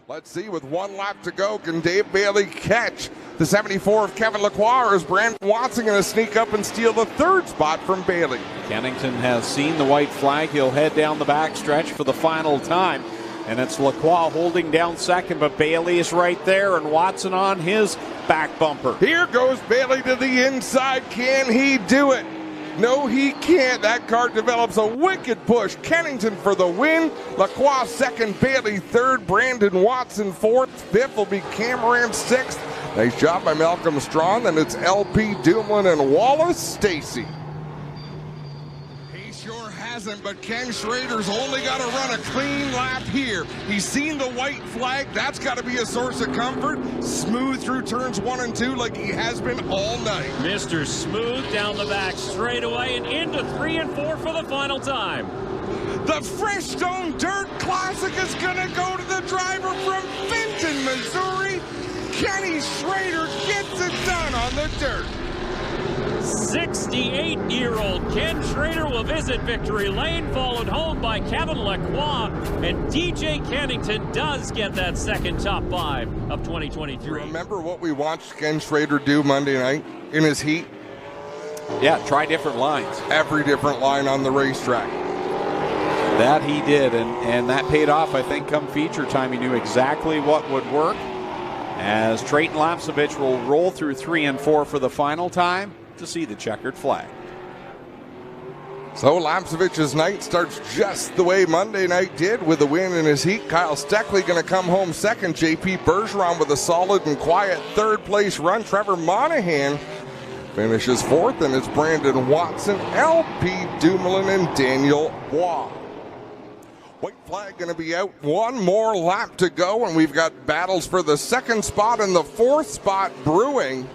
Let's see, with 1 lap to go, can Dave Bailey catch the 74 of Kevin Lacroix, or is Brandon Watson going to sneak up and steal the 3rd spot from Bailey? Kennington has seen the white flag. He'll head down the back stretch for the final time. And it's Lacroix holding down 2nd, but Bailey is right there, and Watson on his back bumper. Here goes Bailey to the inside. Can he do it? No, he can't. That car develops a wicked push. Kennington for the win. Lacroix second, Bailey third, Brandon Watson fourth. Fifth will be Cameron sixth. Nice job by Malcolm Strawn. Then it's LP Dumoulin and Wallace Stacy. But Ken Schrader's only got to run a clean lap here. He's seen the white flag. That's got to be a source of comfort. Smooth through turns 1 and 2 like he has been all night. Mr. Smooth down the back straightaway and into 3 and 4 for the final time. The Freshstone Dirt Classic is going to go to the driver from Benton, Missouri. Kenny Schrader gets it done on the dirt. 68-year-old Ken Schrader will visit victory lane, followed home by Kevin Lacroix, and DJ Kennington does get that second top 5 of 2023. Remember what we watched Ken Schrader do Monday night in his heat? Yeah, try different lines. Every different line on the racetrack. That he did, and that paid off. I think come feature time, he knew exactly what would work. As Trayton Lapsevich will roll through 3 and 4 for the final time to see the checkered flag. So Lapsevich's night starts just the way Monday night did with a win in his heat. Kyle Steckley going to come home second. JP Bergeron with a solid and quiet third place run. Trevor Monahan finishes fourth, and it's Brandon Watson, LP Dumoulin, and Daniel Waugh. White flag going to be out. One more lap to go, and we've got battles for the second spot and the fourth spot brewing.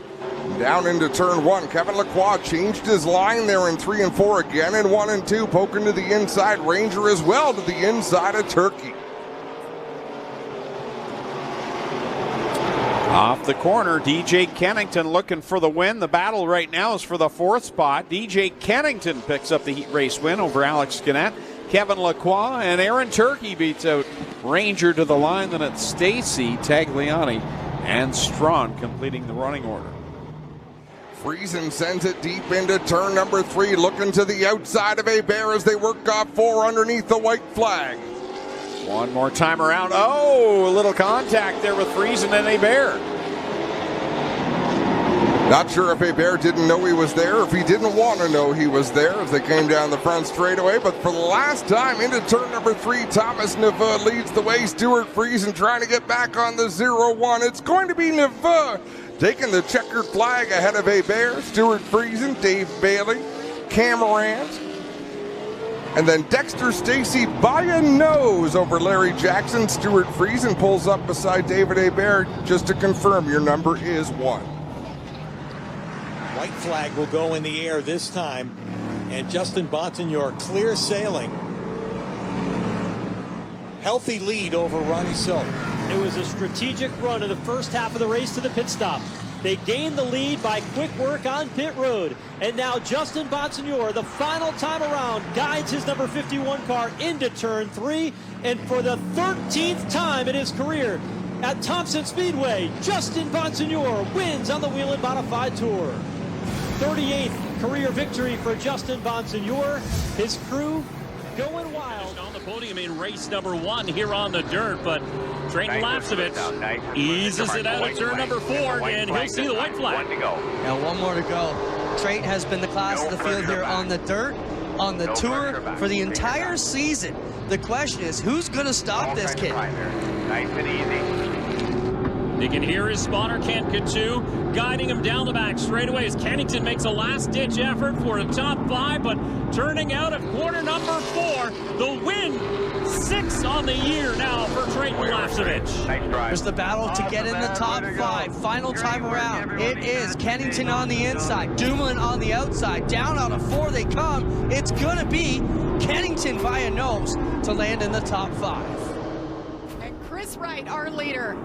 Down into turn 1, Kevin Lacroix changed his line there in 3 and 4 again in 1 and 2, poking to the inside. Ranger as well to the inside of Turkey. Off the corner, DJ Kennington looking for the win. The battle right now is for the fourth spot. DJ Kennington picks up the heat race win over Alex Gannett. Kevin Lacroix and Aaron Turkey beats out Ranger to the line. Then it's Stacy, Tagliani, and Strawn completing the running order. Friesen sends it deep into turn number 3, looking to the outside of Hebert as they work off 4 underneath the white flag. One more time around. Oh, a little contact there with Friesen and Hebert. Not sure if Hebert didn't know he was there, if he didn't want to know he was there as they came down the front straightaway. But for the last time into turn number 3, Thomas Neveu leads the way. Stuart Friesen trying to get back on the 0-1. It's going to be Neveu taking the checkered flag ahead of Hebert, Stuart Friesen, Dave Bailey, Cameron, and then Dexter Stacy by a nose over Larry Jackson. Stuart Friesen pulls up beside David Hebert. Just to confirm, your number is 1. White flag will go in the air this time, and Justin Bonsignor clear sailing. Healthy lead over Ronnie Silk. It was a strategic run in the first half of the race to the pit stop. They gained the lead by quick work on pit road. And now Justin Bonsignor, the final time around, guides his number 51 car into turn 3. And for the 13th time in his career at Thompson Speedway, Justin Bonsignor wins on the Whelen Modified Tour. 38th career victory for Justin Bonsignor. His crew going wild. On the podium in race number 1 here on the dirt, but Trayton Lapsevich eases it out of turn number 4, and he'll see the white flag. And one more to go. Trayton has been the class of the field here on the dirt, on the tour, for the entire season. The question is, who's going to stop this kid? Nice and easy. You can hear his spotter, Kent Coutu, guiding him down the back straightaway as Kennington makes a last-ditch effort for a top 5, but turning out at corner number 4, the win, 6 on the year now for Trayton Lapsevich. There's the battle to get in the top 5. Final time around. It is Kennington on the inside, Dumoulin on the outside. Down out of 4 they come. It's going to be Kennington by a nose to land in the top 5. And Chris Wright, our leader,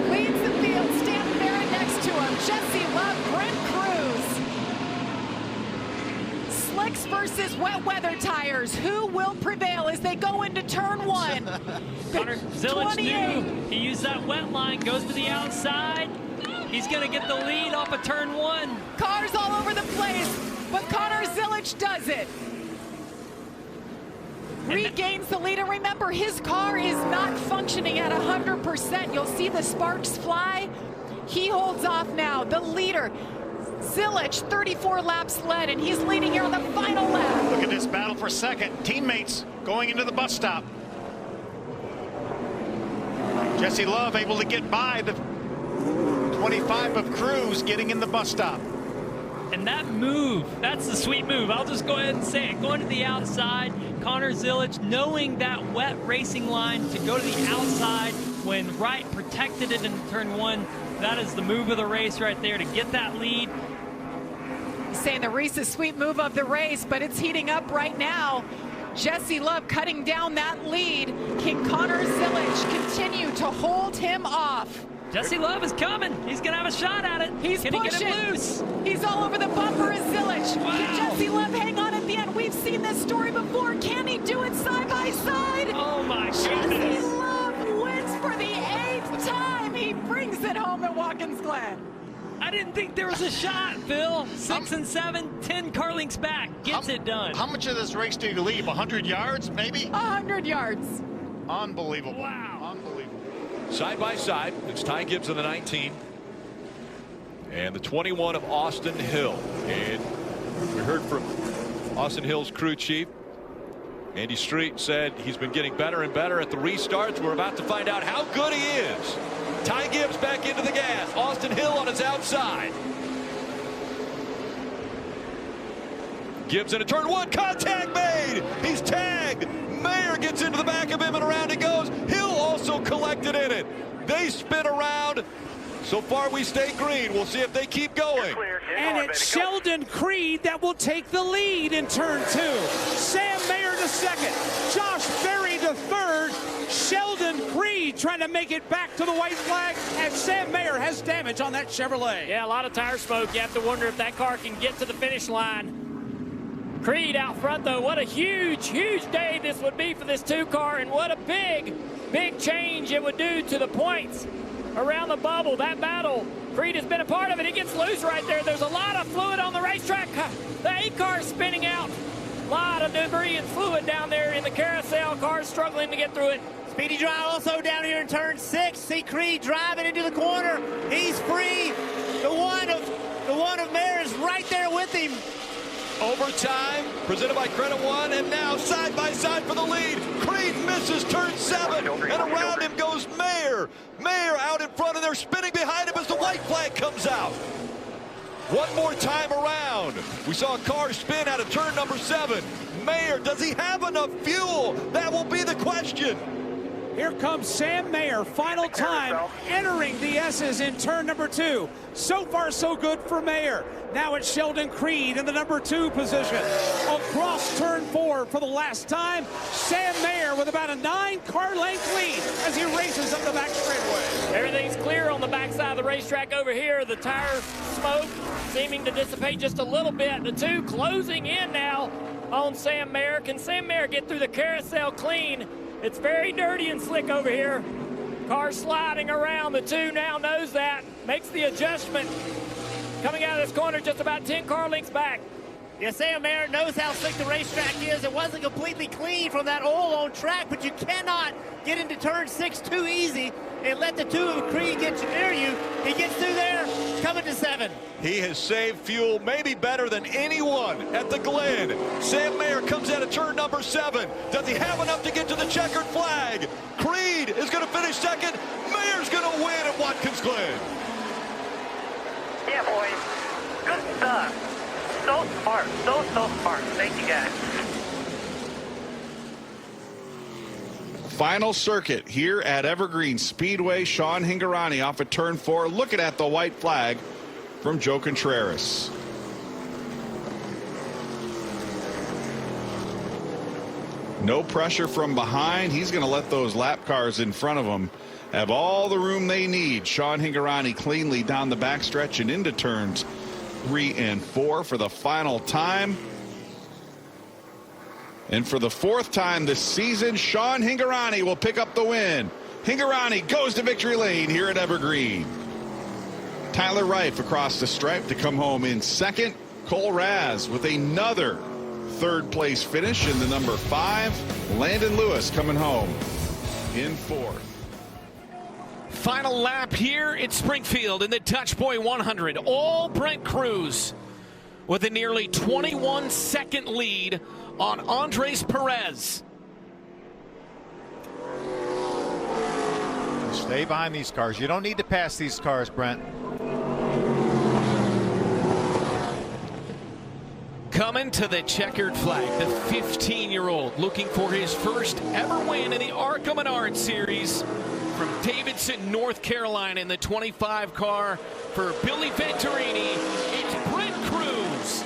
leads the field, standing there next to him. Jesse Love, Brent Cruz. Slicks versus wet weather tires. Who will prevail as they go into turn 1? Connor Zilic knew. He used that wet line, goes to the outside. He's going to get the lead off of turn 1. Cars all over the place, but Connor Zilic does it. Regains the lead, and remember, his car is not functioning at 100%. You'll see the sparks fly. He holds off now. The leader, Zilich, 34 laps led, and he's leading here on the final lap. Look at this battle for second. Teammates going into the bus stop. Jesse Love able to get by the 25 of Cruz getting in the bus stop. And that move, that's the sweet move. I'll just go ahead and say it. Going to the outside, Connor Zilich knowing that wet racing line to go to the outside when Wright protected it in turn 1. That is the move of the race right there to get that lead. He's saying the Reese's sweet move of the race, but it's heating up right now. Jesse Love cutting down that lead. Can Connor Zilich continue to hold him off? Jesse Love is coming. He's going to have a shot at it. He's Can pushing. He get him loose? He's all over the bumper is Zilich. Wow. Can Jesse Love hang on at the end? We've seen this story before. Can he do it side by side? Oh my goodness. Jesse Love wins for the 8th time. He brings it home at Watkins Glen. I didn't think there was a shot, Phil. 6 and 7, 10 car links back. Gets it done. How much of this race do you leave? 100 yards, maybe? 100 yards. Unbelievable. Wow. Unbelievable. Side by side, it's Ty Gibbs in the 19 and the 21 of Austin Hill. And we heard from Austin Hill's crew chief. Andy Street said he's been getting better and better at the restarts. We're about to find out how good he is. Ty Gibbs back into the gas. Austin Hill on his outside. Gibbs into turn 1. Contact made. He's tagged. Mayer gets into the back of him and around he goes. Hill also collected in it. They spin around. So far we stay green. We'll see if they keep going. And it's Sheldon Creed that will take the lead in turn 2. Sam Mayer to second. Josh Berry to third. Sheldon Creed trying to make it back to the white flag, and Sam Mayer has damage on that Chevrolet. Yeah, a lot of tire smoke. You have to wonder if that car can get to the finish line. Creed out front, though. What a huge, huge day this would be for this 2-car, and what a big, big change it would do to the points around the bubble. That battle, Creed has been a part of it. He gets loose right there. There's a lot of fluid on the racetrack. The 8-car is spinning out. A lot of debris and fluid down there in the carousel. Cars struggling to get through it. Speedy drive also down here in turn 6. See Creed driving into the corner. He's free. The one of Mayer is right there with him. Overtime presented by Credit One, and now side by side for the lead. Creed misses turn 7, and around him goes Mayer. Mayer out in front, and they're spinning behind him as the white flag comes out. One more time around. We saw a car spin out of turn number 7. Mayer, does he have enough fuel? That will be the question. Here comes Sam Mayer, final time, entering the S's in turn number 2. So far, so good for Mayer. Now it's Sheldon Creed in the number 2 position. Across turn 4 for the last time, Sam Mayer with about a 9-car length lead as he races up the back straightaway. Everything's clear on the backside of the racetrack over here. The tire smoke seeming to dissipate just a little bit. The 2 closing in now on Sam Mayer. Can Sam Mayer get through the carousel clean? It's very dirty and slick over here. Car sliding around. The 2 now knows that. Makes the adjustment. Coming out of this corner just about 10 car lengths back. Yeah, Sam Mayer knows how slick the racetrack is. It wasn't completely clean from that oil on track, but you cannot get into turn 6 too easy and let the 2 of Creed get near you. He gets through there, coming to 7. He has saved fuel maybe better than anyone at the Glen. Sam Mayer comes out of turn number 7. Does he have enough to get to the checkered flag? Creed is going to finish second. Mayer's going to win at Watkins Glen. Yeah, boys. Good stuff. So smart. So smart. Thank you, guys. Final circuit here at Evergreen Speedway. Sean Hingorani off at turn 4, looking at the white flag from Joe Contreras. No pressure from behind. He's going to let those lap cars in front of him have all the room they need. Sean Hingorani cleanly down the backstretch and into turns 3 and 4 for the final time. And for the 4th time this season, Sean Hingorani will pick up the win. Hingorani goes to victory lane here at Evergreen. Tyler Reif across the stripe to come home in 2nd. Cole Raz with another 3rd place finish in the number 5. Landon Lewis coming home in 4th. Final lap here at Springfield in the Touchpoint 100. All Brent Cruz with a nearly 21-second lead on Andres Perez. Stay behind these cars. You don't need to pass these cars, Brent. Coming to the checkered flag, the 15-year-old looking for his first ever win in the ARCA Menards Series from Davidson, North Carolina in the 25 car for Billy Venturini. It's Brent Cruz.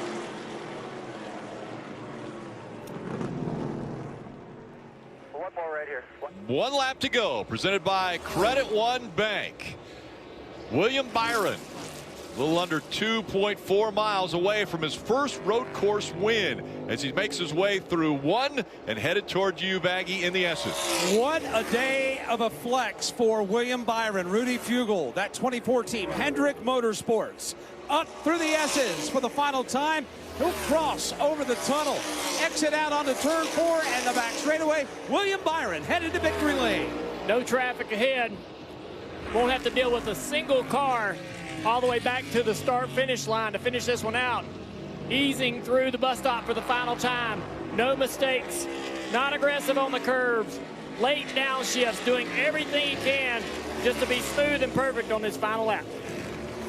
One more right here. One lap to go, presented by Credit One Bank. William Byron, a little under 2.4 miles away from his first road course win as he makes his way through one and headed toward you, Baggy, in the S's. What a day of a flex for William Byron. Rudy Fugle, that 24 team, Hendrick Motorsports, up through the S's for the final time. He'll cross over the tunnel, exit out onto turn 4 and the back straightaway. William Byron headed to victory lane. No traffic ahead. Won't have to deal with a single car all the way back to the start-finish line to finish this one out. Easing through the bus stop for the final time. No mistakes. Not aggressive on the curves. Late downshifts, doing everything he can just to be smooth and perfect on this final lap.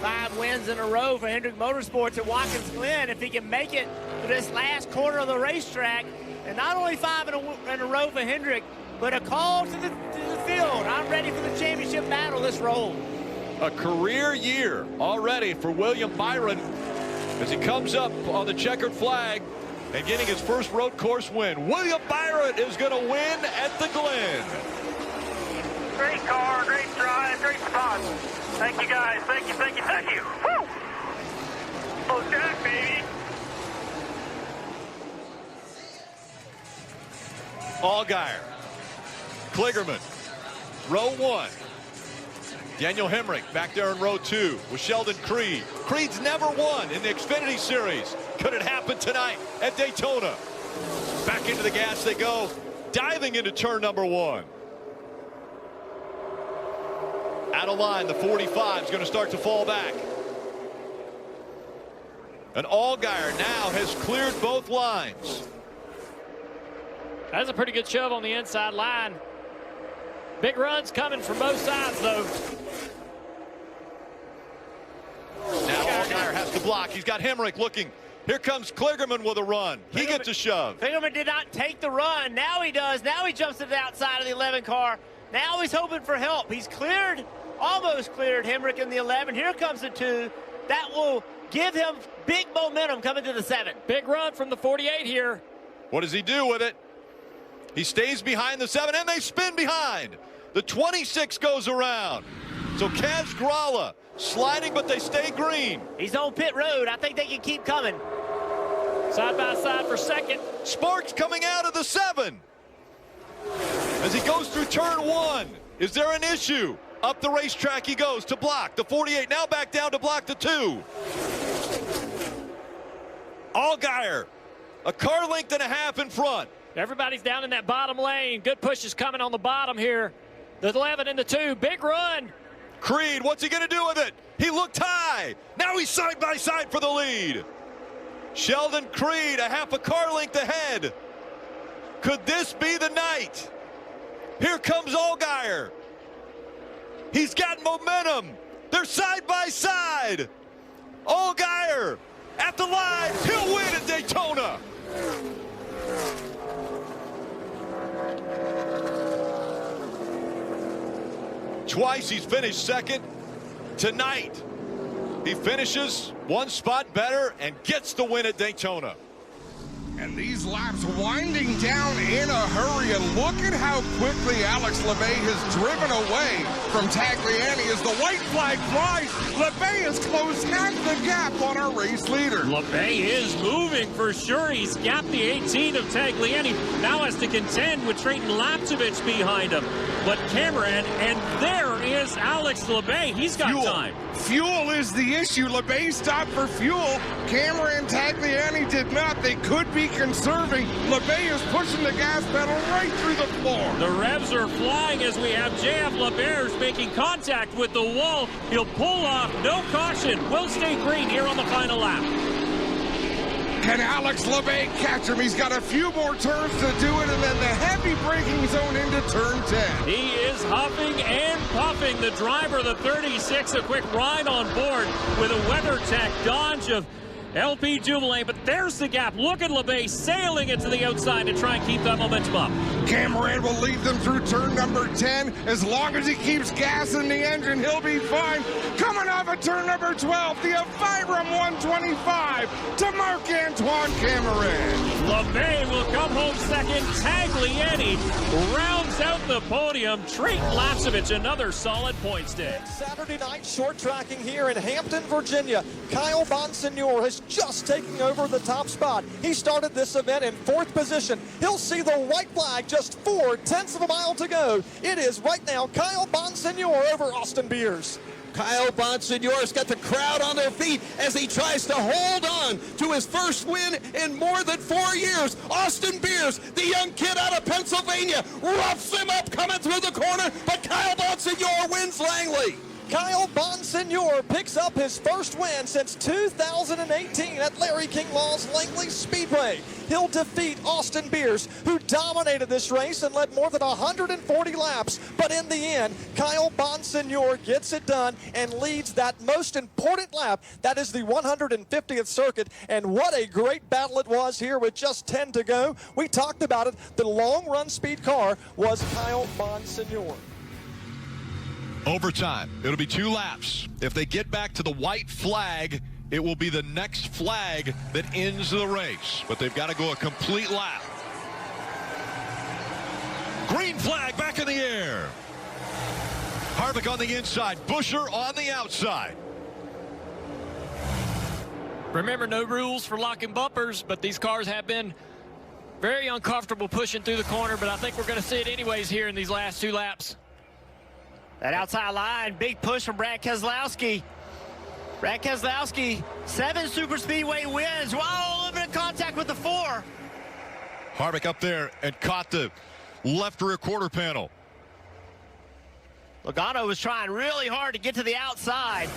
5 wins in a row for Hendrick Motorsports at Watkins Glen. If he can make it to this last corner of the racetrack, and not only 5 in a row for Hendrick, but a call to the field. I'm ready for the championship battle. Let's roll. A career year already for William Byron as he comes up on the checkered flag and getting his first road course win. William Byron is going to win at the Glen. Great car, great drive, great spot. Thank you, guys. Thank you, thank you, thank you. Woo! Oh, Jack, baby. Allgaier, Kligerman, row 1. Daniel Hemrick back there in row 2 with Sheldon Creed. Creed's never won in the Xfinity Series. Could it happen tonight at Daytona? Back into the gas they go, diving into turn number 1. Out of line, the 45 is going to start to fall back. And Allgaier now has cleared both lines. That's a pretty good shove on the inside line. Big runs coming from both sides, though. Now Allgaier has to block. He's got Hemrick looking. Here comes Kligerman with a run. He gets a shove. Kligerman did not take the run. Now he does. Now he jumps to the outside of the 11 car. Now he's hoping for help. He's cleared, almost cleared Hemrick in the 11. Here comes the 2. That will give him big momentum coming to the 7. Big run from the 48 here. What does he do with it? He stays behind the 7, and they spin behind. The 26 goes around. So Kaz Gralla sliding, but they stay green. He's on pit road. I think they can keep coming. Side by side for second. Sparks coming out of the 7. As he goes through turn 1, is there an issue? Up the racetrack he goes to block. The 48 now back down to block the 2. Allgaier, a car length and a half in front. Everybody's down in that bottom lane. Good pushes coming on the bottom here. The 11 and the 2. Big run. Creed, what's he going to do with it? He looked high. Now he's side by side for the lead. Sheldon Creed, a half a car length ahead. Could this be the night? Here comes Allgaier. He's got momentum. They're side by side. Allgaier at the line. He'll win at Daytona. Twice he's finished second. Tonight, he finishes one spot better and gets the win at Daytona. And these laps winding down in a hurry, and look at how quickly Alex LeMay has driven away from Tagliani as the white flag flies. LeMay has closed half the gap on our race leader. LeMay is moving for sure. He's gapped the 18 of Tagliani. Now has to contend with Trayton Lapcevich behind him. But Cameron, and there is Alex LeBay. He's got time. Fuel is the issue. LeBay stopped for fuel. Cameron Tagliani did not. They could be conserving. LeBay is pushing the gas pedal right through the floor. The revs are flying as we have JF LeBay making contact with the wall. He'll pull off. No caution. Will stay green here on the final lap. Can Alex LeBay catch him? He's got a few more turns to do it, and then the heavy braking zone into turn 10. He is huffing and puffing. The driver, the 36, a quick ride on board with a WeatherTech Dodge of LP Dumoulin, but there's the gap. Look at LeBay sailing it to the outside to try and keep that momentum up. Cameron will lead them through turn number 10. As long as he keeps gas in the engine, he'll be fine. Coming off of turn number 12, the Aviram 125 to Marc-Antoine Cameron. LeBay will come home second. Tagliani rounds out the podium. Trent Lapsevich, another solid points day. Saturday night short tracking here in Hampton, Virginia. Kyle Bonsignor has just taking over the top spot. He started this event in 4th position. He'll see the white flag, just 0.4 of a mile to go. It is right now Kyle Bonsignor over Austin Beers. Kyle Bonsignor's got the crowd on their feet as he tries to hold on to his first win in more than 4 years. Austin Beers, the young kid out of Pennsylvania, roughs him up coming through the corner, but Kyle Bonsignor wins Langley. Kyle Bonsignor picks up his first win since 2018 at Larry King Law's Langley Speedway. He'll defeat Austin Beers, who dominated this race and led more than 140 laps. But in the end, Kyle Bonsignor gets it done and leads that most important lap. That is the 150th circuit. And what a great battle it was here with just 10 to go. We talked about it. The long run speed car was Kyle Bonsignor. Overtime. It'll be 2 laps. If they get back to the white flag, it will be the next flag that ends the race. But they've got to go a complete lap. Green flag back in the air. Harvick on the inside. Buescher on the outside. Remember, no rules for locking bumpers, but these cars have been very uncomfortable pushing through the corner, but I think we're going to see it anyways here in these last 2 laps. That outside line, big push from Brad Keselowski. Brad Keselowski, 7 super speedway wins while a little bit of contact with the 4. Harvick up there and caught the left rear quarter panel. Logano was trying really hard to get to the outside.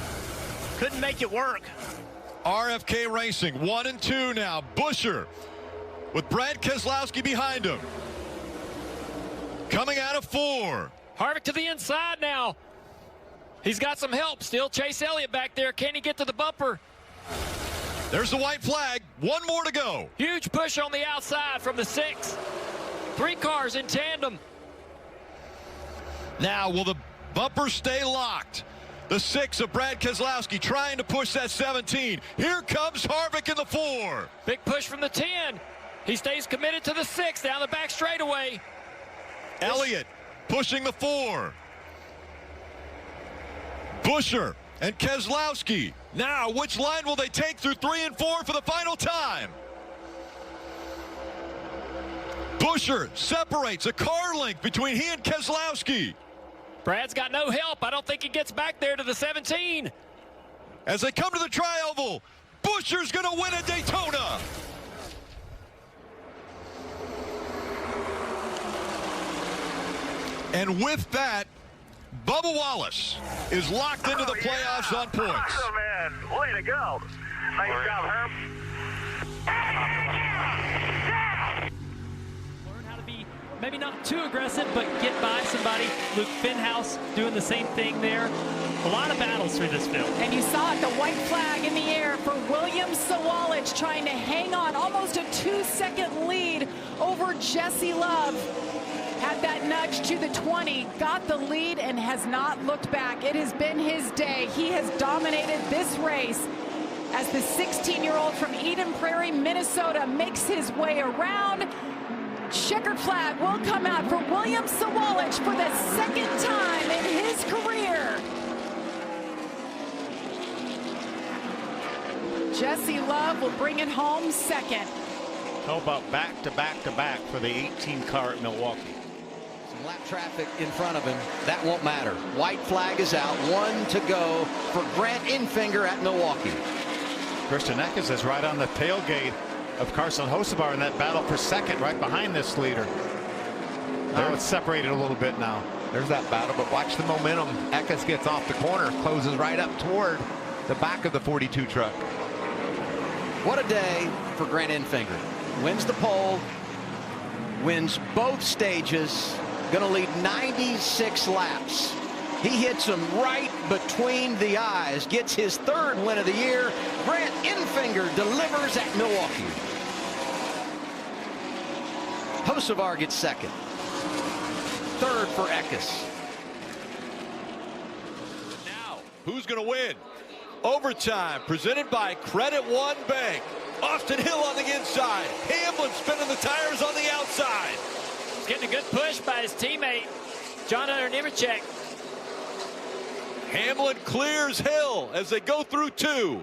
Couldn't make it work. RFK Racing 1 and 2 now. Buescher with Brad Keselowski behind him. Coming out of 4. Harvick to the inside now. He's got some help still. Chase Elliott back there. Can he get to the bumper? There's the white flag. 1 more to go. Huge push on the outside from the 6. 3 cars in tandem. Now, will the bumper stay locked? The 6 of Brad Keselowski trying to push that 17. Here comes Harvick in the 4. Big push from the 10. He stays committed to the 6 down the back straightaway. Elliott pushing the 4. Buescher and Keselowski. Now, which line will they take through 3 and 4 for the final time? Buescher separates a car length between he and Keselowski. Brad's got no help. I don't think he gets back there to the 17. As they come to the tri-oval, Buescher's going to win at Daytona. And with that, Bubba Wallace is locked into the playoffs on points. Oh, man. Way to go. Nice job, Herb. Learn how to be maybe not too aggressive, but get by somebody. Luke Fenhouse doing the same thing there. A lot of battles through this field. And you saw it, the white flag in the air for William Sawalich trying to hang on almost a 2-second lead over Jesse Love. Had that nudge to the 20, got the lead, and has not looked back. It has been his day. He has dominated this race as the 16-year-old from Eden Prairie, Minnesota, makes his way around. Checkered flag will come out for William Sawalich for the 2nd time in his career. Jesse Love will bring it home 2nd. How about back to back to back for the 18 car at Milwaukee? Some lap traffic in front of him. That won't matter. White flag is out. 1 to go for Grant Enfinger at Milwaukee. Christian Eckes is right on the tailgate of Carson Hocevar in that battle for second, right behind this leader. Now it's separated a little bit now. There's that battle, but watch the momentum. Eckes gets off the corner, closes right up toward the back of the 42 truck. What a day for Grant Enfinger. Wins the pole, wins both stages, going to lead 96 laps. He hits him right between the eyes, gets his 3rd win of the year. Grant Enfinger delivers at Milwaukee. Hocevar gets 2nd. 3rd for Eckes. Now, who's going to win? Overtime, presented by Credit One Bank. Austin Hill on the inside. Hamlin spinning the tires on the outside. He's getting a good push by his teammate, John Hunter Nemechek. Hamlin clears Hill as they go through 2.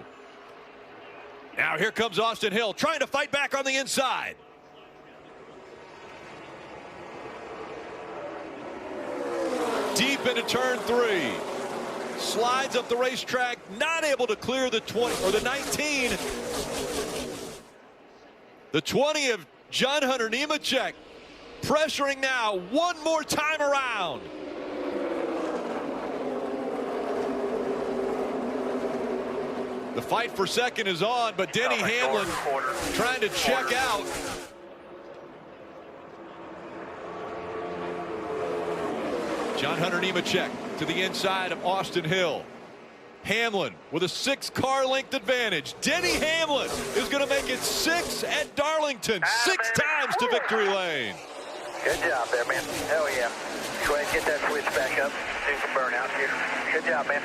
Now here comes Austin Hill trying to fight back on the inside. Deep into turn 3. Slides up the racetrack, not able to clear the 20 or the 19. The 20 of John Hunter Nemechek pressuring now one more time around. The fight for second is on, but Denny Hamlin trying to check out. John Hunter Nemechek to the inside of Austin Hill. Hamlin with a 6-car length advantage. Denny Hamlin is going to make it 6 at Darlington. 6 times to victory lane. Good job there, man. Hell yeah. Go ahead and get that switch back up. Do some burnout here. Good job, man.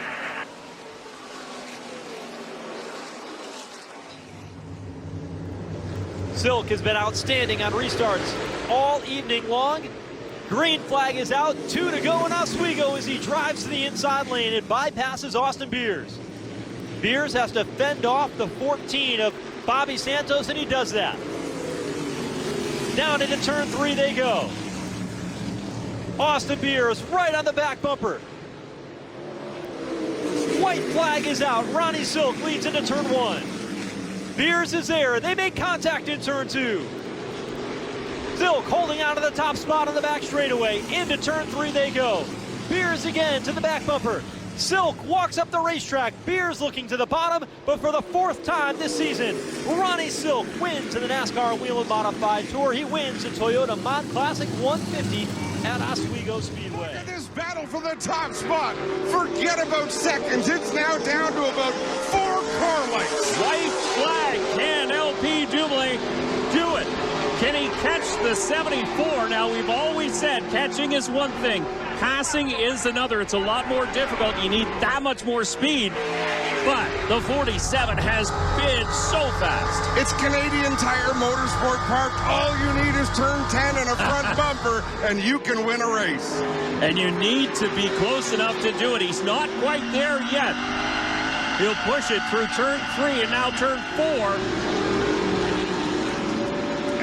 Silk has been outstanding on restarts all evening long. Green flag is out, 2 to go in Oswego as he drives to the inside lane and bypasses Austin Beers. Beers has to fend off the 14 of Bobby Santos, and he does that. Down into turn 3 they go. Austin Beers right on the back bumper. White flag is out. Ronnie Silk leads into turn 1. Beers is there. They make contact in turn 2. Silk holding out of the top spot on the back straightaway. Into turn 3 they go. Beers again to the back bumper. Silk walks up the racetrack. Beers looking to the bottom, but for the 4th time this season, Ronnie Silk wins in the NASCAR Whelen Modified Tour. He wins the Toyota Mod Classic 150 at Oswego Speedway. Look at this battle for the top spot. Forget about seconds. It's now down to about 4 car lengths. White flag. Can LP Jubilee do it? Can he catch the 74? Now, we've always said catching is one thing. Passing is another. It's a lot more difficult. You need that much more speed. But the 47 has been so fast. It's Canadian Tire Motorsport Park. All you need is turn 10 and a front bumper, and you can win a race. And you need to be close enough to do it. He's not quite there yet. He'll push it through turn 3 and now turn 4.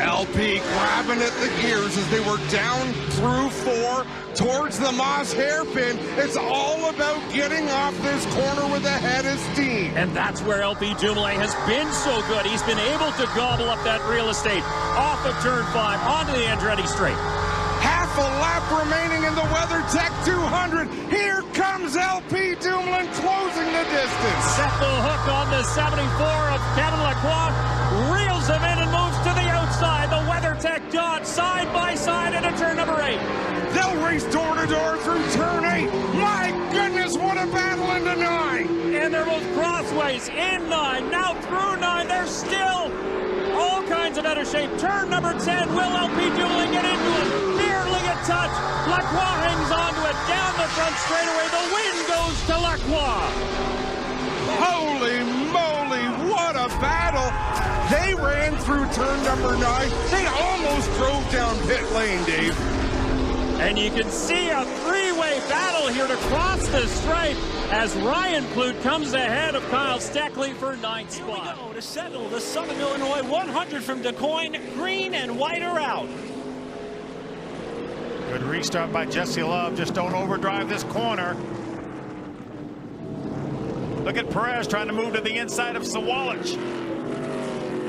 LP grabbing at the gears as they were down through 4 towards the Moss hairpin. It's all about getting off this corner with a head of steam. And that's where LP Jubilee has been so good. He's been able to gobble up that real estate off of turn 5 onto the Andretti straight. Half a lap remaining in the WeatherTech 200. Here comes LP Dumoulin closing the distance. Set the hook on the 74 of Kevin Lacroix. Reels him in and moves to the outside. The WeatherTech Dodge side by side into turn number 8. They'll race door to door through turn 8. My goodness, what a battle into 9. And they're both crossways in 9. Now through 9. They're still all kinds of better shape. Turn number 10. Will LP Jubilee get into it? Barely a touch. Lacroix hangs onto it. Down the front straightaway. The win goes to Lacroix. Holy moly, what a battle. They ran through turn number 9. They almost drove down pit lane, Dave. And you can see a 3-way battle here to cross the stripe as Ryan Plute comes ahead of Kyle Steckley for 9th spot. Here we go to settle the Southern Illinois 100 from DuQuoin. Green and white are out. Good restart by Jesse Love. Just don't overdrive this corner. Look at Perez trying to move to the inside of Sawalich.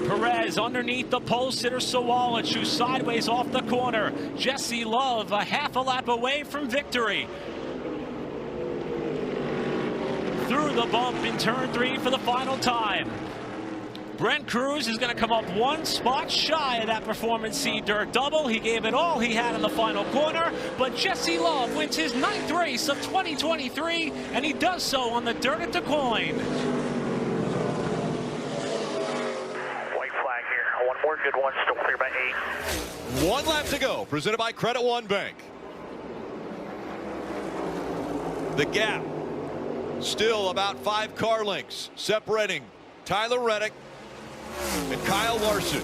Perez underneath the pole sitter Sawalich, who's sideways off the corner. Jesse Love a half a lap away from victory. Through the bump in turn 3 for the final time. Brent Cruz is going to come up one spot shy of that Performance C Dirt double. He gave it all he had in the final corner, but Jesse Love wins his 9th race of 2023, and he does so on the dirt at DeCoin. White flag here. One more good one, still clear by 8. 1 lap to go, presented by Credit One Bank. The gap still about 5 car lengths separating Tyler Reddick and Kyle Larson.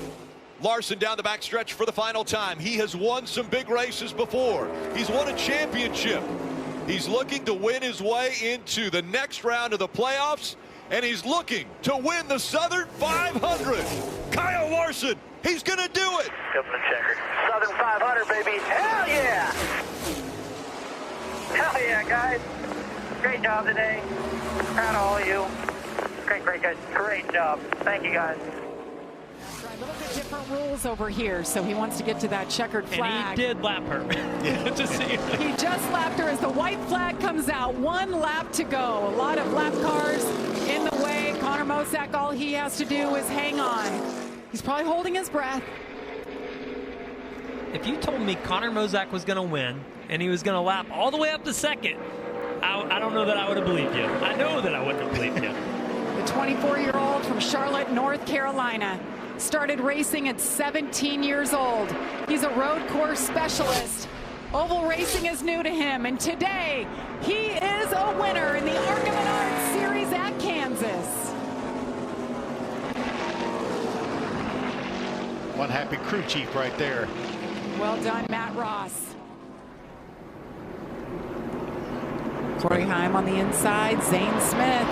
Larson down the backstretch for the final time. He has won some big races before. He's won a championship. He's looking to win his way into the next round of the playoffs, and he's looking to win the Southern 500. Kyle Larson, he's going to do it. Come to the checker. Southern 500, baby. Hell yeah! Hell yeah, guys. Great job today. Proud of all of you. Great, guys. Great job. Thank you, guys. A little bit different rules over here, so he wants to get to that checkered flag. And he did lap her. To see He just lapped her as the white flag comes out. 1 lap to go. A lot of lap cars in the way. Connor Mosack, all he has to do is hang on. He's probably holding his breath. If you told me Connor Mosack was going to win and he was going to lap all the way up to second, I don't know that I would have believed you. I know that I wouldn't have believed you. The 24-year-old from Charlotte, North Carolina, started racing at 17 years old. He's a road course specialist. Oval racing is new to him, and today he is a winner in the ARCA Menards Series at Kansas. One happy crew chief right there. Well done, Matt Ross. Corey Heim on the inside, Zane Smith.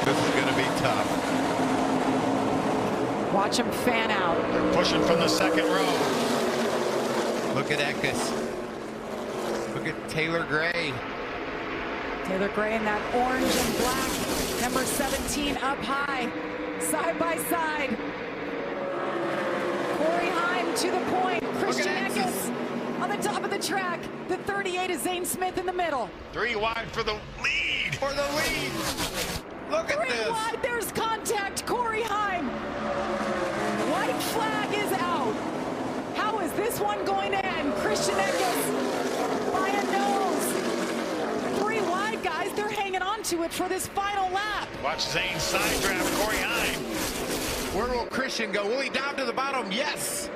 This is going to be tough. Watch him fan out. They're pushing from the second row. Look at Eckes. Look at Taylor Gray. Taylor Gray in that orange and black. Number 17 up high, side by side. Corey Heim to the point. Christian Eckes on the top of the track. The 38 is Zane Smith in the middle. 3 wide for the lead. For the lead. Look at 3 this. wide. There's contact. Corey Heim. White flag is out. How is this one going to end? Christian Eckes by a nose. 3 wide, guys. They're hanging on to it for this final lap. Watch Zane's side draft Corey Heim. Where will Christian go? Will he down to the bottom? Yes.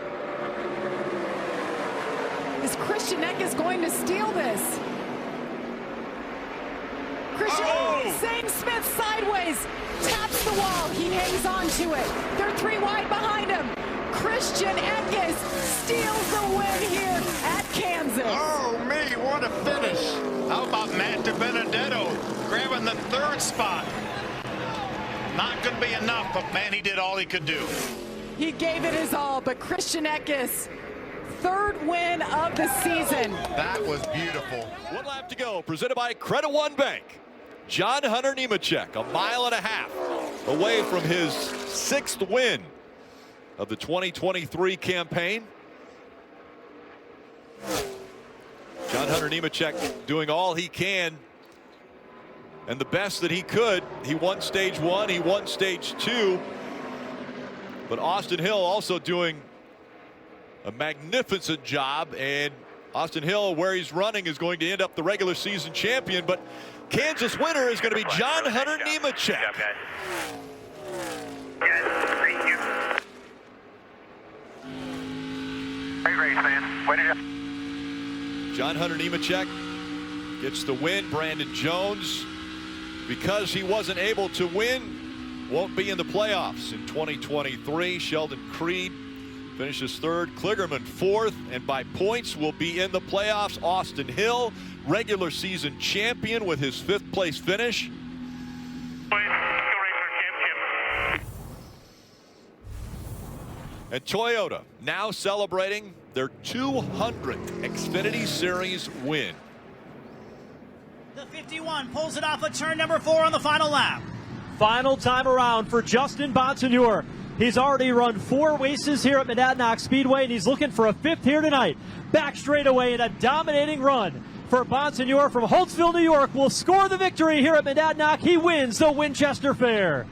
Is Christian Eckes going to steal this? Christian, Zane Smith sideways, taps the wall. He hangs on to it. They're 3 wide behind him. Christian Eckes steals the win here at Kansas. Oh, me, what a finish. How about Matt DiBenedetto grabbing the 3rd spot? Not going to be enough, but man, he did all he could do. He gave it his all, but Christian Eckes, 3rd win of the season. That was beautiful. 1 lap to go, presented by Credit One Bank. John Hunter Nemechek, 1.5 miles away from his 6th win of the 2023 campaign. John Hunter Nemechek doing all he can and the best that he could. He won stage 1, he won stage 2. But Austin Hill also doing a magnificent job, and Austin Hill, where he's running, is going to end up the regular season champion, but Kansas winner is going to be John Hunter Nemechek. Thank you. Great race, man. Way to go. John Hunter Nemechek gets the win. Brandon Jones, because he wasn't able to win, won't be in the playoffs in 2023. Sheldon Creed finishes 3rd, Kligerman 4th, and by points will be in the playoffs. Austin Hill, regular season champion with his 5th place finish. And Toyota now celebrating their 200th Xfinity Series win. The 51 pulls it off at turn number 4 on the final lap. Final time around for Justin Bonsignore. He's already run 4 races here at Monadnock Speedway, and he's looking for a 5th here tonight. Back straightaway in a dominating run for Bonsignore from Holtsville, New York, will score the victory here at Monadnock. He wins the Winchester Fair.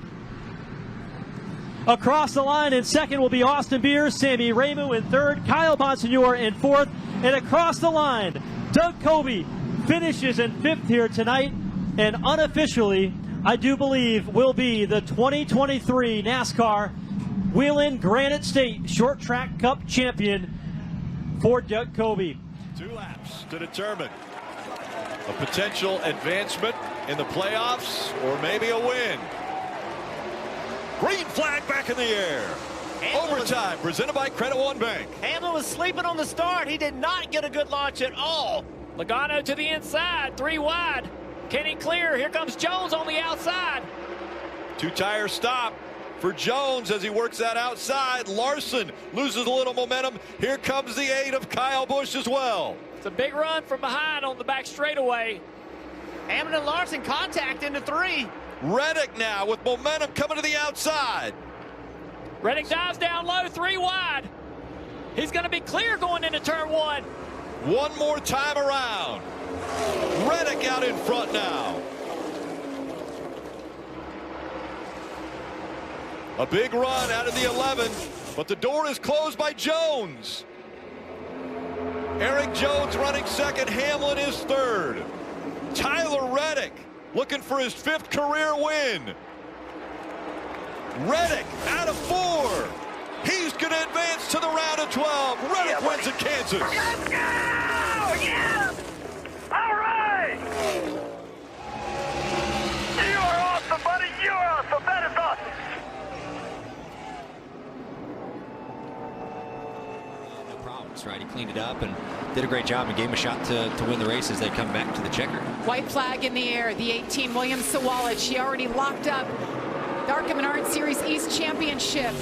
Across the line in second will be Austin Beers, Sammy Ramu in third, Kyle Bonsignore in fourth, and across the line, Doug Kobe finishes in 5th here tonight, and unofficially, I do believe, will be the 2023 NASCAR Whelen Granite State Short Track Cup champion for Doug Kobe. 2 laps to determine a potential advancement in the playoffs or maybe a win. Green flag back in the air. Overtime presented by Credit One Bank. Hamlin was sleeping on the start. He did not get a good launch at all. Logano to the inside, 3 wide. Can he clear? Here comes Jones on the outside. 2-tire stop for Jones as he works that outside. Larson loses a little momentum. Here comes the 8 of Kyle Busch as well. It's a big run from behind on the back straightaway. Hamlin and Larson contact into 3. Reddick now with momentum coming to the outside. Reddick dives down low, 3 wide. He's going to be clear going into turn 1. One more time around. Reddick out in front now. A big run out of the 11, but the door is closed by Jones. Eric Jones running second, Hamlin is third. Tyler Reddick looking for his 5th career win. Reddick out of 4. He's going to advance to the round of 12. Reddick wins at Kansas. Let's go! Yes! All right! You are awesome, buddy. You are awesome. That is awesome. No problems, right? He cleaned it up and did a great job and gave him a shot to win the race as they come back to the checker. White flag in the air. The 18, William Sawalich. He already locked up the ARCA Menards Series East Championship.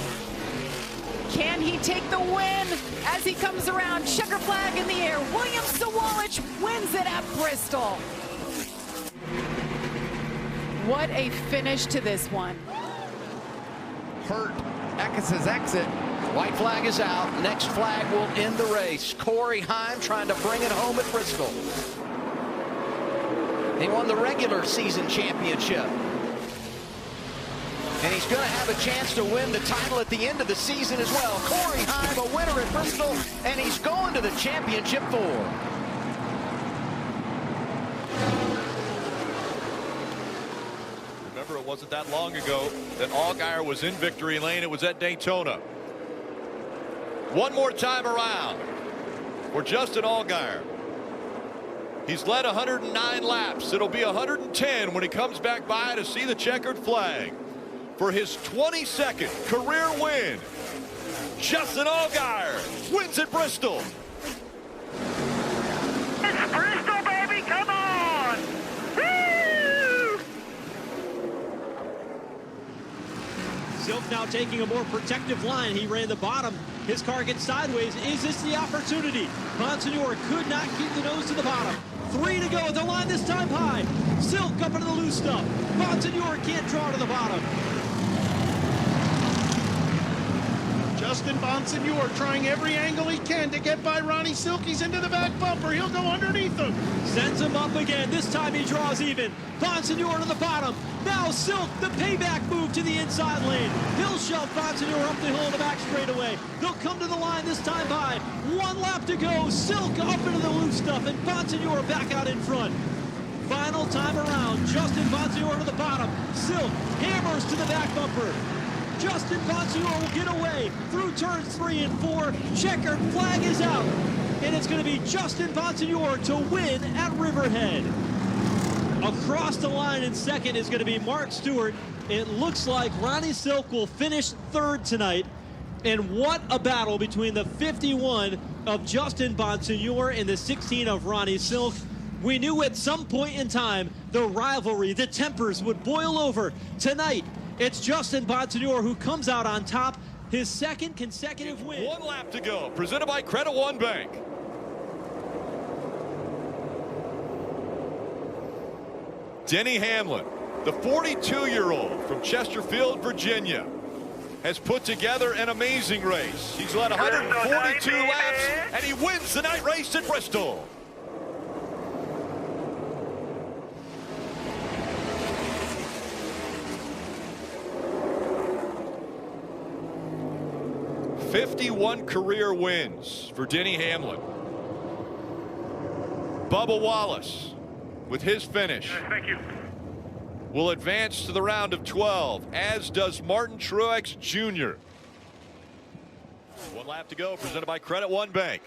Can he take the win as he comes around? Checker flag in the air. William Sawalich wins it at Bristol. What a finish to this one. Hurt Eckes' exit. White flag is out. Next flag will end the race. Corey Heim trying to bring it home at Bristol. He won the regular season championship. And he's going to have a chance to win the title at the end of the season as well. Corey Heim, a winner at Bristol, and he's going to the championship 4. Remember, it wasn't that long ago that Allgaier was in victory lane. It was at Daytona. One more time around for Justin Allgaier. He's led 109 laps. It'll be 110 when he comes back by to see the checkered flag. For his 22nd career win, Justin Allgaier wins at Bristol. It's Bristol, baby. Come on. Woo! Silk now taking a more protective line. He ran the bottom. His car gets sideways. Is this the opportunity? Bonsignore could not keep the nose to the bottom. 3 to go. The line this time high. Silk up into the loose stuff. Bonsignore can't draw to the bottom. Justin Bonsignore trying every angle he can to get by Ronnie Silk. He's into the back bumper. He'll go underneath him. Sends him up again. This time he draws even. Bonsignore to the bottom. Now Silk, the payback move to the inside lane. He'll shove Bonsignore up the hill in the back straightaway. They'll come to the line this time by. 1 lap to go. Silk up into the loose stuff, and Bonsignore back out in front. Final time around. Justin Bonsignore to the bottom. Silk hammers to the back bumper. Justin Bonsignore will get away through turns 3 and 4. Checkered flag is out, and it's going to be Justin Bonsignore to win at Riverhead. Across the line in second is going to be Mark Stewart. It looks like Ronnie Silk will finish 3rd tonight. And what a battle between the 51 of Justin Bonsignore and the 16 of Ronnie Silk. We knew at some point in time the rivalry, the tempers would boil over. Tonight, it's Justin Bonsignore who comes out on top, his second consecutive win. 1 lap to go, presented by Credit One Bank. Denny Hamlin, the 42-year-old from Chesterfield, Virginia, has put together an amazing race. He's led 142 laps, and he wins the night race at Bristol. '51 career wins for Denny Hamlin. Bubba Wallace, with his finish, will advance to the round of 12, as does Martin Truex Jr. 1 lap to go, presented by Credit One Bank.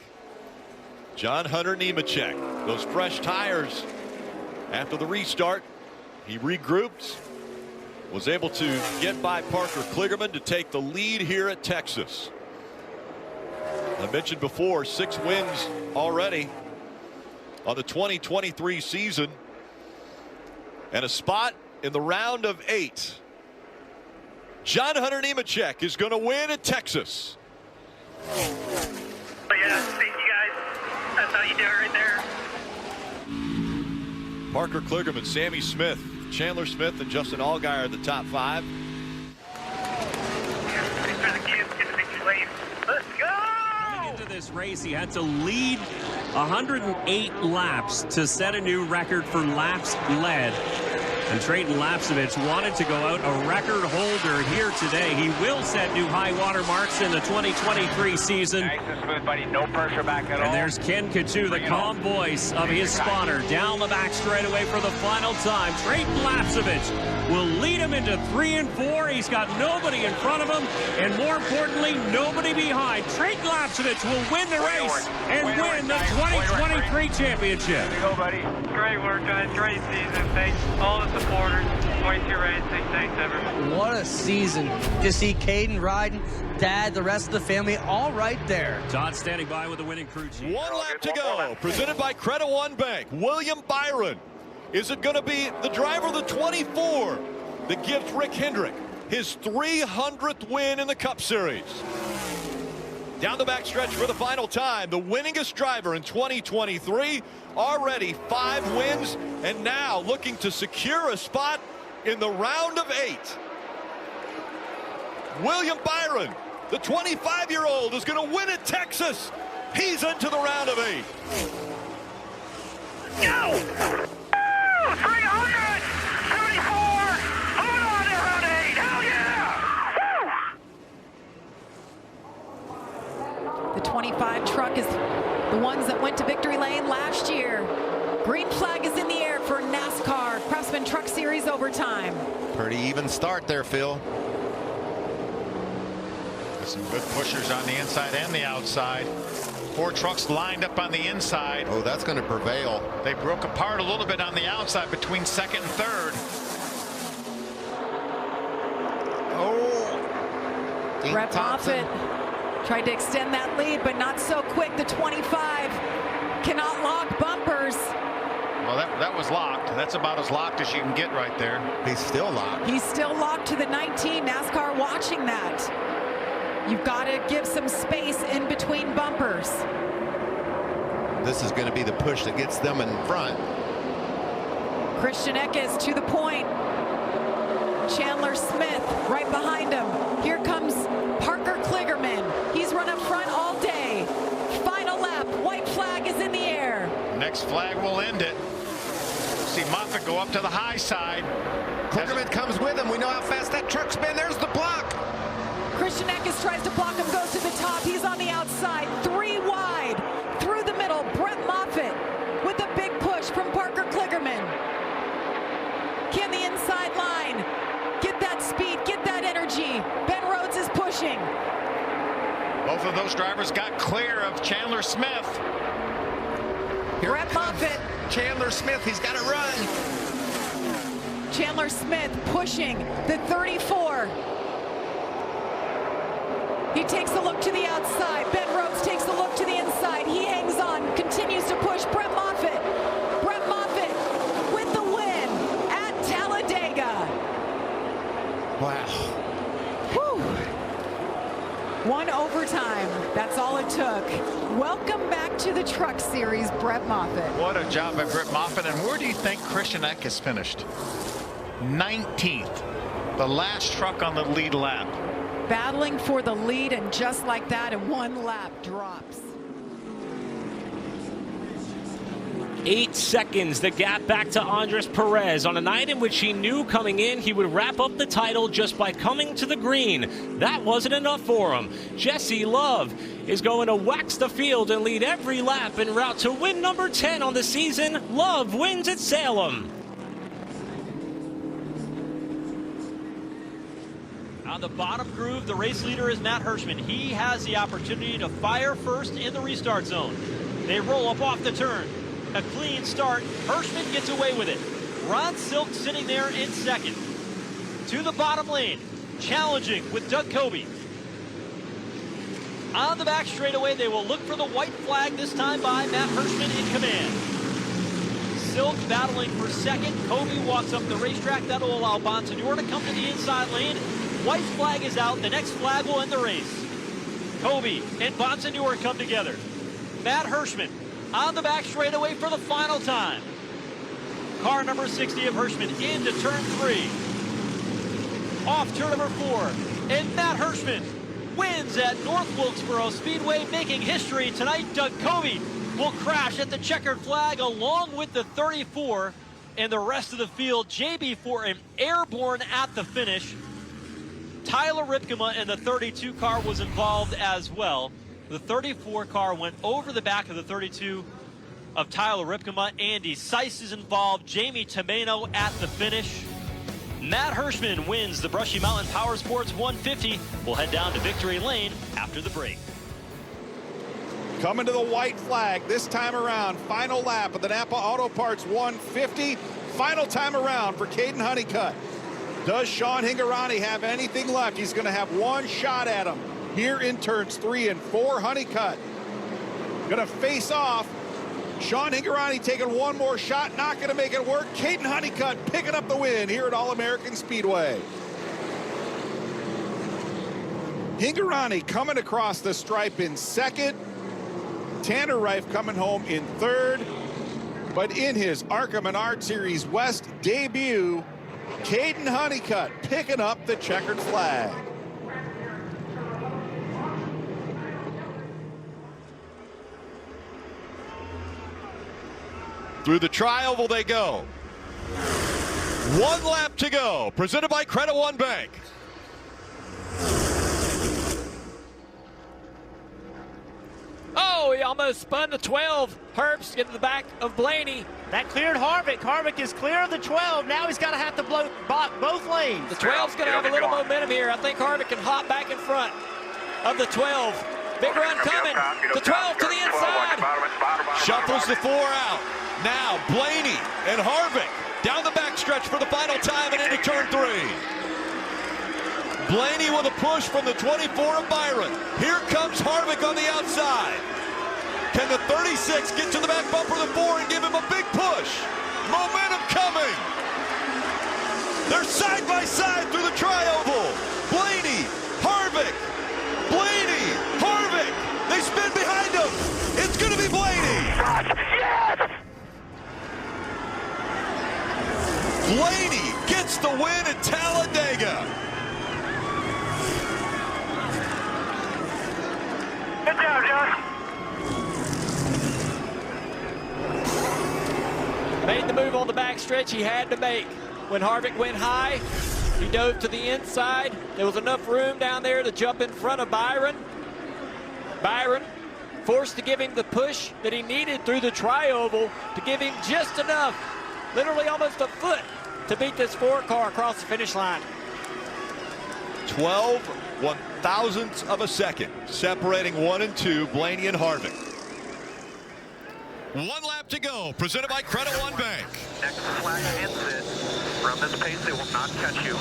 John Hunter Nemechek, those fresh tires after the restart. He regrouped, was able to get by Parker Kligerman to take the lead here at Texas. I mentioned before, 6 wins already on the 2023 season, and a spot in the round of 8. John Hunter Nemechek is going to win at Texas. Yeah, thank you guys. That's how you do it right there. Parker Kligerman, Sammy Smith, Chandler Smith, and Justin Allgaier are the top 5. For the kids, get the victory lane. Let's go! Coming into this race, he had to lead 108 laps to set a new record for laps led. And Trayton Lapcevich wanted to go out a record holder here today. He will set new high water marks in the 2023 season. Nice and smooth, buddy. No pressure back at all. And there's Ken Katu, the calm voice of his spotter, down the back straightaway for the final time. Trayton Lapcevich will lead him into 3 and 4. He's got nobody in front of him, and more importantly, nobody behind. Trayton Lapcevich will win the race and win the 2023 championship. There you go, buddy. Great work, guys. Great season. Thanks all the supporters. 22 Racing. Thanks, everyone. What a season to see Caden riding, Dad, the rest of the family, all right there. Todd standing by with the winning crew chief. 1 lap to go, presented by Credit One Bank. William Byron. Is it going to be the driver of the 24 that gives Rick Hendrick his 300th win in the Cup Series? Down the backstretch for the final time, the winningest driver in 2023, already 5 wins, and now looking to secure a spot in the round of 8. William Byron, the 25-year-old, is going to win at Texas. He's into the round of 8. Go! 374! Moving on to round 8! Hell yeah! The 25 truck is the ones that went to victory lane last year. Green flag is in the air for NASCAR Craftsman Truck Series overtime. Pretty even start there, Phil. Some good pushers on the inside and the outside. 4 trucks lined up on the inside. Oh, that's going to prevail. They broke apart a little bit on the outside between 2nd and 3rd. Oh. Brett Moffitt tried to extend that lead, but not so quick. The 25 cannot lock bumpers. Well, that was locked. That's about as locked as you can get right there. He's still locked. He's still locked to the 19. NASCAR watching that. You've got to give some space in between bumpers. This is going to be the push that gets them in front. Christian Eckes to the point. Chandler Smith right behind him. Here comes Parker Kligerman. He's run up front all day. Final lap. White flag is in the air. Next flag will end it. See Moffitt go up to the high side. Kligerman comes with him. We know how fast that truck's been. There's the block. Christian Eckes tries to block him, goes to the top. He's on the outside. 3 wide. Through the middle, Brett Moffitt with a big push from Parker Kligerman. Can the inside line get that speed, get that energy? Ben Rhodes is pushing. Both of those drivers got clear of Chandler Smith. Brett Moffitt. Chandler Smith, he's got to run. Chandler Smith pushing the 34. He takes a look to the outside. Ben Rhodes takes a look to the inside. He hangs on, continues to push. Brett Moffitt. Brett Moffitt with the win at Talladega. Wow. Whew. One overtime. That's all it took. Welcome back to the Truck Series, Brett Moffitt. What a job by Brett Moffitt. And where do you think Christian Eckes finished? 19th. The last truck on the lead lap. Battling for the lead, and just like that, in one lap, drops. 8 seconds, the gap back to Andres Perez on a night in which he knew coming in he would wrap up the title just by coming to the green. That wasn't enough for him. Jesse Love is going to wax the field and lead every lap en route to win number 10 on the season. Love wins at Salem. On the bottom groove, the race leader is Matt Hirschman. He has the opportunity to fire first in the restart zone. They roll up off the turn. A clean start. Hirschman gets away with it. Ron Silk sitting there in second. To the bottom lane. Challenging with Doug Coby. On the back straightaway, they will look for the white flag, this time by Matt Hirschman in command. Silk battling for second. Coby walks up the racetrack. That'll allow Bonsignor to come to the inside lane. White flag is out. The next flag will end the race. Coby and Bonsignor come together. Matt Hirschman on the back straightaway for the final time. Car number 60 of Hirschman into turn 3. Off turn number 4. And Matt Hirschman wins at North Wilkesboro Speedway, making history tonight. Doug Coby will crash at the checkered flag along with the 34 and the rest of the field. JB for an airborne at the finish. Tyler Ripkema and the 32 car was involved as well. The 34 car went over the back of the 32 of Tyler Ripkema. Andy Seiss is involved. Jamie Tomeno at the finish. Matt Hirschman wins the Brushy Mountain Power Sports 150. We'll head down to victory lane after the break. Coming to the white flag this time around. Final lap of the Napa Auto Parts 150. Final time around for Caden Honeycutt. Does Sean Hingorani have anything left? He's going to have one shot at him here in turns 3 and 4. Honeycutt going to face off. Sean Hingorani taking one more shot, not going to make it work. Caden Honeycutt picking up the win here at All-American Speedway. Hingorani coming across the stripe in second. Tanner Reif coming home in third. But in his ARCA Menards Series West debut, Caden Honeycutt picking up the checkered flag. Through the tri-oval they go. 1 lap to go. Presented by Credit One Bank. Oh, he almost spun the 12. Herbst into the back of Blaney. That cleared Harvick. Harvick is clear of the 12. Now he's got to have to block both lanes. The 12's going to have a little momentum here. I think Harvick can hop back in front of the 12. Big run coming. The 12 to the inside. Shuffles the 4 out. Now Blaney and Harvick down the backstretch for the final time and into turn 3. Blaney with a push from the 24 of Byron. Here comes Harvick on the outside. Can the 36 get to the back bumper of the 4 and give him a big push? Momentum coming. They're side by side through the tri-oval. Blaney, Harvick, Blaney, Harvick. They spin behind him. It's going to be Blaney. Yes! Blaney gets the win at Talladega. Good job, Josh. Made the move on the backstretch he had to make. When Harvick went high, he dove to the inside. There was enough room down there to jump in front of Byron. Byron forced to give him the push that he needed through the tri-oval to give him just enough, literally almost a foot, to beat this 4 car across the finish line. 12 one-thousandths of a second separating 1 and 2, Blaney and Harvick. 1 lap to go, presented by Credit One Bank. Next flag ends it. From this pace, they will not catch you.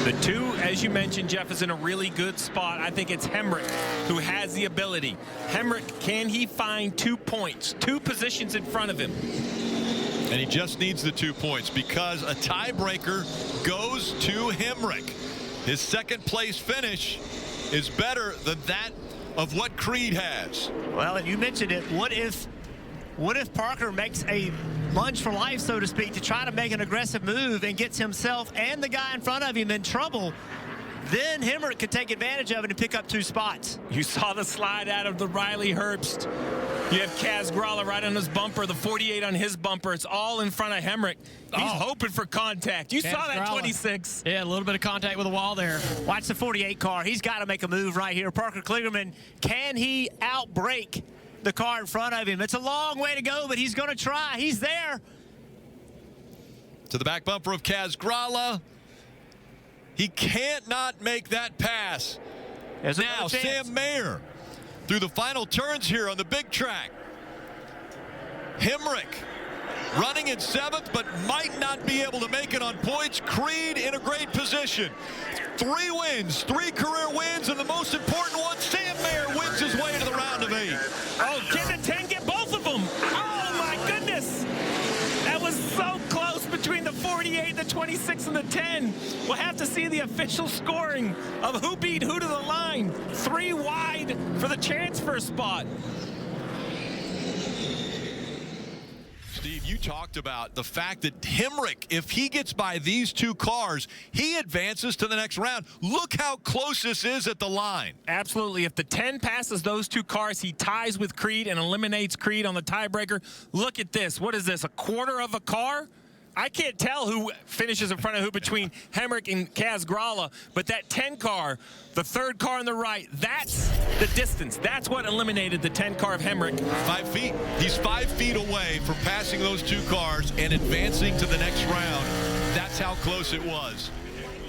The 2, as you mentioned, Jeff, is in a really good spot. I think it's Hemrick who has the ability. Hemrick, can he find 2 points, 2 positions in front of him? And he just needs the 2 points because a tiebreaker goes to Hemrick. His second place finish is better than that of what Creed has. Well, and you mentioned it. What if Parker makes a lunge for life, so to speak, to try to make an aggressive move and gets himself and the guy in front of him in trouble? Then Hemrick could take advantage of it and pick up 2 spots. You saw the slide out of the Riley Herbst. You have Kaz Gralla right on his bumper, the 48 on his bumper. It's all in front of Hemrick. He's hoping for contact. You saw that 26. Yeah, a little bit of contact with the wall there. Watch the 48 car. He's got to make a move right here. Parker Kligerman, can he outbrake the car in front of him? It's a long way to go, but he's going to try. He's there. To the back bumper of Kaz Gralla. He can't not make that pass. Now Sam Mayer through the final turns here on the big track. Hemrick running in 7th, but might not be able to make it on points. Creed in a great position. 3 wins, 3 career wins, and the most important one, Sam Mayer wins his way to the round of 8. Oh, can the 10 get both of them? Oh, my goodness. That was so close between the 48, the 26, and the 10. We'll have to see the official scoring of who beat who to the line. 3 wide for the transfer spot. Steve, you talked about the fact that Hemrick, if he gets by these 2 cars, he advances to the next round. Look how close this is at the line. Absolutely. If the 10 passes those 2 cars, he ties with Creed and eliminates Creed on the tiebreaker. Look at this. What is this, a quarter of a car? I can't tell who finishes in front of who between Hemrick and Kaz Gralla, but that 10 car, the 3rd car on the right, that's the distance. That's what eliminated the 10 car of Hemrick. 5 feet. He's 5 feet away from passing those 2 cars and advancing to the next round. That's how close it was.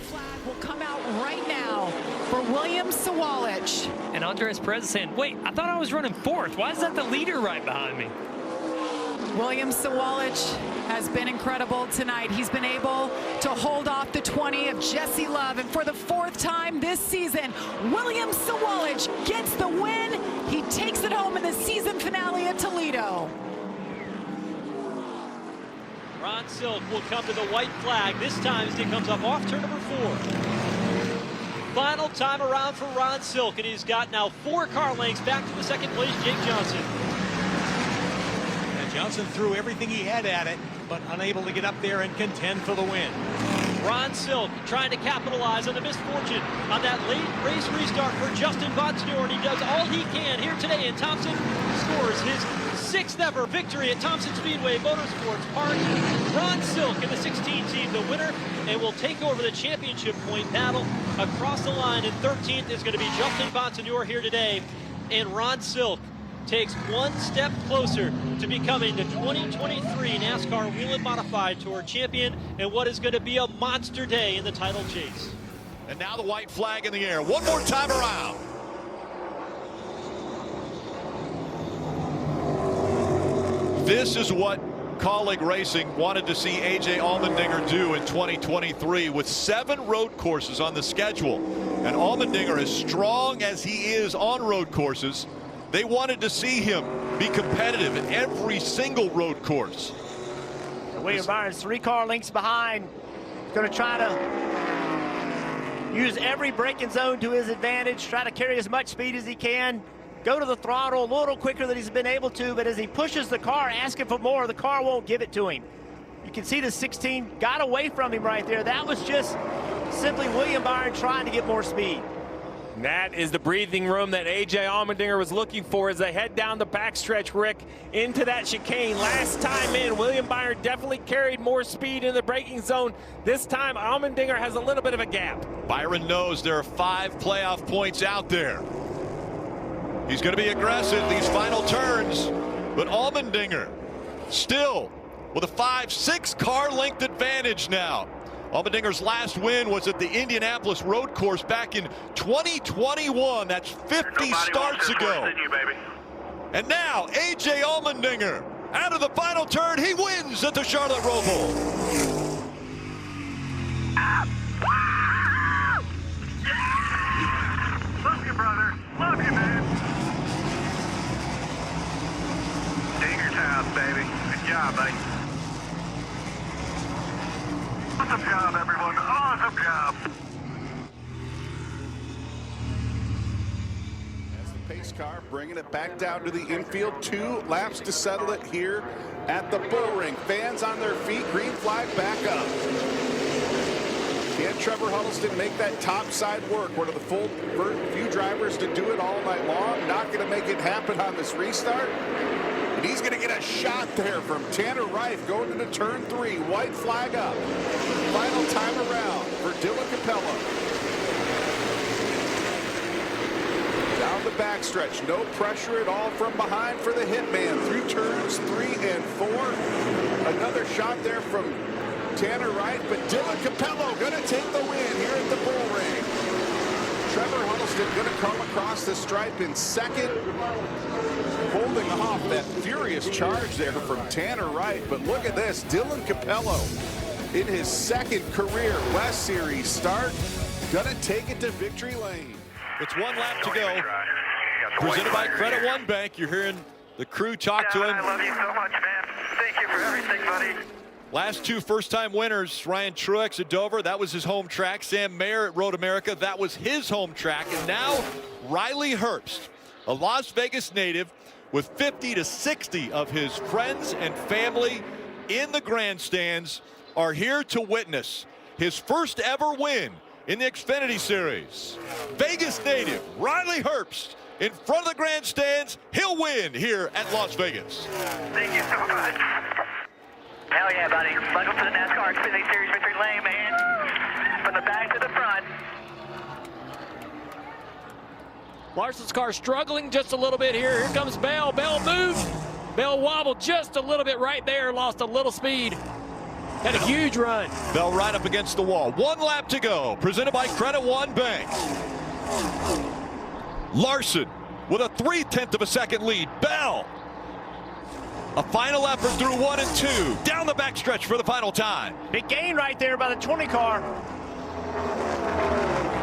Flag will come out right now for William Sawalich. And Andres Perez is saying, wait, I thought I was running 4th. Why is that the leader right behind me? William Sawalich has been incredible tonight. He's been able to hold off the 20 of Jesse Love. And for the 4th time this season, William Sawalich gets the win. He takes it home in the season finale at Toledo. Ron Silk will come to the white flag. This time as he comes up off turn number 4. Final time around for Ron Silk, and he's got now 4 car lengths back to the 2nd place, Jake Johnson. Johnson threw everything he had at it, but unable to get up there and contend for the win. Ron Silk trying to capitalize on the misfortune on that late race restart for Justin Bonsignor, and he does all he can here today, and Thompson scores his 6th ever victory at Thompson Speedway Motorsports Park. Ron Silk in the 16 team, the winner, and will take over the championship point battle across the line. And 13th is going to be Justin Bonsignor here today, and Ron Silk takes 1 step closer to becoming the 2023 NASCAR Whelen Modified Tour champion and what is going to be a monster day in the title chase. And now the white flag in the air. One more time around. This is what Colleague Racing wanted to see A.J. Allmendinger do in 2023 with 7 road courses on the schedule. And Allmendinger, as strong as he is on road courses, they wanted to see him be competitive in every single road course. William Byron's 3 car lengths behind. He's going to try to use every braking zone to his advantage, try to carry as much speed as he can, go to the throttle a little quicker than he's been able to, but as he pushes the car, asking for more, the car won't give it to him. You can see the 16 got away from him right there. That was just simply William Byron trying to get more speed. And that is the breathing room that A.J. Allmendinger was looking for as they head down the backstretch, Rick, into that chicane. Last time in, William Byron definitely carried more speed in the braking zone. This time, Allmendinger has a little bit of a gap. Byron knows there are 5 playoff points out there. He's going to be aggressive these final turns, but Allmendinger still with a 5-6 car length advantage now. Allmendinger's last win was at the Indianapolis road course back in 2021. That's 50 starts ago. And now A.J. Allmendinger out of the final turn. He wins at the Charlotte Roval. Love you, brother. Love you, man. Digger's house, baby. Good job, buddy. Awesome job, everyone. Awesome job. pace car, bringing it back down to the infield. 2 laps to settle it here at the bull ring. Fans on their feet, green flag back up. Can Trevor Huddleston make that top side work? One of the few drivers to do it all night long. Not going to make it happen on this restart. And he's going to get a shot there from Tanner Reif going into turn 3. White flag up. Final time around for Dylan Capello. Down the backstretch, no pressure at all from behind for the hitman through turns 3 and 4. Another shot there from Tanner Reif, but Dylan Capello going to take the win here at the bull ring. Trevor Huddleston going to come across the stripe in second, holding off that furious charge there from Tanner Reif. But look at this, Dylan Capello in his second career West Series start, going to take it to victory lane. It's 1 lap to go. Presented by Credit One Bank. You're hearing the crew talk to him. I love you so much, man. Thank you for everything, buddy. Last 2 first-time winners, Ryan Truex at Dover, that was his home track. Sam Mayer at Road America, that was his home track. And now Riley Herbst, a Las Vegas native with 50 to 60 of his friends and family in the grandstands, are here to witness his first ever win in the Xfinity Series. Vegas native Riley Herbst in front of the grandstands. He'll win here at Las Vegas. Thank you so much. Hell yeah, buddy. Welcome to the NASCAR Xfinity Series victory lane, man. From the back to the front. Larson's car struggling just a little bit here. Here comes Bell. Bell moved. Bell wobbled just a little bit right there. Lost a little speed. Had a huge run. Bell right up against the wall. 1 lap to go. Presented by Credit One Bank. Larson with a 3/10 of a second lead. Bell. A final effort through 1 and 2. Down the backstretch for the final time. Big gain right there by the 20 car.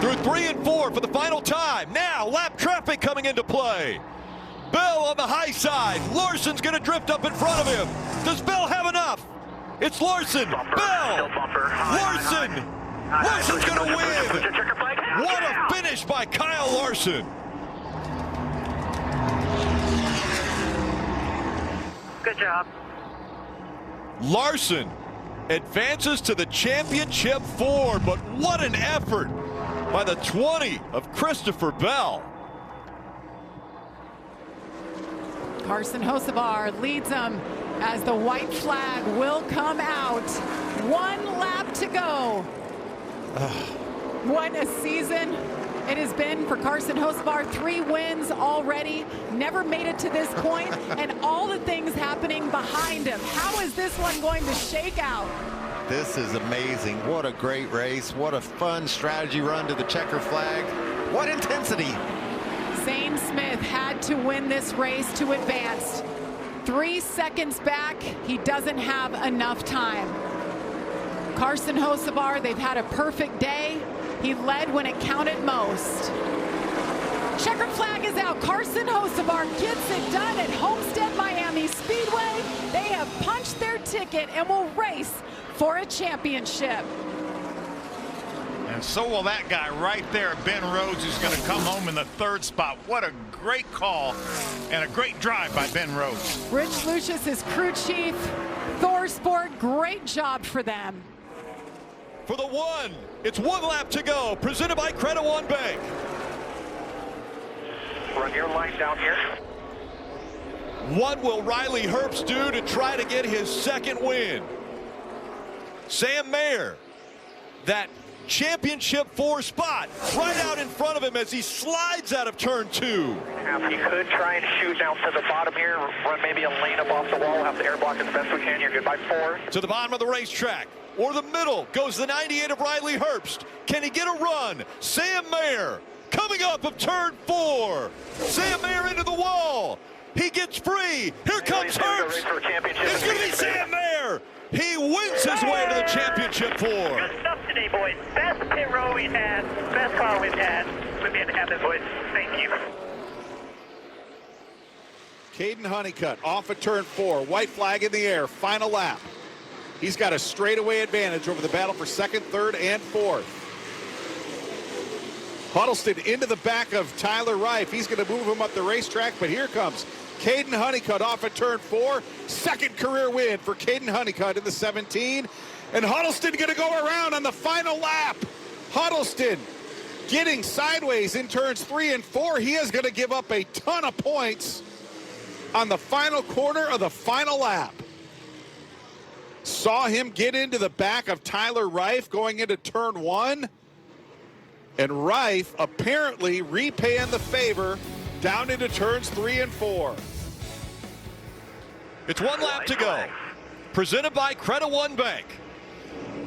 Through 3 and 4 for the final time. Now lap traffic coming into play. Bell on the high side. Larson's going to drift up in front of him. Does Bell have enough? It's Larson. Bell. Larson. Larson's going to win. What a finish by Kyle Larson. Good job. Larson advances to the championship 4, but what an effort by the 20 of Christopher Bell. Carson Hocevar leads them as the white flag will come out. 1 lap to go. What a season it has been for Carson Hocevar. 3 wins already, never made it to this point, and all the things happening behind him. How is this one going to shake out? This is amazing. What a great race. What a fun strategy run to the checker flag. What intensity. Zane Smith had to win this race to advance. 3 seconds back, he doesn't have enough time. Carson Hocevar, they've had a perfect day. He led when it counted most. Checkered flag is out. Carson Hocevar gets it done at Homestead Miami Speedway. They have punched their ticket and will race for a championship. And so will that guy right there, Ben Rhodes, who's going to come home in the 3rd spot. What a great call and a great drive by Ben Rhodes. Rich Lucius is crew chief. Thor Sport, great job for them. For the 1, it's 1 lap to go. Presented by Credit One Bank. Run your line down here. What will Riley Herbst do to try to get his 2nd win? Sam Mayer, that championship 4 spot right out in front of him as he slides out of turn 2. You could try and shoot down to the bottom here, run maybe a lane up off the wall, have the air block as best we can. You're good by 4. To the bottom of the racetrack, or the middle, goes the 98 of Riley Herbst. Can he get a run? Sam Mayer coming up of turn 4. Sam Mayer into the wall. He gets free. Here comes Herbst. It's going to be Sam Mayer. He wins his way to the championship 4. Good stuff today, boys. Best pit row we've had, best car we've had. We'll be able to have this, boys. Thank you. Caden Honeycutt off of turn 4. White flag in the air. Final lap. He's got a straightaway advantage over the battle for 2nd, 3rd, and 4th. Huddleston into the back of Tyler Reif. He's going to move him up the racetrack, but here comes Caden Honeycutt off at turn 4. Second career win for Caden Honeycutt in the 17. And Huddleston going to go around on the final lap. Huddleston getting sideways in turns 3 and 4. He is going to give up a ton of points on the final corner of the final lap. Saw him get into the back of Tyler Reif going into turn 1. And Reif apparently repaying the favor down into turns 3 and 4. It's 1 lap to go. Presented by Credit One Bank.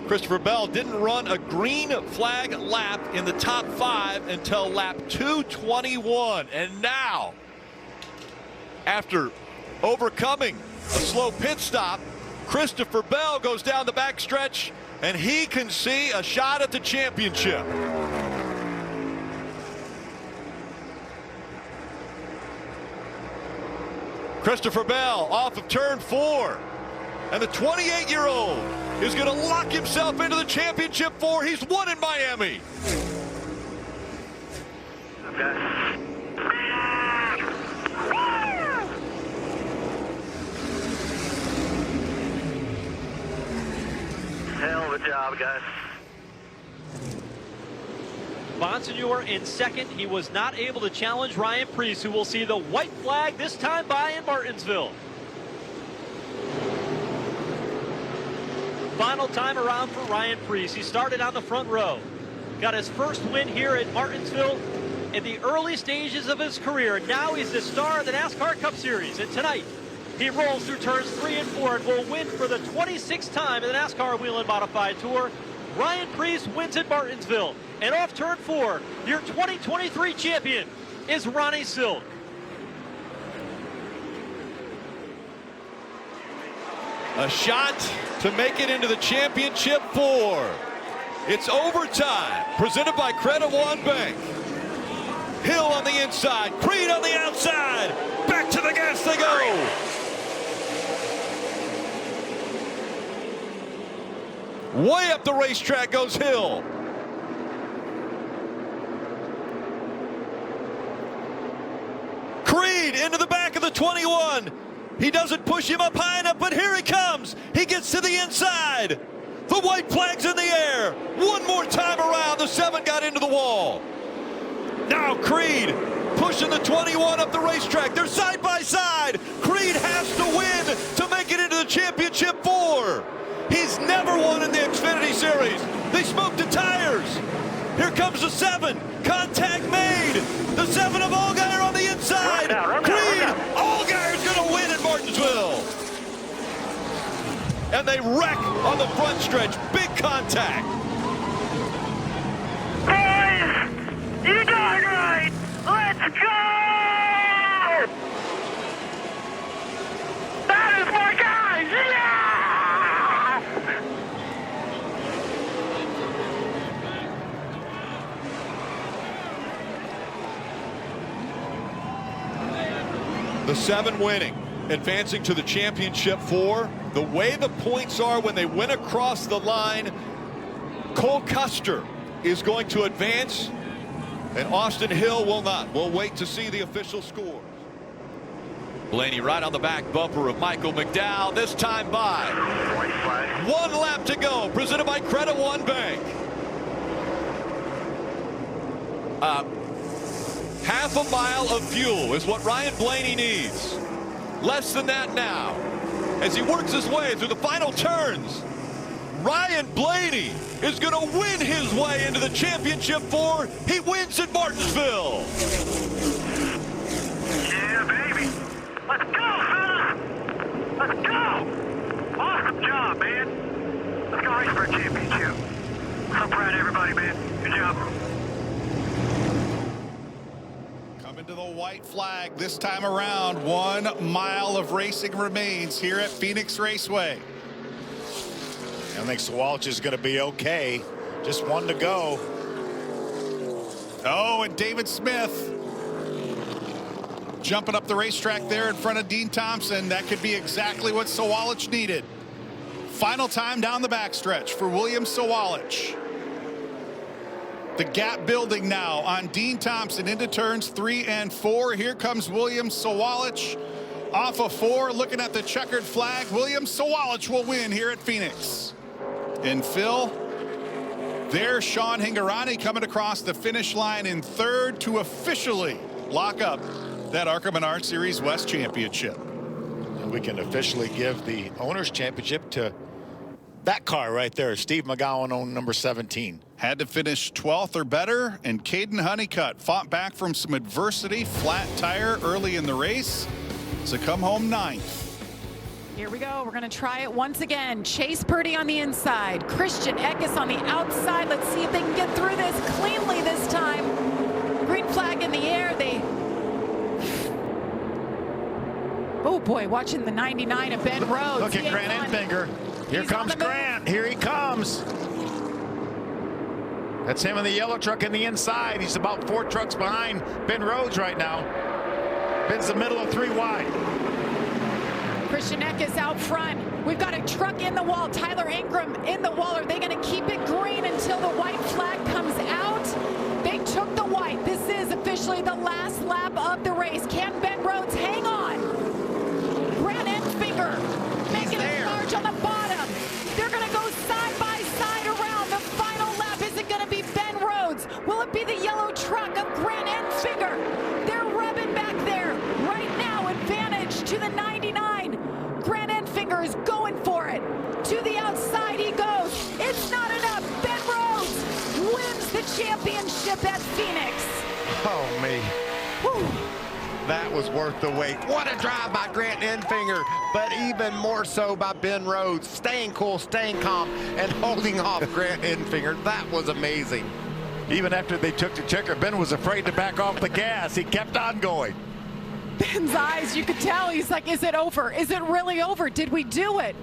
Christopher Bell didn't run a green flag lap in the top 5 until lap 221. And now, after overcoming a slow pit stop, Christopher Bell goes down the backstretch, and he can see a shot at the championship. Christopher Bell off of turn 4. And the 28-year-old is going to lock himself into the championship 4. He's won in Miami. Hell of a job, guys. Bonsignor in second. He was not able to challenge Ryan Preece, who will see the white flag this time by in Martinsville. Final time around for Ryan Preece. He started on the front row. Got his first win here at Martinsville in the early stages of his career. Now he's the star of the NASCAR Cup Series. And tonight, he rolls through turns 3 and 4 and will win for the 26th time in the NASCAR Whelen Modified Tour. Ryan Preece wins at Martinsville. And off turn 4, your 2023 champion is Ronnie Silk. A shot to make it into the championship 4. It's overtime, presented by Credit One Bank. Hill on the inside, Creed on the outside. Back to the gas they go. Way up the racetrack goes Hill. Creed into the back of the 21. He doesn't push him up high enough, but here he comes. He gets to the inside. The white flag's in the air. One more time around. The 7 got into the wall. Now Creed pushing the 21 up the racetrack. They're side by side. Creed has to win to make it into the championship 4. He's never won in the Xfinity Series. They smoked the tires. Here comes the 7. Contact made. The 7 of Allgaier on the inside. Creed, Allgaier's going to win at Martinsville. And they wreck on the front stretch. Big contact. Boys, you done right. Let's go! That is my guys. Yeah! The 7 winning, advancing to the championship 4. The way the points are when they win across the line, Cole Custer is going to advance, and Austin Hill will not. We'll wait to see the official scores. Blaney right on the back bumper of Michael McDowell, this time by. 1 lap to go, presented by Credit One Bank. Half a mile of fuel is what Ryan Blaney needs. Less than that now. As he works his way through the final turns, Ryan Blaney is going to win his way into the championship 4. He wins at Martinsville. Yeah, baby. Let's go, fella. Let's go. Awesome job, man. Let's go race for a championship. So proud of everybody, man. Good job. To the white flag this time around. 1 mile of racing remains here at Phoenix Raceway. I think Sawalich is going to be okay. Just 1 to go. Oh, and David Smith jumping up the racetrack there in front of Dean Thompson. That could be exactly what Sawalich needed. Final time down the backstretch for William Sawalich. The gap building now on Dean Thompson into turns 3 and 4. Here comes William Sawalich off of 4, looking at the checkered flag. William Sawalich will win here at Phoenix. And Phil, there's Sean Hingorani coming across the finish line in 3rd to officially lock up that ARCA Menards Series West Championship. And we can officially give the Owners Championship to that car right there. Steve McGowan owned number 17. Had to finish 12th or better, and Caden Honeycutt fought back from some adversity, flat tire early in the race, to come home 9th. Here we go. We're going to try it once again. Chase Purdy on the inside. Christian Eckes on the outside. Let's see if they can get through this cleanly this time. Green flag in the air. Oh boy, watching the 99 of Ben Rhodes. Look at Grant Enfinger. Here comes Grant. Here he comes. That's him in the yellow truck in the inside. He's about 4 trucks behind Ben Rhodes right now. Ben's the middle of 3 wide. Christian Eckes out front. We've got a truck in the wall. Tyler Ingram in the wall. Are they going to keep it green until the white flag comes out? They took the white. This is officially the last lap of the race. Can Ben Rhodes hang on? Grant Enfinger making it large on the bottom. They're going to go side by side around. The final lap, is it going to be Ben Rhodes? Will it be the yellow truck of Grant Enfinger? They're rubbing back there. Right now, advantage to the 99. Grant Enfinger is going for it. To the outside he goes. It's not enough. Ben Rhodes wins the championship at Phoenix. Oh, me. Whew. That was worth the wait. What a drive by Grant Enfinger, but even more so by Ben Rhodes, staying cool, staying calm, and holding off Grant Enfinger. That was amazing. Even after they took the checker, Ben was afraid to back off the gas. He kept on going. Ben's eyes, you could tell, he's like, is it over? Is it really over? Did we do it?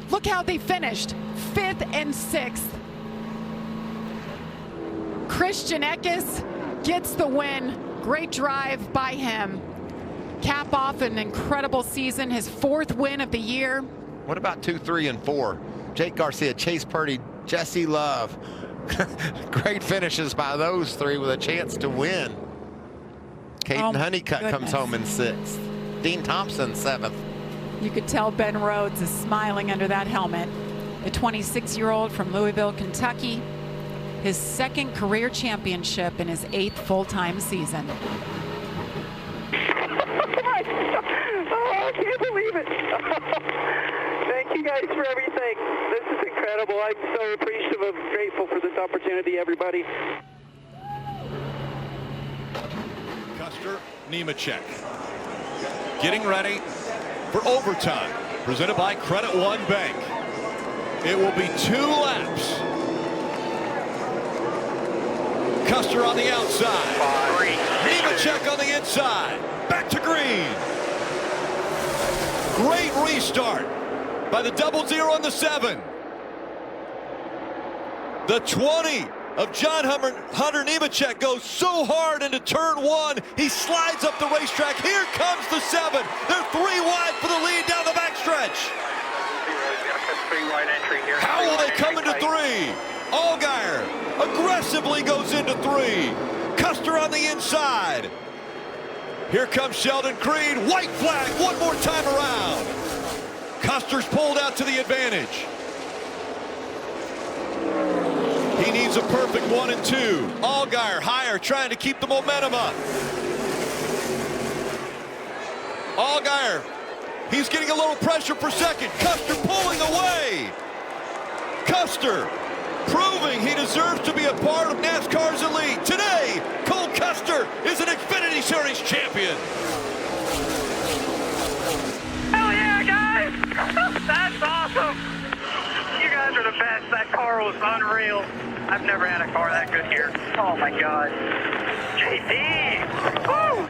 Look how they finished, 5th and 6th. Christian Eckes gets the win. Great drive by him. Cap off an incredible season, his 4th win of the year. What about 2, 3, and 4? Jake Garcia, Chase Purdy, Jesse Love. Great finishes by those 3 with a chance to win. Caden Honeycutt comes home in 6th. Dean Thompson 7th. You could tell Ben Rhodes is smiling under that helmet. The 26-year-old from Louisville, Kentucky. His 2nd career championship in his 8th full-time season. Oh, I can't believe it. Thank you guys for everything. This is incredible. I'm so appreciative and grateful for this opportunity, everybody. Custer Nemechek getting ready for overtime. Presented by Credit One Bank. It will be 2 laps. Custer on the outside. Nemechek on the inside. Back to green. Great restart by the 00 on the 7. The 20 of John Hunter Nemechek goes so hard into turn 1. He slides up the racetrack. Here comes the 7. They're 3 wide for the lead down the backstretch. How will they come into 3? Allgaier aggressively goes into 3. Custer on the inside. Here comes Sheldon Creed. White flag one more time around. Custer's pulled out to the advantage. He needs a perfect 1 and 2. Allgaier higher, trying to keep the momentum up. Allgaier, he's getting a little pressure for second. Custer pulling away. Custer proving he deserves to be a part of NASCAR's elite. Today, Cole Custer is an Xfinity Series champion. Hell yeah, guys! That's awesome! You guys are the best. That car was unreal. I've never had a car that good here. Oh my God. JD! Woo!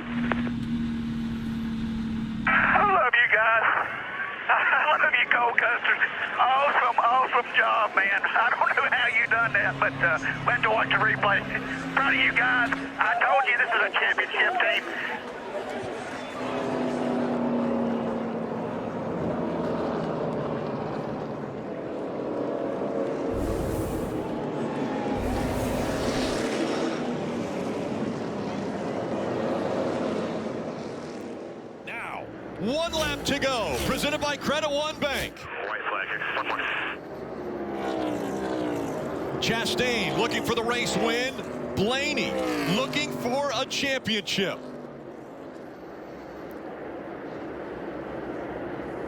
I love you guys. I love you, Cole Custer. Awesome job, man. I don't know how you done that, but we'll have to watch the replay. Proud of you guys. I told you this is a championship team. 1 lap to go. Presented by Credit One Bank. White flag here. 1 more. Chastain looking for the race win. Blaney looking for a championship.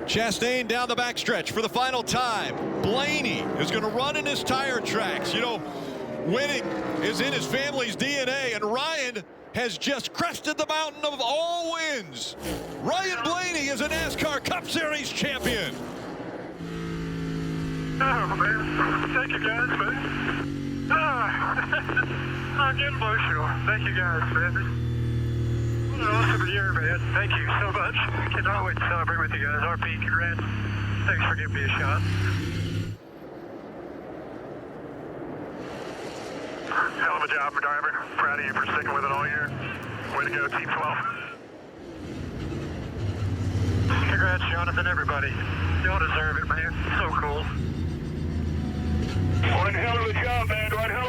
Chastain down the backstretch for the final time. Blaney is going to run in his tire tracks. You know, winning is in his family's DNA, and Ryan has just crested the mountain of all wins. Ryan Blaney is a NASCAR Cup Series champion. Oh, man. Thank you, guys, man. I'm getting emotional. Thank you, guys, man. What an awesome year, man. Thank you so much. Cannot wait to celebrate with you guys. RP, congrats. Thanks for giving me a shot. Hell of a job for driving. Proud of you for sticking with it all year. Way to go, Team 12. Congrats, Jonathan, everybody. Y'all deserve it, man. So cool. One hell of a job, man. One hell